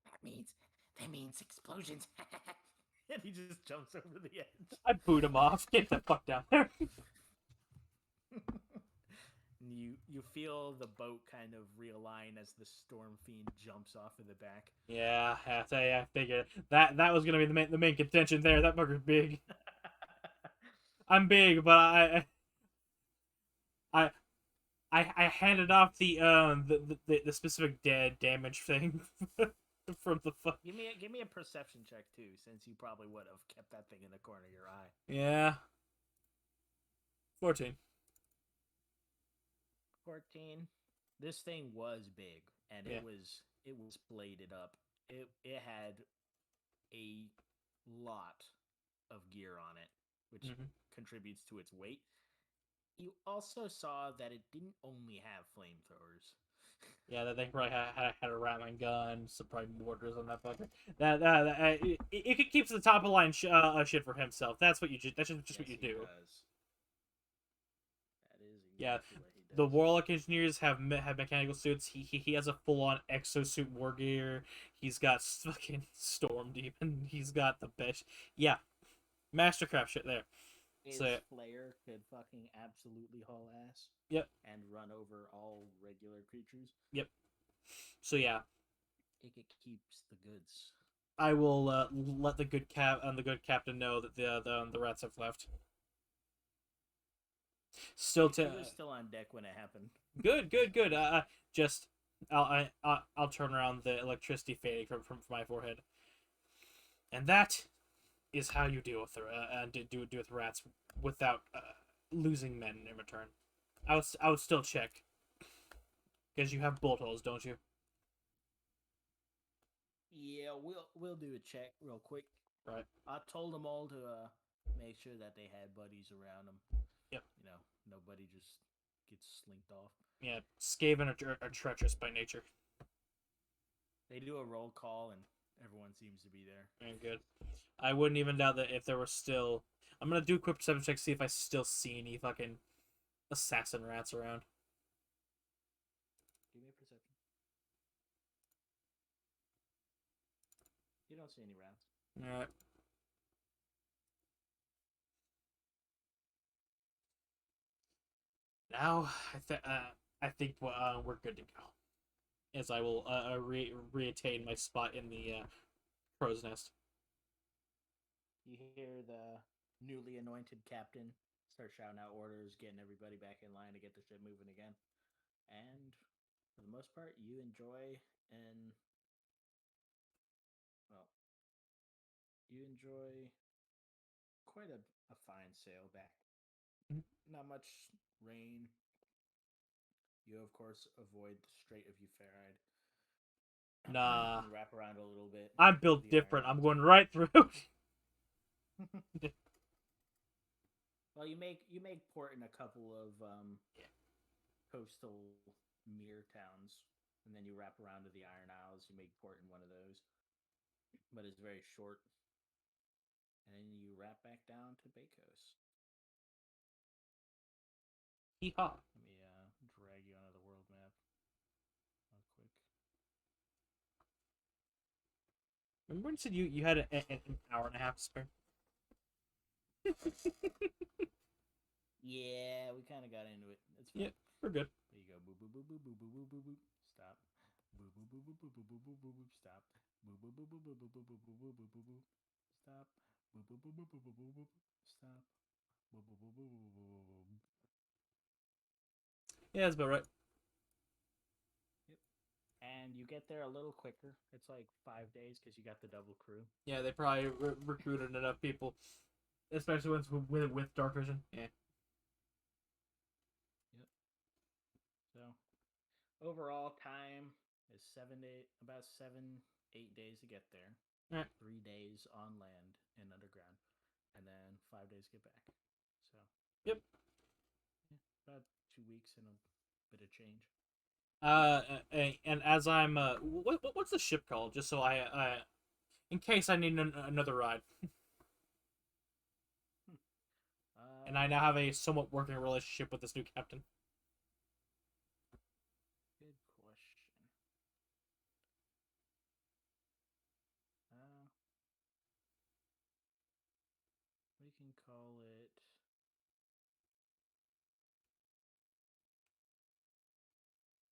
That means explosions. And he just jumps over the edge. I boot him off. Get the fuck down there. You feel the boat kind of realign as the Storm Fiend jumps off of the back. Yeah, I figured that was gonna be the main contention there. That bugger's big. I'm big, but I handed off the specific dead damage thing from the fuck. Give me a perception check too, since you probably would have kept that thing in the corner of your eye. Yeah. 14. 14. This thing was big, and it was bladed up. It had a lot of gear on it, which contributes to its weight. You also saw that it didn't only have flamethrowers. Yeah, that thing probably had a rattling gun, some probably mortars on that fucker. It keeps the top of line shit for himself. That's what you that's just what you do. That is Yeah, exactly what he does. the Warlock Engineers have mechanical suits. He has a full-on exosuit war gear. He's got fucking Storm Demon. He's got the best. Yeah, Mastercraft shit there. His So flare could fucking absolutely haul ass. Yep. And run over all regular creatures. Yep. So yeah, It keeps the goods. I will let the good captain know that the rats have left. Still, He was still on deck when it happened. Good. Just I'll turn around the electricity fading from my forehead, and that is how you deal with do with rats without losing men in return. I would still check because you have bolt holes, don't you? Yeah, we'll do a check real quick. Right. I told them all to make sure that they had buddies around them. Yep. You know, nobody just gets slinked off. Yeah, Skaven are treacherous by nature. They do a roll call and everyone seems to be there. Very good. I wouldn't even doubt that if there were still. I'm gonna do a quick perception check, see if I still see any fucking assassin rats around. Give me a perception. You don't see any rats. Alright. Now, I think we're good to go. As I will reattain my spot in the crow's nest. You hear the newly anointed captain start shouting out orders, getting everybody back in line to get the ship moving again. And for the most part, you enjoy quite a fine sail back. Mhm. Not much rain. You, of course, avoid the Strait of Euphoride. Nah. You wrap around a little bit. I'm built different. I'm going right through. Well, you make port in a couple of coastal mere towns, and then you wrap around to the Iron Isles. You make port in one of those, but it's very short. And then you wrap back down to Bakos. Hee-haw. Let me drag you onto the world map real quick. Remember when you said you had an hour and a half to spare? Yeah, we kind of got into it. It's fine. Yeah, we're good. There you go. Boop boop boop boop boop boop boop boop boop. Stop. Boop boop boop boop boop boop boop boop boop boop. Stop. Boop boop boop boop boop boop boop boop boop boop boop boop boop. Stop. Boop boop boop boop boop boop boop boop. Stop. Boop boop boop boop boop boop boop boop. Yeah, that's about right. Yep. And you get there a little quicker. It's like 5 days because you got the double crew. Yeah, they probably recruited enough people, especially ones with dark vision. Yeah. Yep. So overall time is about 7-8 days to get there. Right. 3 days on land and underground, and then 5 days to get back. So Yep. yeah, about 2 weeks and a bit of change. And as I'm what's the ship called? Just so I in case I need another ride. And I now have a somewhat working relationship with this new captain. Good question. We can call it.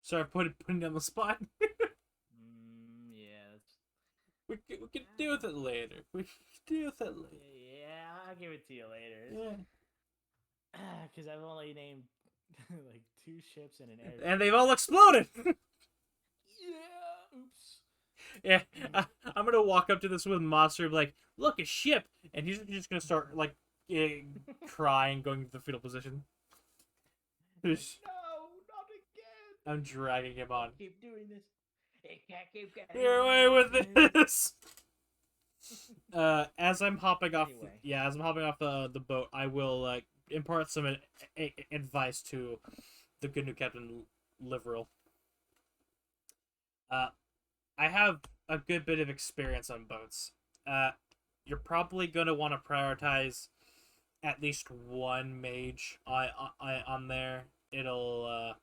Sorry, putting you on the spot. Yeah. We can deal with it later. We can deal with it later. Yeah, I'll give it to you later. Yeah. Because I've only named like 2 ships and an air. And they've all exploded. Yeah. Oops. Yeah, I'm gonna walk up to this with monster and be like, "Look, a ship," and he's just gonna start like crying, going to the fetal position. No, not again. I'm dragging him on. Keep doing this. It can't keep getting Get away with this. As I'm hopping off, Anyway. as I'm hopping off the boat, I will impart some advice to the good new Captain Liveril. I have a good bit of experience on boats. You're probably gonna want to prioritize at least one mage on there, it'll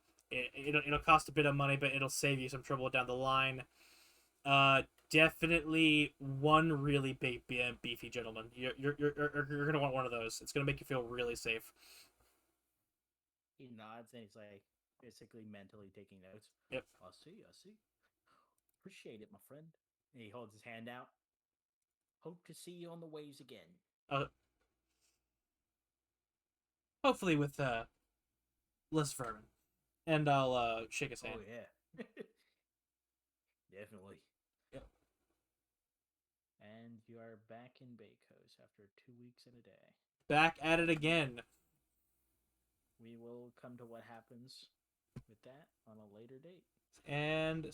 cost a bit of money, but it'll save you some trouble down the line. Definitely one really big beefy gentleman. You're gonna want one of those. It's gonna make you feel really safe. He nods and he's like basically mentally taking notes. Yep. I see. Appreciate it, my friend. And he holds his hand out. Hope to see you on the waves again. Hopefully with less vermin. And I'll shake his hand. Oh yeah. Definitely. Yep. And you are back in Baycoast after 2 weeks and a day. Back at it again. We will come to what happens with that on a later date. And